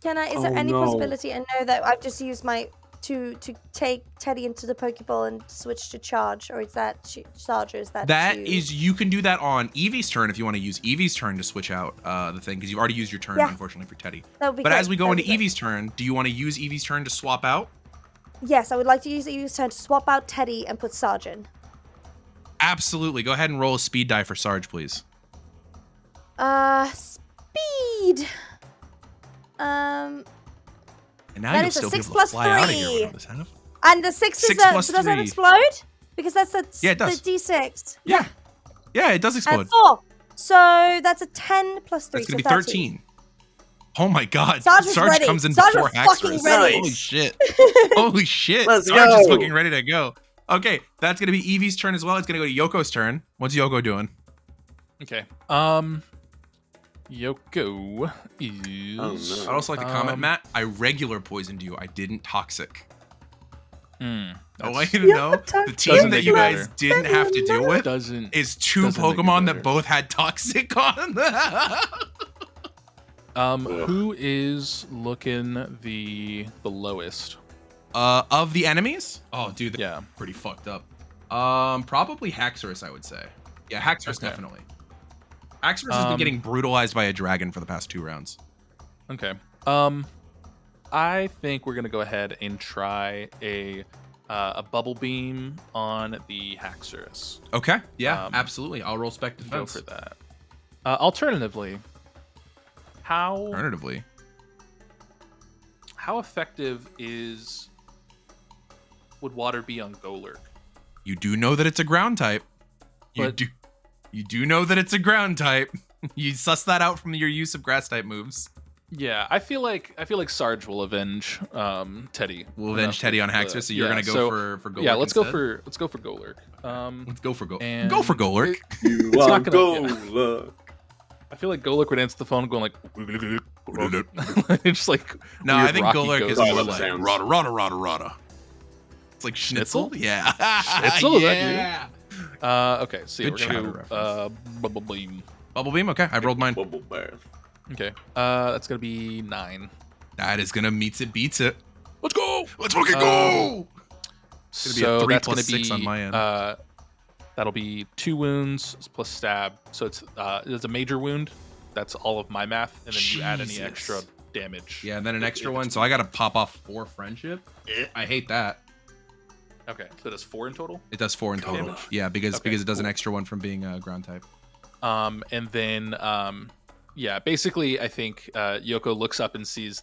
E: Is there
C: Oh,
E: any
C: no.
E: possibility? I know that I've just used my to take Teddy into the Pokeball and switch to charge, or is that charge, or is that
B: You can do that on Eevee's turn if you want to use Eevee's turn to switch out the thing, because you've already used your turn,
E: Yeah.
B: unfortunately, for Teddy.
E: That would be
B: But
E: great.
B: as we go
E: That'd
B: into
E: be great.
B: Eevee's turn, do you want to use Eevee's turn to swap out?
E: Yes, I would like to use Eevee's turn to swap out Teddy and put Sarge in.
B: Absolutely. Go ahead and roll a speed die for Sarge, please.
E: Speed.
B: And now
E: That
B: you'll
E: is a
B: still be
E: 6
B: able to
E: plus
B: fly out of
E: 3.
B: here around this half.
E: And the 6 is
B: 6 plus
E: does that
B: 3.
E: explode? Because that's
B: Yeah, it does.
E: the D6.
B: Yeah, it does explode.
E: And 4. So that's a 10 plus 3.
B: That's going to
E: so
B: be 13. Oh my god.
E: Sarge was ready.
B: comes in
E: Sarge
B: before
E: was fucking
B: Haxorus.
E: ready.
B: Holy shit. Holy shit.
C: Let's
B: Sarge is
C: go.
B: fucking ready to go. Okay, that's going to be Eevee's turn as well. It's going to go to Yoko's turn. What's Yoko doing?
D: Okay. Yoko is.
C: Oh, no.
B: I'd also like to comment, Matt, I regular poisoned you. I didn't toxic. I want you to know the team
D: Doesn't
B: that
D: make
B: you
D: it
B: guys
D: better.
B: didn't have to deal with
D: Doesn't
B: is 2
D: doesn't make it
B: Pokemon
D: better.
B: that both had toxic on them.
D: Who is looking the lowest?
B: Of the enemies? Oh, dude, they're
D: Yeah.
B: pretty fucked up. Probably Haxorus, I would say. Yeah, Haxorus
D: Okay.
B: definitely. Axorus has been getting brutalized by a dragon for the past 2 rounds.
D: Okay. I think we're gonna go ahead and try a bubble beam on the Haxorus.
B: Okay. Yeah, absolutely. I'll roll spec defense.
D: Go for that. Alternatively, how effective would water be on Golurk?
B: You do know that it's a ground type. You do know that it's a ground type. You suss that out from your use of grass type moves.
D: Yeah, I feel like Sarge will avenge Teddy.
B: We'll avenge Teddy on Haxorus, so you're gonna go for Golurk.
D: Yeah, let's
B: instead?
D: go for Golurk.
B: Let's go for Golurk.
D: and
B: Go for Golurk.
C: You
D: It's
C: are
D: not gonna-
C: Golurk.
D: I feel like Golurk would answer the phone going like it's like
B: No,
D: weird
B: I think
D: Rocky
B: Golurk
D: goes
B: is
C: Sorry
B: more
C: about the
B: like
C: sounds.
B: rada rada rada rada. It's like Schnitzel.
D: Schnitzel?
B: Yeah.
D: Schnitzel, is that you?
B: Yeah.
D: Okay, so yeah,
B: Good
D: we're gonna
B: chowder
D: go bubble beam.
B: Bubble beam. Okay, I've rolled mine.
C: Bubble bath.
D: Okay, that's gonna be 9.
B: That is gonna meets it, beats it.
D: Let's go.
B: Let's fucking go.
D: So
B: gonna be a 3
D: that's
B: plus
D: gonna
B: 6
D: be
B: on my end.
D: That'll be 2 wounds plus stab. So it's a major wound. That's all of my math, and then you add any
B: Jesus.
D: extra damage.
B: Yeah, and then an extra one, so I gotta pop off 4 friendship. I hate that.
D: Okay, so that's 4 in total.
B: It does 4 in total.
D: Damage.
B: Yeah, because
D: Okay,
B: it does an
D: cool.
B: extra one from being a ground type.
D: And then yeah, basically I think Yoko looks up and sees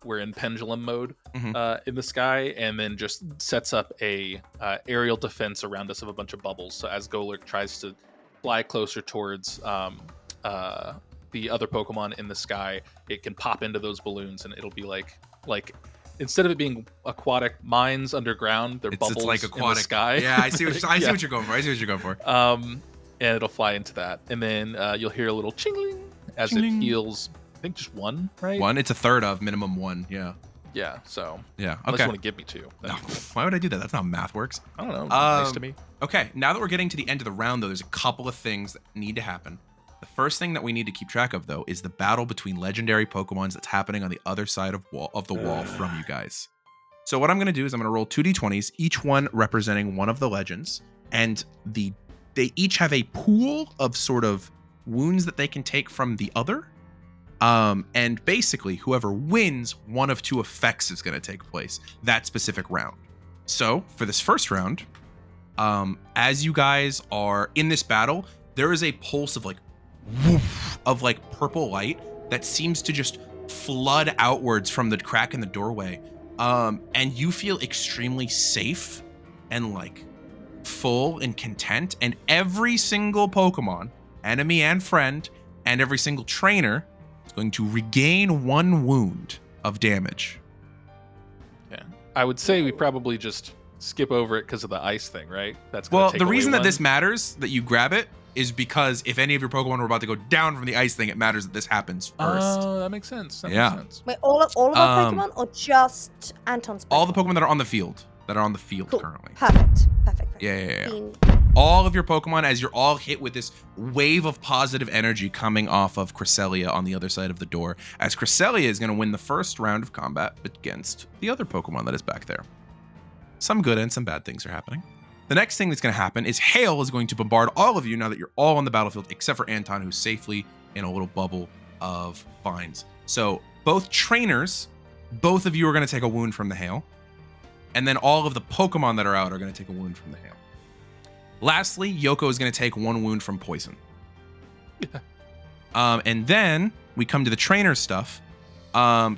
D: we're in pendulum mode in the sky, and then just sets up a aerial defense around us of a bunch of bubbles. So as Golurk tries to fly closer towards the other Pokemon in the sky, it can pop into those balloons, and it'll be like instead of it being aquatic mines underground, they're bubbles
B: It's like
D: in the
B: aquatic
D: sky.
B: Yeah, I see what I see
D: Yeah.
B: what you're going for. I see what you're going for.
D: And it'll fly into that, and then you'll hear a little chingling as
B: Chingling.
D: it heals. I think just 1, right?
B: 1. It's a third of minimum 1. Yeah.
D: Yeah. So
B: Yeah.
D: unless
B: Okay.
D: you want to give me 2, then,
B: No, why would I do that? That's not how math works.
D: I don't know. Nice to
B: Um,
D: me.
B: Okay, now that we're getting to the end of the round, though, there's a couple of things that need to happen. The first thing that we need to keep track of, though, is the battle between legendary Pokemons that's happening on the other side of the wall from you guys. So what I'm going to do is I'm going to roll 2 d20s, each one representing one of the legends, and they each have a pool of sort of wounds that they can take from the other. And basically, whoever wins, one of 2 effects is going to take place that specific round. So for this first round, as you guys are in this battle, there is a pulse of like woof of like purple light that seems to just flood outwards from the crack in the doorway. And you feel extremely safe and like full and content. And every single Pokemon, enemy and friend, and every single trainer is going to regain 1 wound of damage.
D: Yeah. I would say we probably just skip over it because of the ice thing, right? That's gonna
B: Well,
D: take
B: the
D: away
B: reason that
D: 1.
B: this matters, that you grab it, is because if any of your Pokemon were about to go down from the ice thing, it matters that this happens first.
D: Oh, that makes sense. That
B: Yeah.
D: makes sense.
E: Wait, all of our Pokemon or just Anton's Pokemon?
B: All the Pokemon that are on the field,
E: Cool.
B: currently.
E: Perfect.
B: Yeah.
E: Bean.
B: All of your Pokemon, as you're all hit with this wave of positive energy coming off of Cresselia on the other side of the door, as Cresselia is going to win the first round of combat against the other Pokemon that is back there. Some good and some bad things are happening. The next thing that's going to happen is hail is going to bombard all of you now that you're all on the battlefield, except for Anton, who's safely in a little bubble of vines. So both trainers, both of you are going to take a wound from the hail. And then all of the Pokemon that are out are going to take a wound from the hail. Lastly, Yoko is going to take 1 wound from poison. And then we come to the trainer stuff.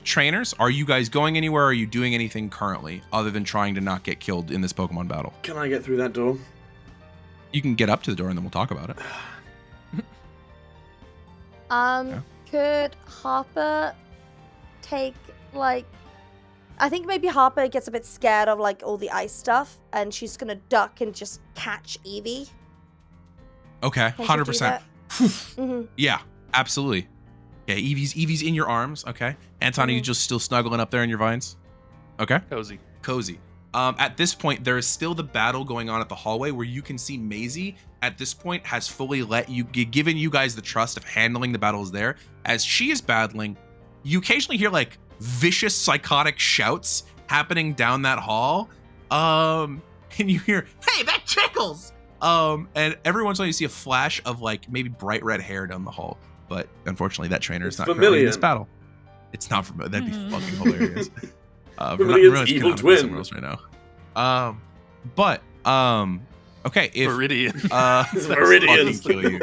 B: Trainers, are you guys going anywhere? Or are you doing anything currently other than trying to not get killed in this Pokemon battle?
C: Can I get through that door?
B: You can get up to the door and then we'll talk about it.
E: Could Harper take like? I think maybe Harper gets a bit scared of like all the ice stuff, and she's gonna duck and just catch Eevee.
B: Okay,
E: Can she do
B: 100%.
E: that? Mhm.
B: Yeah, absolutely. Yeah, Eevee's in your arms. Okay, Anton, are you just still snuggling up there in your vines? Okay. Cozy. At this point, there is still the battle going on at the hallway where you can see Maisie at this point has fully given you guys the trust of handling the battles there. As she is battling, you occasionally hear like vicious psychotic shouts happening down that hall. And you hear, "Hey, that tickles!" And every once in a while you see a flash of like maybe bright red hair down the hall. But unfortunately, that trainer is not currently in this battle. It's not familiar. That'd be fucking hilarious.
C: Vermilion's evil twin.
B: Somewhere else right now. Okay, if
D: Viridian.
C: Viridian.
B: Kill you.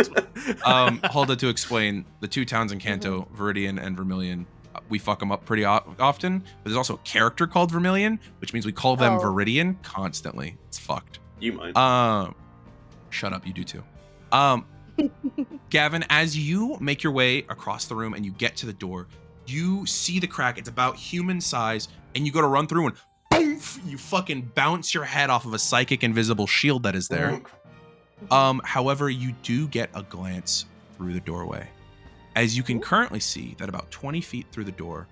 B: Hulda, to explain the two towns in Kanto, Viridian and Vermilion, we fuck them up pretty often. But there's also a character called Vermilion, which means we call them Viridian constantly. It's fucked.
C: You mind?
B: Shut up, you do too. Gavin, as you make your way across the room and you get to the door, you see the crack. It's about human size, and you go to run through and poof, you fucking bounce your head off of a psychic invisible shield that is there. However, you do get a glance through the doorway. As you can currently see that about 20 feet through the door,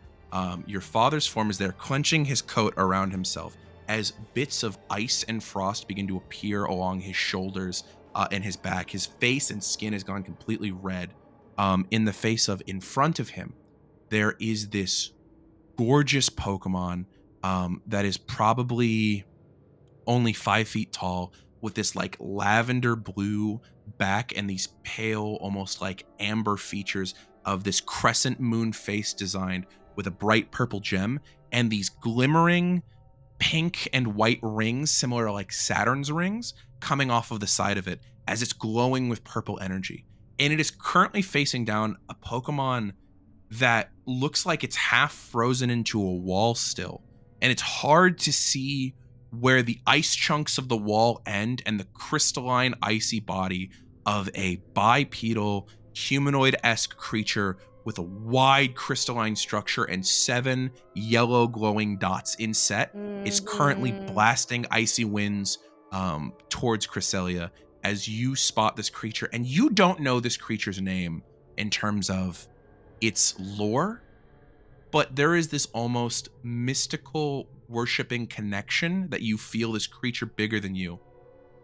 B: your father's form is there, clenching his coat around himself as bits of ice and frost begin to appear along his shoulders and his back. His face and skin has gone completely red. In the face of in front of him, there is this gorgeous Pokemon that is probably only 5 feet tall, with this like lavender blue back and these pale, almost like amber features of this crescent moon face designed with a bright purple gem and these glimmering pink and white rings, similar to like Saturn's rings, coming off of the side of it as it's glowing with purple energy. And it is currently facing down a Pokemon that looks like it's half frozen into a wall still. And it's hard to see where the ice chunks of the wall end and the crystalline icy body of a bipedal humanoid-esque creature with a wide crystalline structure and 7 yellow glowing dots inset is currently blasting icy winds towards Cresselia as you spot this creature. And you don't know this creature's name in terms of its lore, but there is this almost mystical worshipping connection that you feel this creature bigger than you.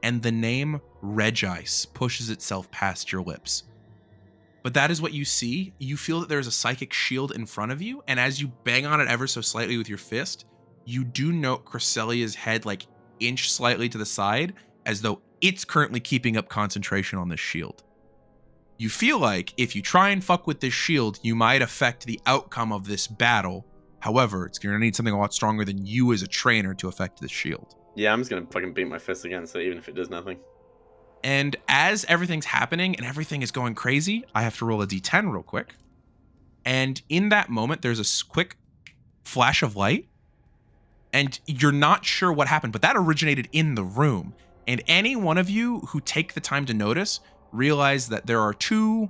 B: And the name Regice pushes itself past your lips. But that is what you see. You feel that there's a psychic shield in front of you, and as you bang on it ever so slightly with your fist, you do note Cresselia's head like inch slightly to the side, as though it's currently keeping up concentration on this shield. You feel like if you try and fuck with this shield, you might affect the outcome of this battle. However, it's going to need something a lot stronger than you as a trainer to affect this shield.
C: Yeah, I'm just going to fucking beat my fist against it, even if it does nothing.
B: And as everything's happening and everything is going crazy, I have to roll a d10 real quick. And in that moment, there's a quick flash of light. And you're not sure what happened, but that originated in the room. And any one of you who take the time to notice realize that there are 2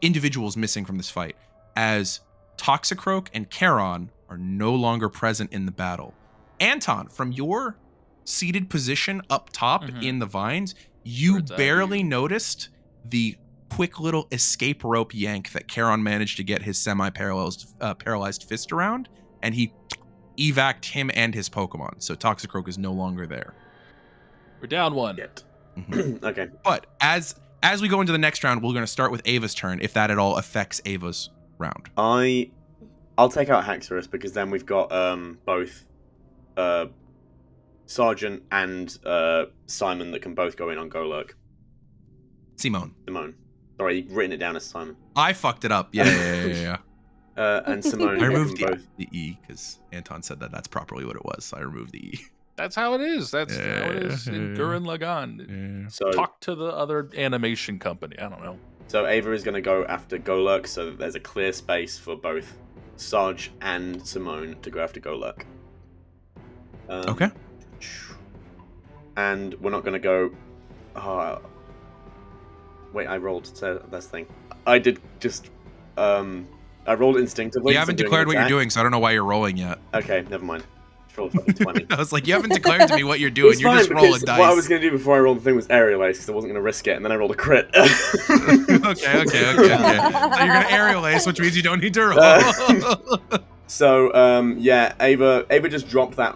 B: individuals missing from this fight, as Toxicroak and Charon are no longer present in the battle. Anton, from your seated position up top in the vines, you barely noticed the quick little escape rope yank that Charon managed to get his semi-paralyzed fist around, and he evac'd him and his Pokemon. So Toxicroak is no longer there.
D: We're down 1.
C: Okay.
B: But as we go into the next round, we're going to start with Ava's turn, if that at all affects Ava's round.
C: I'll take out Haxorus, because then we've got both Sergeant and Simon that can both go in on Golurk.
B: Simone.
C: Sorry, you've written it down as Simon.
B: I fucked it up. Yeah.
C: And Simone.
B: I removed the E because Anton said that's properly what it was. So I removed the E.
D: That's how it is. That's how it is in Gurren Lagann.
B: Yeah.
C: So
D: talk to the other animation company. I don't know.
C: So Ava is going to go after Golurk, so that there's a clear space for both Sarge and Simone to go after Golurk.
B: Okay.
C: And we're not going to go... wait, I rolled this thing. I did just... I rolled instinctively.
B: You haven't declared what you're doing, so I don't know why you're rolling yet.
C: Okay, never mind. Just rolled fucking 20.
B: I was like, you haven't declared to me what you're doing. You're just rolling dice.
C: What I was going to do before I rolled the thing was aerial ace, because I wasn't going to risk it, and then I rolled a crit.
B: Okay. So you're going to aerial ace, which means you don't need to roll.
C: So, yeah, Ava just dropped that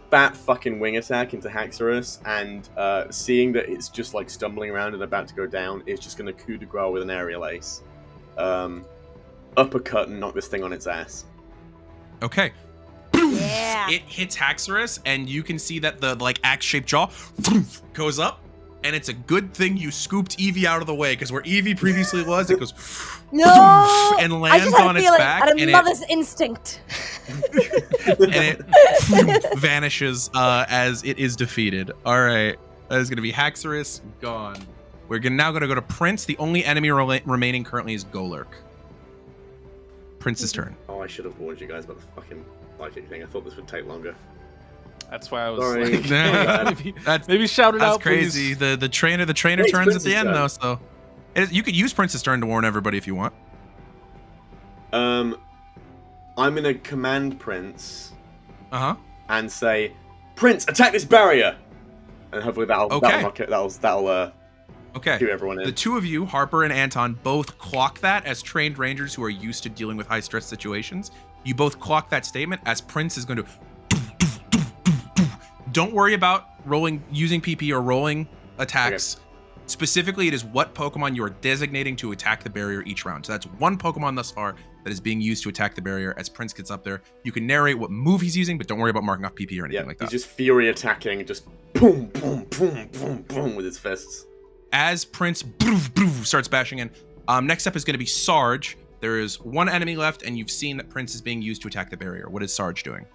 C: fat fucking wing attack into Haxorus, and seeing that it's just like stumbling around and about to go down, it's just going to coup de grace with an aerial ace. Uppercut and knock this thing on its ass.
B: Okay.
E: Yeah.
B: It hits Haxorus, and you can see that the like axe-shaped jaw goes up, and it's a good thing you scooped Eevee out of the way, because where Eevee previously was, it goes
E: No,
B: and
E: I
B: lands
E: just had
B: on
E: a
B: its
E: feeling
B: back,
E: out of
B: and
E: mother's instinct.
B: it vanishes as it is defeated. All right, that is going to be Haxorus gone. We're now going to go to Prince. The only enemy remaining currently is Golurk. Prince's turn.
C: Oh, I should have warned you guys about the fucking psychic thing. I thought this would take longer.
D: That's why I was
C: Sorry.
D: like,
B: That's
D: maybe shout it
B: That's
D: out,
B: crazy.
D: please.
B: The trainer
C: Wait,
B: turns at
C: Prince's
B: the end
C: turn.
B: though, so you could use Prince's turn to warn everybody if you want.
C: I'm gonna command Prince and say, Prince, attack this barrier, and hopefully that'll
B: Okay.
C: do everyone in.
B: The two of you, Harper and Anton, both clock that as trained rangers who are used to dealing with high stress situations. You both clock that statement as Prince is going to. Don't worry about using PP or rolling attacks. Okay. Specifically, it is what Pokemon you are designating to attack the barrier each round. So that's one Pokemon thus far that is being used to attack the barrier. As Prince gets up there, you can narrate what move he's using, but don't worry about marking off PP or anything like that.
C: He's just fury attacking, just boom, boom, boom, boom, boom with his fists.
B: As Prince starts bashing in, next up is going to be Sarge. There is one enemy left, and you've seen that Prince is being used to attack the barrier. What is Sarge doing?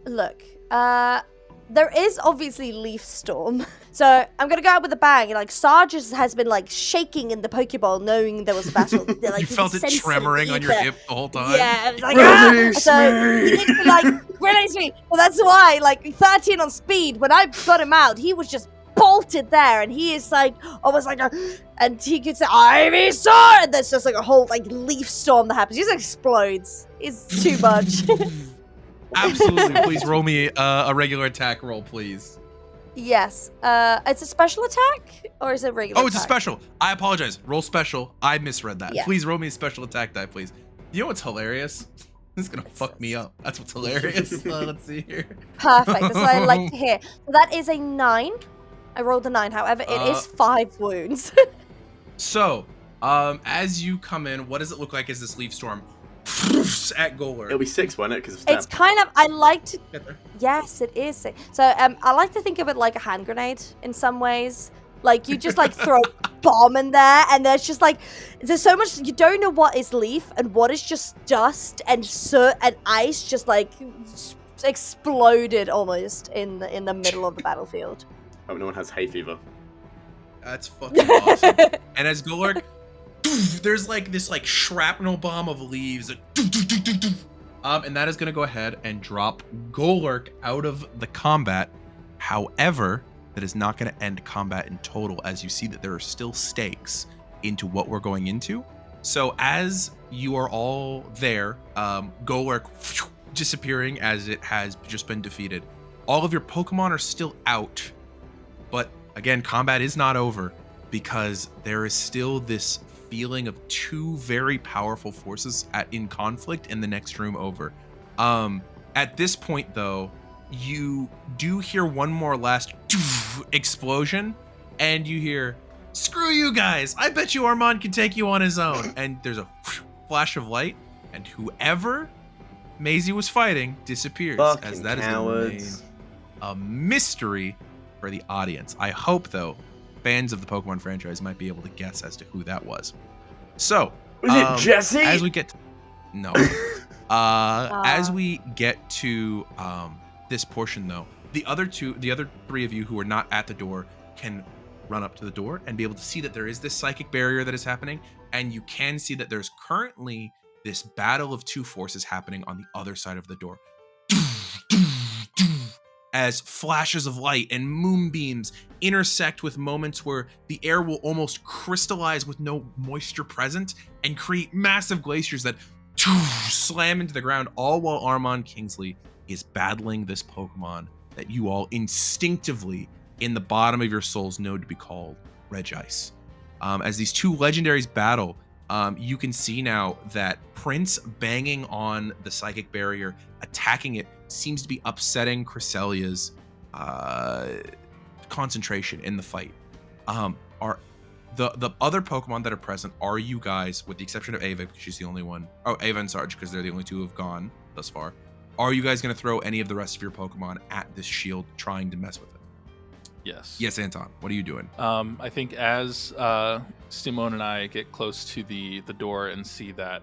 E: Look, there is obviously Leaf Storm. So I'm gonna go out with a bang. Like Sarge has been like shaking in the Pokeball, knowing there was a battle. Like,
B: you felt it tremoring on your hip the whole time.
E: Yeah, it was like so he needs to like release me. Well, that's why like 13 on speed. When I got him out, he was just bolted there, and he is like almost like and he could say Ivy Sword, and there's just like a whole like Leaf Storm that happens. He just explodes. It's too much.
B: Absolutely. Please roll me a regular attack roll, please.
E: Yes. It's a special attack, or is it regular?
B: Oh, it's
E: attack?
B: a special. I apologize. Roll special. I misread that.
E: Yeah.
B: Please roll me a special attack die, please. You know what's hilarious? This is gonna fuck me up. That's what's hilarious. Let's see here.
E: Perfect. That's what I like to hear. So that is a 9. I rolled a 9. However, it is 5 wounds.
B: So, as you come in, what does it look like as this Leaf Storm at Golurk?
C: It'll be 6, won't it? Because
E: It's kind of, I like to,
B: Get there.
E: yes, it is 6. So I like to think of it like a hand grenade in some ways. Like you just like throw a bomb in there, and there's just like, there's so much, you don't know what is leaf and what is just dust and soot and ice just like exploded almost in the middle of the battlefield.
C: Hope no one has hay fever.
B: That's fucking awesome. And as Golurk, there's like this like shrapnel bomb of leaves. And that is going to go ahead and drop Golurk out of the combat. However, that is not going to end combat in total, as you see that there are still stakes into what we're going into. So as you are all there, Golurk disappearing as it has just been defeated. All of your Pokemon are still out. But again, combat is not over, because there is still this feeling of two very powerful forces in conflict in the next room over. At this point, though, you do hear one more last explosion, and you hear, "Screw you guys! I bet you Armand can take you on his own." And there's a flash of light, and whoever Maisie was fighting disappears.
C: Fucking
B: as that
C: cowards.
B: is a mystery for the audience. I hope, though, fans of the Pokemon franchise might be able to guess as to who that was. So,
C: Was it Jesse?
B: As we get as we get to this portion, though, the other 3 of you who are not at the door can run up to the door and be able to see that there is this psychic barrier that is happening, and you can see that there's currently this battle of two forces happening on the other side of the door. As flashes of light and moonbeams intersect with moments where the air will almost crystallize with no moisture present and create massive glaciers that slam into the ground, all while Armand Kingsley is battling this Pokemon that you all instinctively in the bottom of your souls know to be called Regice. As these two legendaries battle, you can see now that Prince banging on the psychic barrier, attacking it, seems to be upsetting Cresselia's concentration in the fight. The other Pokemon that are present are you guys, with the exception of Ava, because she's the only one. Oh, Ava and Sarge, because they're the only two who have gone thus far. Are you guys going to throw any of the rest of your Pokemon at this shield, trying to mess with it?
D: Yes.
B: Yes, Anton. What are you doing?
D: I think as Simone and I get close to the door and see that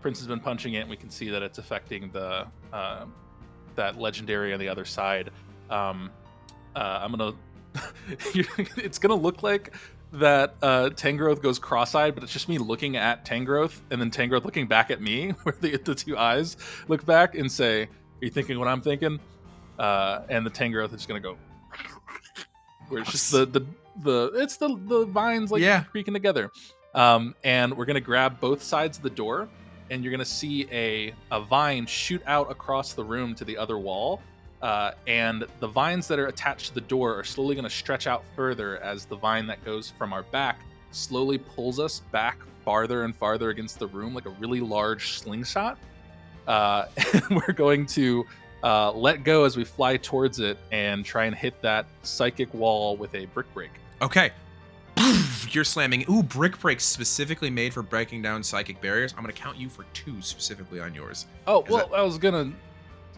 D: Prince has been punching it, and we can see that it's affecting the that legendary on the other side. I'm gonna. It's gonna look like that Tangrowth goes cross-eyed, but it's just me looking at Tangrowth, and then Tangrowth looking back at me, where the two eyes look back and say, "Are you thinking what I'm thinking?" And the Tangrowth is gonna go. Where it's just the vines creaking together, and we're gonna grab both sides of the door, and you're gonna see a vine shoot out across the room to the other wall, and the vines that are attached to the door are slowly gonna stretch out further as the vine that goes from our back slowly pulls us back farther and farther against the room like a really large slingshot, and we're going to let go as we fly towards it and try and hit that psychic wall with a brick break.
B: Okay. You're slamming. Ooh, brick breaks specifically made for breaking down psychic barriers. I'm going to count you for 2 specifically on yours.
D: Oh, well, I was gonna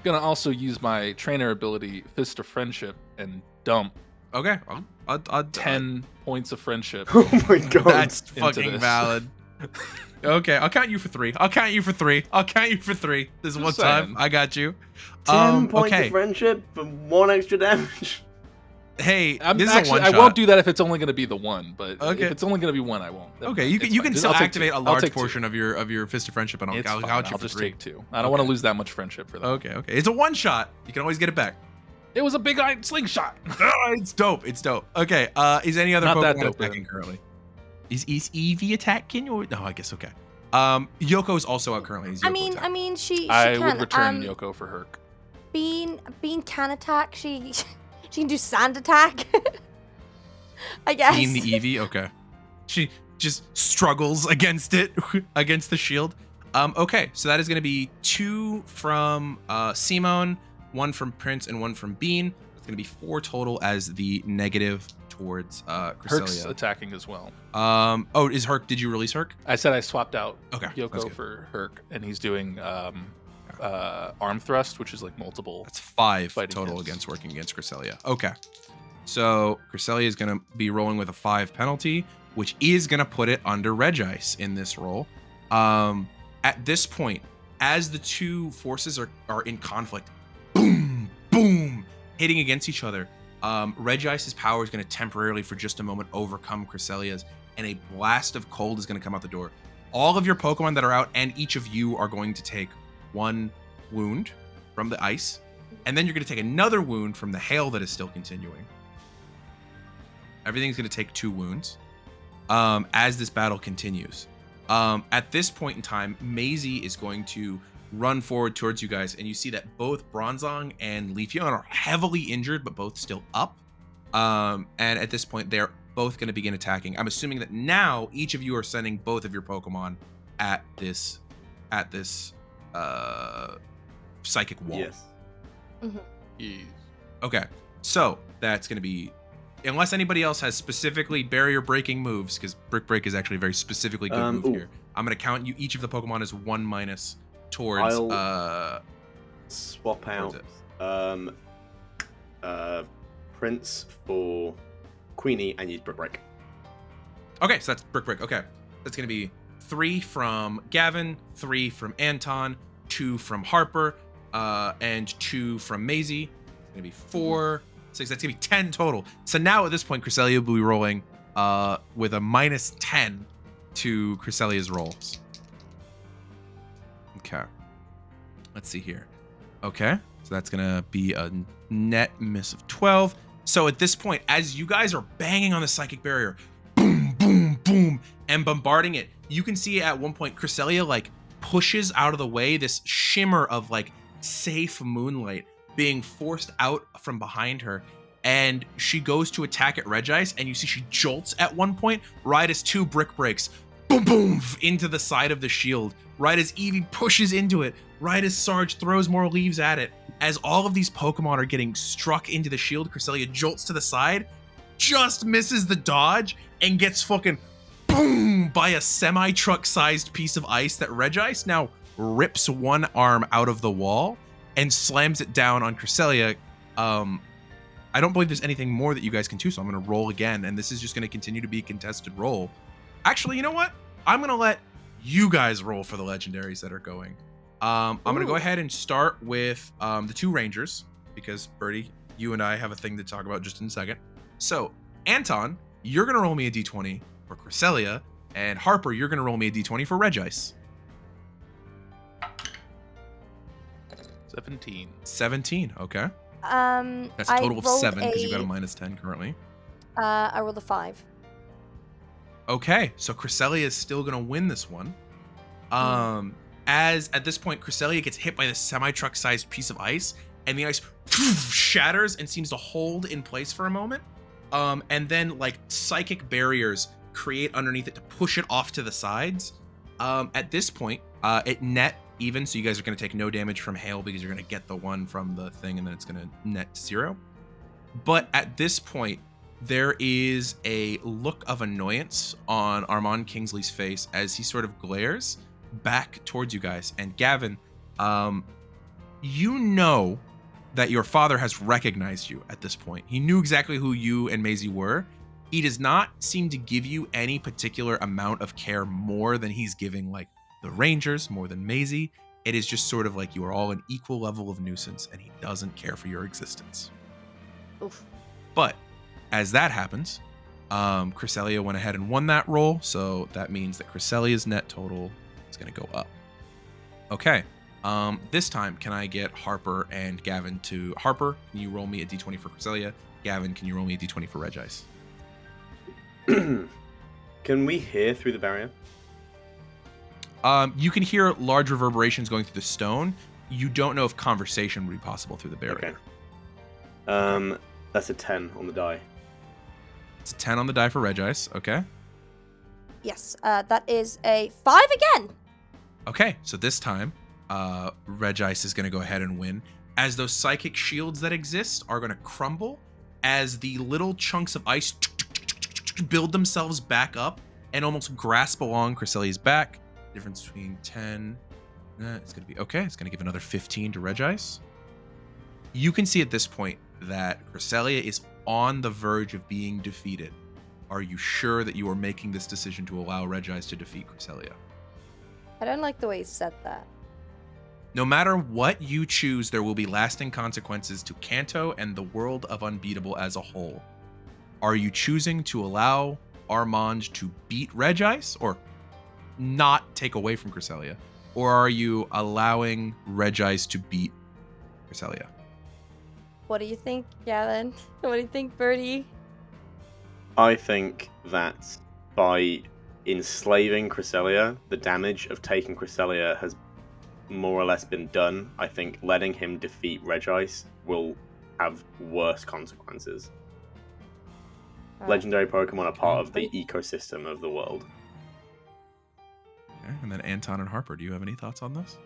D: also use my trainer ability, Fist of Friendship, and dump.
B: Okay. I'll
D: 10 points of friendship.
C: Oh my god.
B: That's fucking valid. Okay, I'll count you for 3. This one
D: Just
B: time.
D: saying.
B: I got you.
C: 10 points
B: okay.
C: of friendship for 1 extra damage.
B: Hey, this
D: Actually,
B: is a one
D: I
B: shot.
D: won't do that if it's only going to be the one, but
B: Okay.
D: if it's only going to be 1, I won't.
B: Okay, you
D: It's
B: can
D: fine.
B: still
D: I'll take
B: activate
D: 2.
B: a large
D: I'll take 2.
B: portion of your Fist of Friendship, and
D: It's
B: I'll
D: fine.
B: count you
D: I'll
B: for
D: just
B: 3.
D: take 2. I don't want to lose that much friendship for that.
B: Okay. It's a one shot. You can always get it back.
D: It was a big slingshot.
B: It's dope. Okay. Is any other
D: Not that
B: Pokemon
D: dope,
B: attacking currently? Is Eevee attacking or no? I guess okay. Yoko is also out currently. Is
E: I
B: Yoko
E: mean,
B: attacking?
E: she
D: I
E: can.
D: would return Yoko for Herc.
E: Bean can attack. She can do sand attack. I guess.
B: Being the Eevee, okay. She just struggles against it, against the shield. Okay, so that is going to be 2 from Simone, 1 from Prince, and 1 from Bean. It's going to be 4 total as the negative towards
D: Herc's
B: Cresselia.
D: attacking as well.
B: Is Herc? Did you release Herc?
D: I said I swapped out
B: Okay, that's
D: Yoko
B: good.
D: for Herc, and he's doing arm thrust, which is like multiple.
B: That's 5
D: Fighting
B: total
D: hits.
B: against working against Cresselia. Okay. So Cresselia is going to be rolling with a 5 penalty, which is going to put it under Regice in this roll. At this point, as the 2 forces are in conflict, boom, boom, hitting against each other, Regice's power is going to temporarily, for just a moment, overcome Cresselia's, and a blast of cold is going to come out the door. All of your Pokemon that are out, and each of you are going to take 1 wound from the ice, and then you're going to take another wound from the hail that is still continuing. Everything's going to take 2 wounds as this battle continues. At this point in time, Maisie is going to run forward towards you guys, and you see that both Bronzong and Leafeon are heavily injured, but both still up. And at this point, they're both going to begin attacking. I'm assuming that now each of you are sending both of your Pokemon at this psychic wall.
C: Yes.
D: Jeez.
B: Okay, so that's going to be, unless anybody else has specifically barrier breaking moves, because Brick Break is actually a very specifically good move here. I'm going to count you each of the Pokemon as 1 minus towards.
C: I'll swap out Prince for Queenie and use Brick Break.
B: Okay, so that's Brick Break. Okay, that's going to be 3 from Gavin, 3 from Anton, 2 from Harper, and 2 from Maisie. It's going to be 4, 6. That's going to be 10 total. So now at this point, Cresselia will be rolling with a minus 10 to Cresselia's rolls. Okay. Let's see here. Okay, so that's going to be a net miss of 12. So at this point, as you guys are banging on the psychic barrier, boom, boom, boom, and bombarding it, you can see at one point Cresselia like pushes out of the way, this shimmer of like safe moonlight being forced out from behind her, and she goes to attack at Regice, and you see she jolts at one point right as 2 Brick Breaks boom boom into the side of the shield, right as Eevee pushes into it, right as Sarge throws more leaves at it. As all of these Pokemon are getting struck into the shield, Cresselia jolts to the side, just misses the dodge and gets fucking boom by a semi-truck sized piece of ice that Regice now rips one arm out of the wall and slams it down on Cresselia. I don't believe there's anything more that you guys can do, so I'm going to roll again, and this is just going to continue to be a contested roll. Actually, you know what? I'm going to let you guys roll for the legendaries that are going. I'm going to go ahead and start with the two Rangers, because Burrty, you and I have a thing to talk about just in a second. So, Anton, you're going to roll me a d20 for Cresselia, and Harper, you're going to roll me a d20 for Regice. 17, okay. That's a total of 7 because you got a -10 currently.
E: I rolled a 5.
B: Okay, so Cresselia is still gonna win this one. As at this point, Cresselia gets hit by this semi-truck sized piece of ice, and the ice shatters and seems to hold in place for a moment. And then like psychic barriers create underneath it to push it off to the sides. At this point, it net even, so you guys are going to take no damage from hail because you're going to get the one from the thing, and then it's going to net 0. But at this point, there is a look of annoyance on Armand Kingsley's face as he sort of glares back towards you guys. And Gavin, you know that your father has recognized you at this point. He knew exactly who you and Maisie were. He does not seem to give you any particular amount of care more than he's giving like the Rangers, more than Maisie. It is just sort of like you are all an equal level of nuisance, and he doesn't care for your existence.
E: Oof.
B: But as that happens, Cresselia went ahead and won that roll, so that means that Cresselia's net total is going to go up. Okay, this time, can I get Harper and Gavin to... Harper, can you roll me a d20 for Cresselia? Gavin, can you roll me a d20 for Regice?
C: Can we hear through the barrier?
B: You can hear large reverberations going through the stone. You don't know if conversation would be possible through the barrier.
C: Okay. That's a 10 on the die.
B: It's a 10 on the die for Regice. Okay.
E: Yes, that is a 5 again.
B: Okay, so this time, Regice is going to go ahead and win, as those psychic shields that exist are going to crumble as the little chunks of ice build themselves back up and almost grasp along Cresselia's back. Difference between 10, it's going to be okay. It's going to give another 15 to Regice. You can see at this point that Cresselia is on the verge of being defeated. Are you sure that you are making this decision to allow Regice to defeat Cresselia?
E: I don't like the way you said that.
B: No matter what you choose, there will be lasting consequences to Kanto and the world of Unbeatable as a whole. Are you choosing to allow Armand to beat Regice, or not take away from Cresselia? Or are you allowing Regice to beat Cresselia?
E: What do you think, Gavin? What do you think, Burrty?
C: I think that by enslaving Cresselia, the damage of taking Cresselia has more or less been done. I think letting him defeat Regice will have worse consequences. Legendary Pokemon are part of the ecosystem of the world.
B: Okay, and then Anton and Harper, do you have any thoughts on this?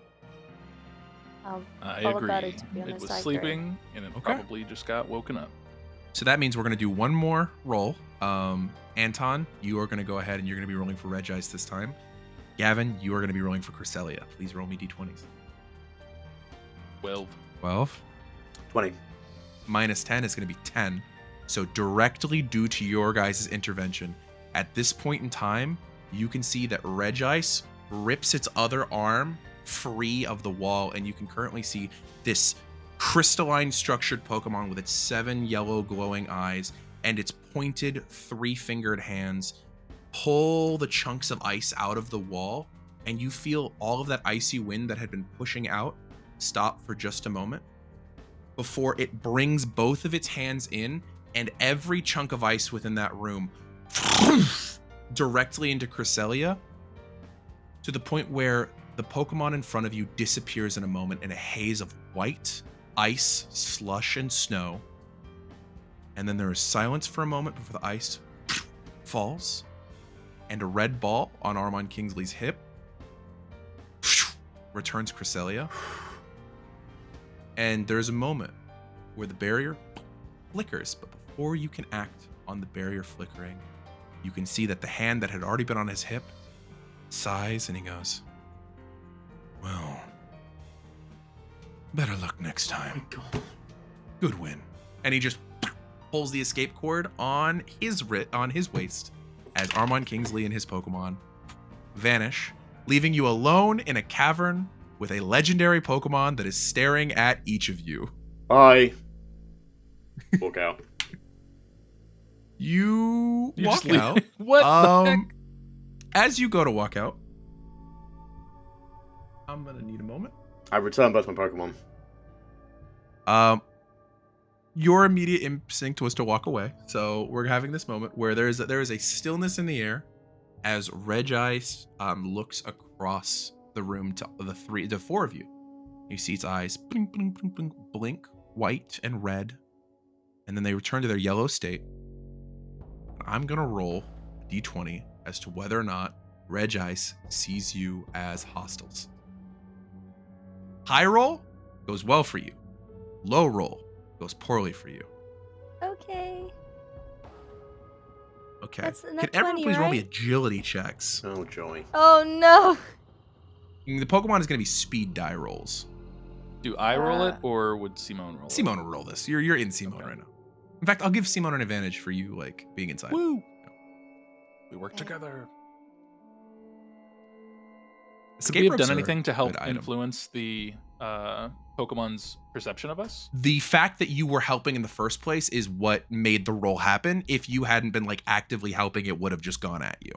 D: I
E: all
D: agree.
E: about it, to be
D: It
E: honest,
D: was
E: I agree.
D: sleeping, and it probably just got woken up.
B: So that means we're going to do one more roll. Anton, you are going to go ahead and you're going to be rolling for Regice this time. Gavin, you are going to be rolling for Cresselia. Please roll me d20s.
D: 12.
C: 20.
B: Minus 10 is going to be 10. So directly due to your guys' intervention, at this point in time, you can see that Regice rips its other arm free of the wall, and you can currently see this crystalline structured Pokemon with its 7 yellow glowing eyes and its pointed 3-fingered hands pull the chunks of ice out of the wall, and you feel all of that icy wind that had been pushing out stop for just a moment before it brings both of its hands in, and every chunk of ice within that room directly into Cresselia, to the point where the Pokemon in front of you disappears in a moment in a haze of white ice, slush, and snow. And then there is silence for a moment before the ice falls, and a red ball on Armand Kingsley's hip returns Cresselia. And there's a moment where the barrier flickers, but before you can act, on the barrier flickering, you can see that the hand that had already been on his hip sighs and he goes, well, better luck next time. Good win. And he just pulls the escape cord on his waist as Armand Kingsley and his Pokemon vanish, leaving you alone in a cavern with a legendary Pokemon that is staring at each of you.
C: I walk out.
B: You
D: You
B: walk
D: just leave-
B: out.
D: What the heck?
B: As you go to walk out, I'm gonna need a moment.
C: I return both my Pokemon.
B: Your immediate instinct was to walk away, so we're having this moment where there is a stillness in the air as Regice looks across the room to the four of you. You see its eyes blink, blink, blink, blink, blink, white and red, and then they return to their yellow state. I'm gonna roll a d20 as to whether or not Regice sees you as hostiles. High roll goes well for you. Low roll goes poorly for you.
E: Okay.
B: Okay.
E: That's
B: Can
E: nat
B: everyone
E: 20,
B: please roll me
E: right?
B: agility checks?
C: Oh, joy.
E: Oh no.
B: The Pokemon is going to be speed die rolls.
D: Do I roll it or would Simone roll it?
B: Simone will roll this. You're in Simone
D: Okay.
B: right now. In fact, I'll give Simone an advantage for you like being inside.
D: Woo! We work
E: Okay.
D: together. Could
B: Escape
D: we have
B: ropes
D: done
B: are
D: anything to
B: a
D: help
B: good item.
D: influence the Pokemon's perception of us?
B: The fact that you were helping in the first place is what made the roll happen. If you hadn't been like actively helping, it would have just gone at you.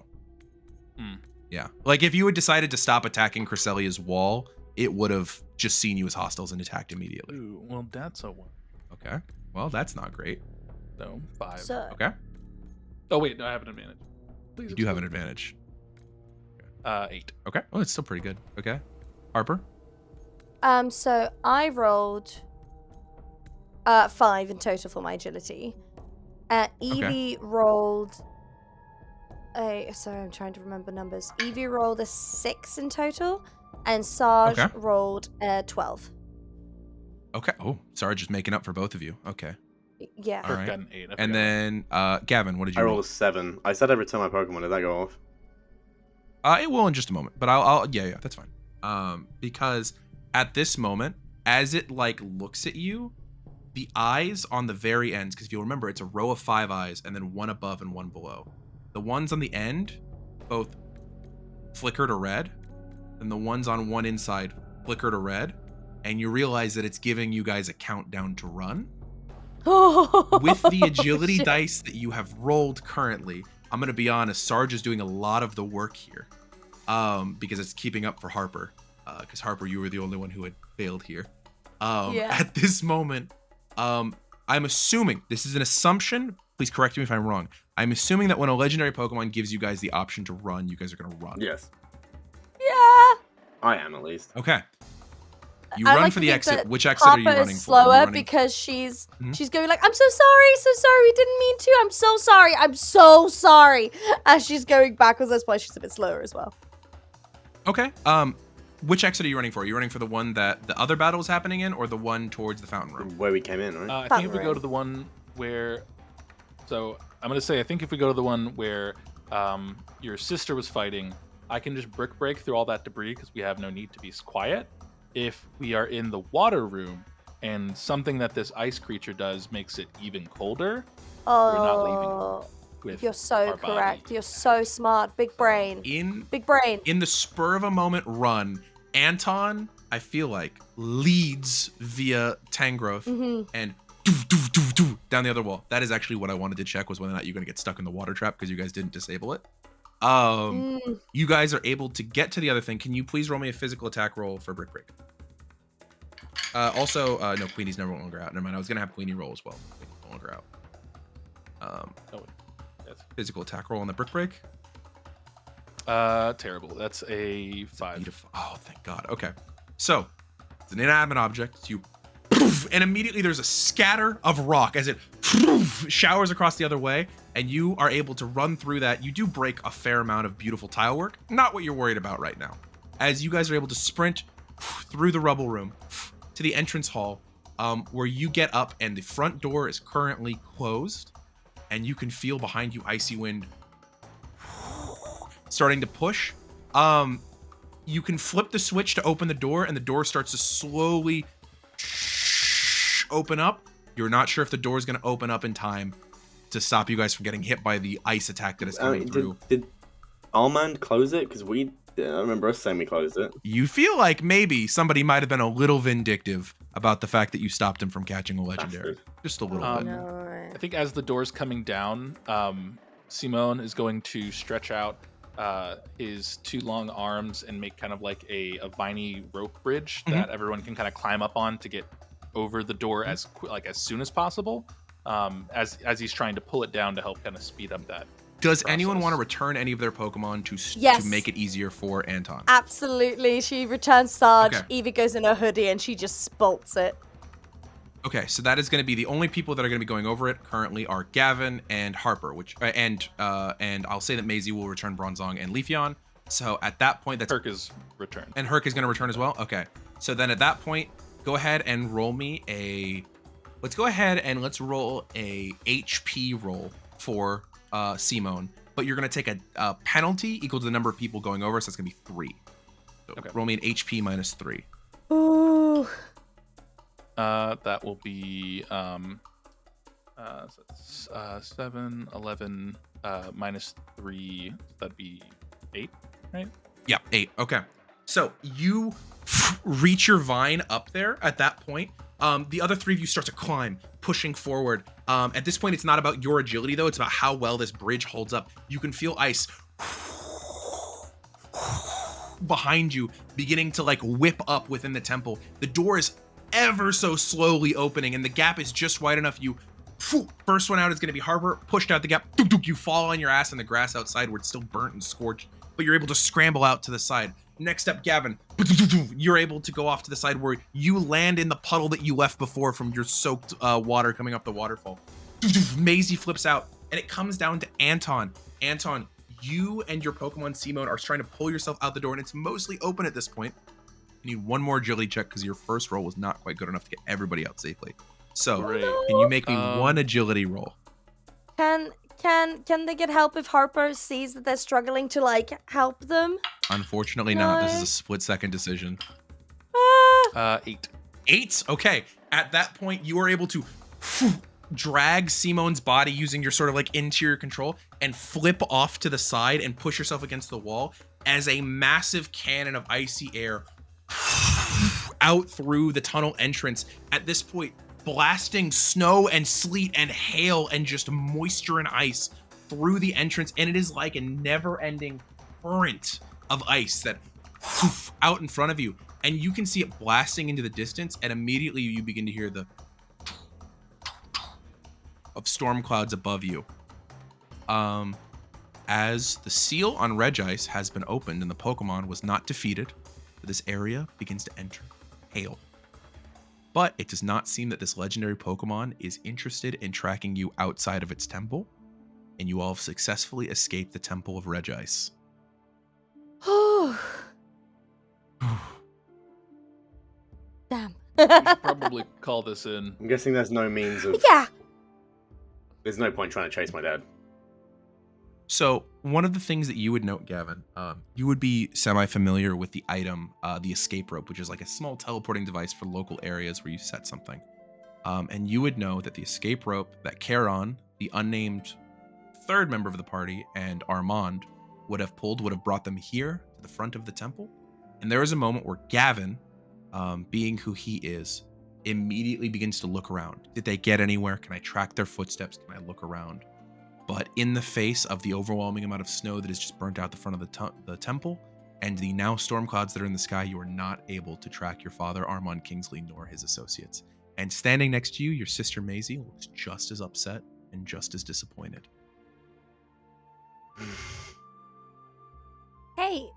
D: Hmm.
B: Yeah. Like if you had decided to stop attacking Cresselia's wall, it would have just seen you as hostiles and attacked immediately.
D: Ooh, well, that's a 1.
B: Okay. Well, that's not great.
D: So 5.
E: So
B: Okay.
D: Oh wait, no, I have an advantage. Please.
B: You do have an advantage.
D: 8.
B: Okay. Well, it's still pretty good. Okay. Harper?
E: so I rolled 5 in total for my agility. Evie rolled sorry, I'm trying to remember numbers. Evie rolled a 6 in total, and Sarge
B: Okay.
E: rolled 12.
B: Okay. Oh, Sarge is making up for both of you. Okay.
E: Yeah.
B: All
D: Kirk
B: right.
D: got an 8.
B: And then, Gavin, what did you
C: I
B: roll?
C: rolled a 7. I said I'd return my Pokemon. Did that go off?
B: It will in just a moment, but I'll yeah, that's fine. Because at this moment, as it like looks at you, the eyes on the very ends, because if you'll remember, it's a row of 5 eyes and then one above and one below. The ones on the end both flicker to red, and the ones on one inside flicker to red, and you realize that it's giving you guys a countdown to run. With the agility
E: Shit.
B: dice that you have rolled currently, I'm going to be honest, Sarge is doing a lot of the work here because it's keeping up for Harper. Because Harper, you were the only one who had failed here.
E: Yeah.
B: At this moment, I'm assuming, this is an assumption, please correct me if I'm wrong. I'm assuming that when a legendary Pokemon gives you guys the option to run, you guys are going to run.
C: Yes.
E: Yeah.
C: I am, at least.
B: Okay. You
E: I
B: run
E: like
B: for
E: to
B: the
E: think
B: exit.
E: that
B: Which exit are you
E: Harper
B: running
E: is
B: for? Are you
E: slower
B: running-
E: because she's
B: Mhm.
E: going like, I'm so sorry, didn't mean to, I'm so sorry. As she's going backwards, that's why she's a bit slower as well.
B: Okay. Which exit are you running for? Are you running for the one that the other battle is happening in, or the one towards the fountain room?
C: Where we came in, right?
D: I
E: Fun
D: think if we go
E: room.
D: to the one where, so I'm gonna say I think if we go to the one where your sister was fighting, I can just brick break through all that debris because we have no need to be quiet. If we are in the water room and something that this ice creature does makes it even colder, not leaving.
E: Oh,
D: with
E: you're so
D: our body.
E: correct. You're so smart. Big brain.
B: In
E: Big brain.
B: the spur of a moment run, Anton, I feel like, leads via Tangrowth
E: Mm-hmm.
B: and doo, down the other wall. That is actually what I wanted to check, was whether or not you're going to get stuck in the water trap because you guys didn't disable it. You guys are able to get to the other thing. Can you please roll me a physical attack roll for Brick Break? Also, no, Queenie's never longer out. Never mind, I was going to have Queenie roll as well. Queenie's no longer out.
D: Oh, that's
B: Physical attack roll on the Brick Break.
D: terrible. That's a 5.
B: Oh, thank God. Okay. So, it's an inanimate object. You and immediately there's a scatter of rock as it showers across the other way, and you are able to run through that. You do break a fair amount of beautiful tile work. Not what you're worried about right now. As you guys are able to sprint through the rubble room to the entrance hall, where you get up and the front door is currently closed. and you can feel behind you icy wind starting to push. You can flip the switch to open the door, and the door starts to slowly open up. You're not sure if the door is going to open up in time to stop you guys from getting hit by the ice attack that is coming through.
C: Did Armand close it? Because I remember us saying we closed it.
B: You feel like maybe somebody might have been a little vindictive about the fact that you stopped him from catching a legendary.
C: Bastard.
B: Just a little bit.
E: No.
D: I think as the door's coming down, Simone is going to stretch out his 2 long arms and make kind of like a viney rope bridge that everyone can kind of climb up on to get over the door as soon as possible. As he's trying to pull it down to help kind of speed up that.
B: Does
D: process.
B: anyone want to return any of their Pokemon to
E: Yes.
B: make it easier for Anton?
E: Absolutely. She returns Sarge.
B: Okay.
E: Evie goes in her hoodie and she just spolts it.
B: Okay, so that is going to be the only people that are going to be going over it currently are Gavin and Harper, and I'll say that Maisie will return Bronzong and Leafeon. So at that point, that's
D: Herc is returned.
B: and Herc is going to return as well. Okay, so then at that point, go ahead and roll me let's go ahead and let's roll a HP roll for Simone, but you're going to take a penalty equal to the number of people going over, so that's going to be 3. So
D: Okay.
B: roll me an HP minus 3.
E: Ooh.
D: That will be so that's 7, 11, minus 3. That'd be 8, right?
B: Yeah, 8. Okay. So you reach your vine up there at that point. The other 3 of you start to climb, pushing forward. At this point, it's not about your agility, though. It's about how well this bridge holds up. You can feel ice behind you beginning to like whip up within the temple. The door is ever so slowly opening, and the gap is just wide enough. You first one out is going to be Harper, pushed out the gap. You fall on your ass in the grass outside where it's still burnt and scorched, but you're able to scramble out to the side. Next up, Gavin, you're able to go off to the side where you land in the puddle that you left before from your soaked water coming up the waterfall. Maisie flips out, and it comes down to Anton. Anton, you and your Pokemon Simone are trying to pull yourself out the door, and it's mostly open at this point. You need one more agility check because your first roll was not quite good enough to get everybody out safely. So,
D: Great.
B: can you make me one agility roll?
E: Can they get help if Harper sees that they're struggling to like help them?
B: Unfortunately not. This is
E: No.
B: a split-second decision.
D: 8.
B: 8? Okay. At that point, you are able to drag Simone's body using your sort of like interior control and flip off to the side and push yourself against the wall as a massive cannon of icy air out through the tunnel entrance. At this point, blasting snow and sleet and hail and just moisture and ice through the entrance, and it is like a never-ending current of ice that out in front of you, and you can see it blasting into the distance, and immediately you begin to hear the of storm clouds above you. As the seal on Regice has been opened and the Pokemon was not defeated, this area begins to enter hail. But it does not seem that this legendary Pokemon is interested in tracking you outside of its temple, and you all have successfully escaped the Temple of Regice.
E: Damn.
D: We should probably call this in.
C: I'm guessing there's no means of.
E: Yeah.
C: There's no point trying to chase my dad.
B: So one of the things that you would note, Gavin, you would be semi-familiar with the item, the escape rope, which is like a small teleporting device for local areas where you set something. And you would know that the escape rope that Charon, the unnamed third member of the party, and Armand would have pulled would have brought them here to the front of the temple. And there is a moment where Gavin, being who he is, immediately begins to look around. Did they get anywhere? Can I track their footsteps? Can I look around? But in the face of the overwhelming amount of snow that has just burnt out the front of the temple, and the now storm clouds that are in the sky, you are not able to track your father, Armand Kingsley, nor his associates. And standing next to you, your sister Maisie looks just as upset and just as disappointed.
E: Hey,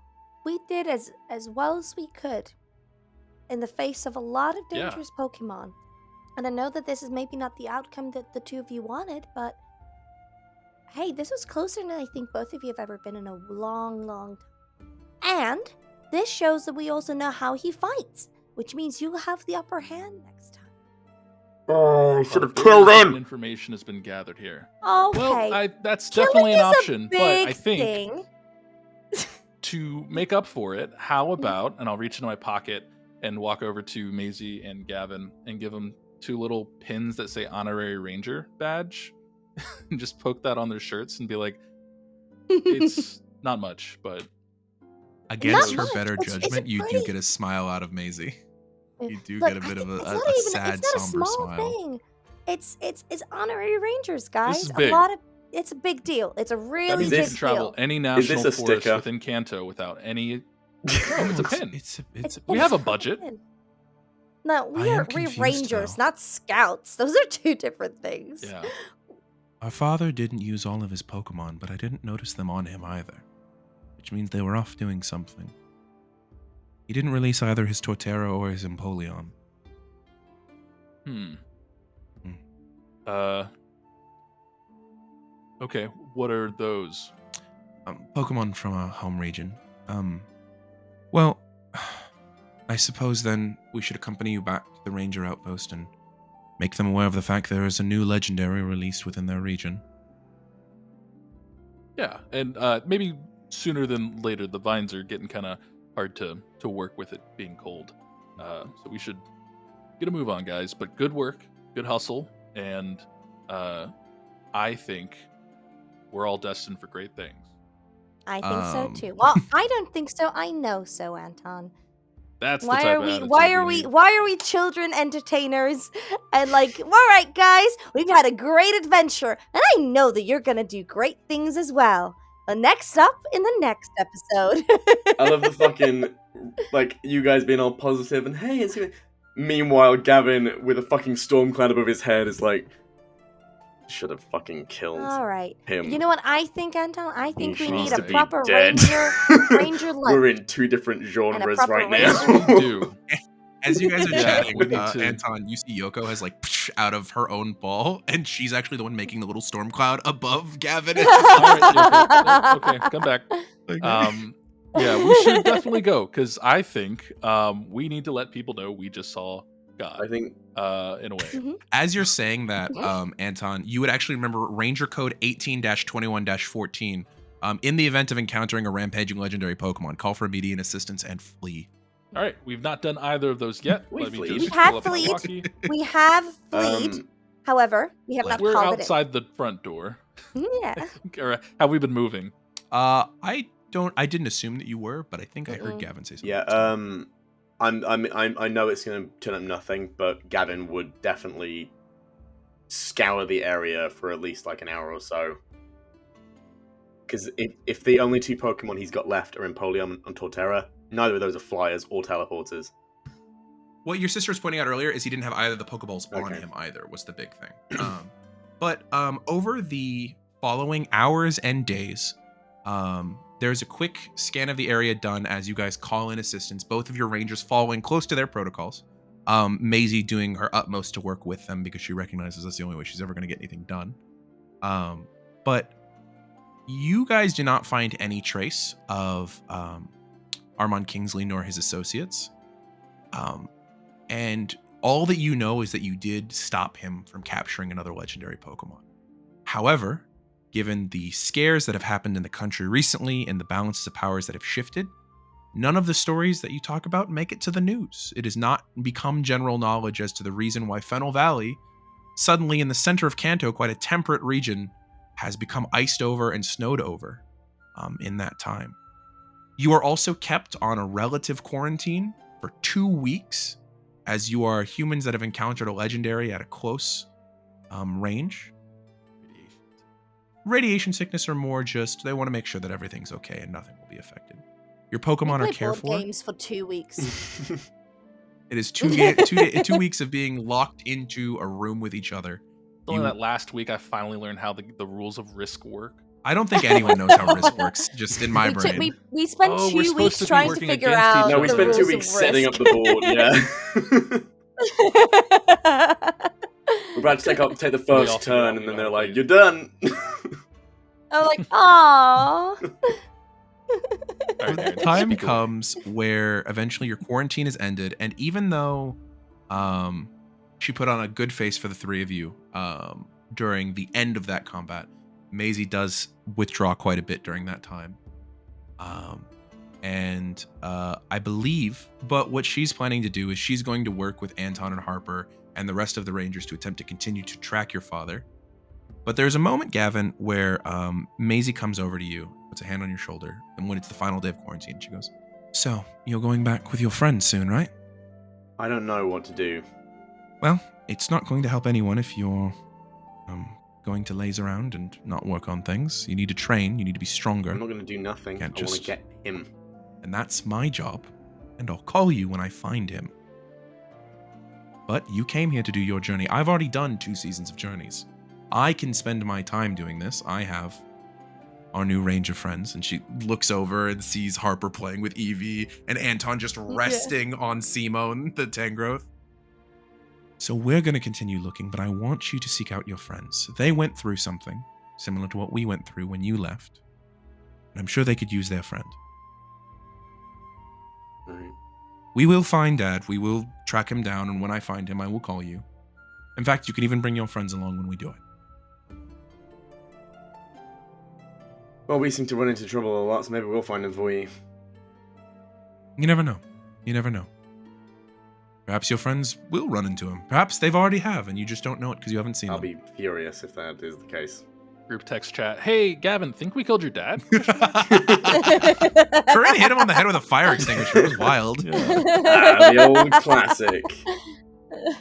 E: we did as well as we could in the face of a lot of
D: Yeah.
E: dangerous Pokemon. And I know that this is maybe not the outcome that the two of you wanted, but hey, this was closer than I think both of you have ever been in a long, long time. And this shows that we also know how he fights, which means you'll have the upper hand next time.
F: Oh, I should have
D: Very
F: killed
D: important
F: him.
D: Information has been gathered here.
E: Okay.
D: Well, that's
E: Killing
D: definitely an
E: is a
D: option, but I
E: big
D: think
E: thing.
D: to make up for it, how about, and I'll reach into my pocket and walk over to Maisie and Gavin and give them 2 little pins that say Honorary Ranger badge and just poke that on their shirts and be like, it's not much, but
B: Against her
E: much.
B: better
E: It's
B: judgment, you do
E: pretty-
B: get a smile out of Maisie. You do
E: Look,
B: get a bit of
E: it's
B: a
E: not even,
B: sad,
E: it's not a
B: somber
E: small
B: smile.
E: thing. It's honorary rangers, guys.
D: is big.
E: It's a big deal. It's a
D: that
E: really
D: means
E: big
D: you can travel
E: deal.
D: any
C: this
D: national
C: a
D: forest
C: sticker?
D: within Kanto without any. No, it's a pin.
B: It's
D: We have a budget.
E: No,
B: I
E: we're
B: am confused,
E: rangers,
B: though.
E: not scouts. Those are 2 different things.
D: Yeah.
B: Our father didn't use all of his Pokemon, but I didn't notice them on him either. Which means they were off doing something. He didn't release either his Torterra or his Empoleon.
D: Hmm.
B: Hmm.
D: Okay, what are those?
B: Pokemon from our home region. Well, I suppose then we should accompany you back to the Ranger Outpost and make them aware of the fact there is a new legendary released within their region.
D: Yeah, and maybe sooner than later. The vines are getting kind of hard to work with it being cold. So we should get a move on, guys. But good work, good hustle, and I think we're all destined for great things.
E: I think so too. Well, I don't think so. I know so, Anton.
D: That's the
E: Why
D: type
E: are
D: of
E: we?
D: attitude
E: Why are
D: we
E: we?
D: need.
E: Why are we children entertainers? And like, all right, guys, we've had a great adventure, and I know that you're gonna do great things as well. Well, next up in the next episode.
C: I love the fucking, like, you guys being all positive and hey, it's gonna. Meanwhile, Gavin with a fucking storm cloud above his head is like, should have fucking killed
E: All right.
C: him.
E: You know what I think, Anton? I think
C: He
E: we
C: needs
E: need a
C: to be
E: proper
C: dead.
E: ranger lunch.
C: We're in 2 different genres
E: proper
C: right
E: ranger.
C: now.
D: We do.
B: As you guys are
D: Yeah,
B: chatting,
D: we need to-
B: Anton, you see Yoko has like out of her own ball, and she's actually the one making the little storm cloud above Gavin.
D: All right, Yoko. Okay, come back.
B: Okay.
D: Yeah, we should definitely go because I think we need to let people know we just saw God.
C: I think
D: In a way.
B: As you're saying that, Anton, you would actually remember Ranger Code 18-21-14. In the event of encountering a rampaging legendary Pokemon, call for immediate assistance and flee.
D: All right, we've not done either of those yet.
C: We
D: Let me
C: fleed.
D: just
E: We
D: pull
E: have
D: up my
E: fleed.
D: walkie.
E: We have fleed. However, we have not
D: We're
E: called
D: outside the front door.
E: it in. Yeah.
D: Or have we been moving?
B: I didn't assume that you were, but I think I heard Gavin say something.
C: yeah. I know it's gonna turn up nothing, but Gavin would definitely scour the area for at least like an hour or so. Because if the only 2 Pokemon he's got left are Empoleon and Torterra, neither of those are flyers or teleporters.
B: What your sister was pointing out earlier is he didn't have either of the Pokeballs on
C: Okay.
B: him either, was the big thing. But over the following hours and days, there's a quick scan of the area done as you guys call in assistance, both of your rangers following close to their protocols. Maisie doing her utmost to work with them because she recognizes that's the only way she's ever going to get anything done. But you guys do not find any trace of Armand Kingsley nor his associates. And all that you know is that you did stop him from capturing another legendary Pokemon. However, given the scares that have happened in the country recently and the balances of powers that have shifted, none of the stories that you talk about make it to the news. It has not become general knowledge as to the reason why Fennel Valley, suddenly in the center of Kanto, quite a temperate region, has become iced over and snowed over in that time. You are also kept on a relative quarantine for 2 weeks, as you are humans that have encountered a legendary at a close range. Radiation sickness are more just, they want to make sure that everything's okay and nothing will be affected. Your Pokemon
E: We
B: are
E: play
B: cared
E: board
B: for.
E: games for 2 weeks.
B: It is 2 weeks of being locked into a room with each other.
D: Only
B: You-
D: that last week I finally learned how the rules of Risk work.
B: I don't think anyone knows how Risk works, just in my
E: we,
B: brain.
E: we spent
D: Oh, we're
E: 2
D: supposed
E: weeks
D: to be
E: trying to
D: working
E: figure
D: against
E: out.
D: each
C: No, we
E: the
C: spent 2
E: rules
C: weeks
E: of
C: setting up
E: Risk.
C: the board, yeah. We're about to take the
D: We all
C: first
D: figured out
C: turn,
D: we
C: and then
D: wanna
C: they're like,
D: play.
C: "You're done."
E: I'm like, aww.
D: All right, Aaron,
B: Time
D: speak away.
B: comes where eventually your quarantine is ended, and even though she put on a good face for the three of you during the end of that combat. Maisie does withdraw quite a bit during that time. I believe, but what she's planning to do is she's going to work with Anton and Harper and the rest of the Rangers to attempt to continue to track your father. But there's a moment, Gavin, where Maisie comes over to you, puts a hand on your shoulder, and when it's the final day of quarantine, she goes, "So, you're going back with your friends soon, right?"
C: I don't know what to do.
B: Well, it's not going to help anyone if you're going to laze around and not work on things. You need to train, you need to be stronger.
C: I'm not going to do nothing. I want to get him.
B: And that's my job, and I'll call you when I find him. But you came here to do your journey. I've already done 2 seasons of journeys. I can spend my time doing this. I have our new Ranger friends, and she looks over and sees Harper playing with Evie and Anton just resting on Simone, the Tangrowth. So we're going to continue looking, but I want you to seek out your friends. They went through something similar to what we went through when you left, and I'm sure they could use their friend.
C: All right.
B: We will find Dad. We will track him down, and when I find him, I will call you. In fact, you can even bring your friends along when we do it.
C: Well, we seem to run into trouble a lot, so maybe we'll find him for you.
B: You never know. You never know. Perhaps your friends will run into him. Perhaps they've already have, and you just don't know it because you haven't seen
C: I'll
B: them.
C: be furious if that is the case.
D: Group text chat. Hey, Gavin, think we killed your dad?
B: Corinne hit him on the head with a fire extinguisher. It was wild.
C: The old classic.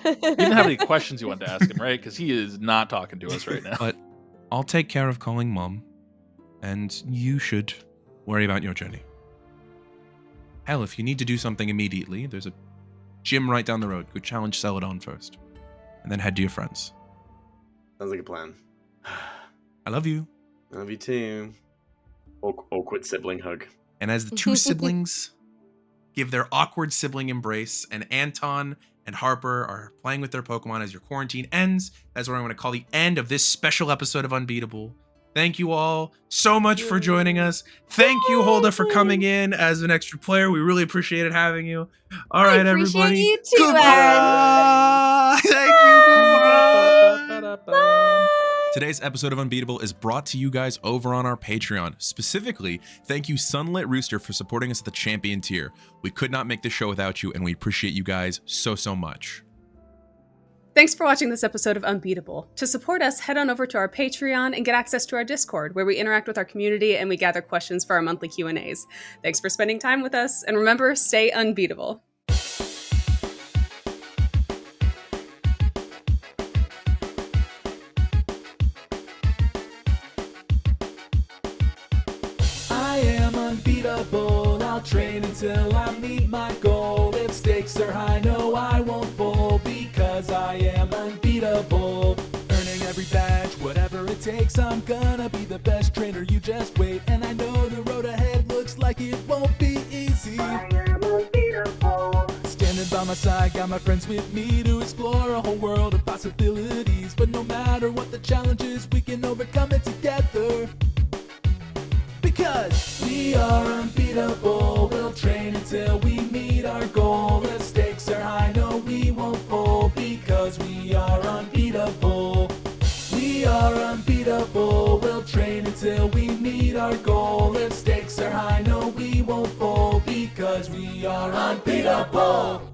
D: You didn't have any questions you wanted to ask him, right? Because he is not talking to us right now.
B: But I'll take care of calling Mom, and you should worry about your journey. Hell, if you need to do something immediately, there's a gym right down the road. Go challenge Celadon first, and then head to your friends.
C: Sounds like a plan.
B: I love you.
C: Love you too. Awkward sibling hug.
B: And as the 2 siblings give their awkward sibling embrace, and Anton and Harper are playing with their Pokemon as your quarantine ends, that's where I'm going to call the end of this special episode of Unbeatable. Thank you all so much for joining us. Thank you, Hulda, for coming in as an extra player. We really appreciated having you. All right, everybody.
E: You too,
B: Goodbye. Thank you. Goodbye. Today's episode of Unbeatable is brought to you guys over on our Patreon. Specifically, thank you Sunlit Rooster for supporting us at the champion tier. We could not make this show without you, and we appreciate you guys so much.
G: Thanks for watching this episode of Unbeatable. To support us, head on over to our Patreon and get access to our Discord, where we interact with our community and we gather questions for our monthly Q&As. Thanks for spending time with us, and remember, stay unbeatable.
A: Unbeatable, I'll train until I meet my goal. If stakes are high, no, I won't fold, because I am unbeatable. Earning every badge, whatever it takes, I'm gonna be the best trainer, you just wait. And I know the road ahead looks like it won't be easy. I am unbeatable. Standing by my side, got my friends with me to explore a whole world of possibilities. But no matter what the challenge is, we can overcome it together. Because we are unbeatable, we'll train until we meet our goal. If stakes are high, no, we won't fold, because we are unbeatable. We are unbeatable, we'll train until we meet our goal. If stakes are high, no, we won't fold, because we are unbeatable.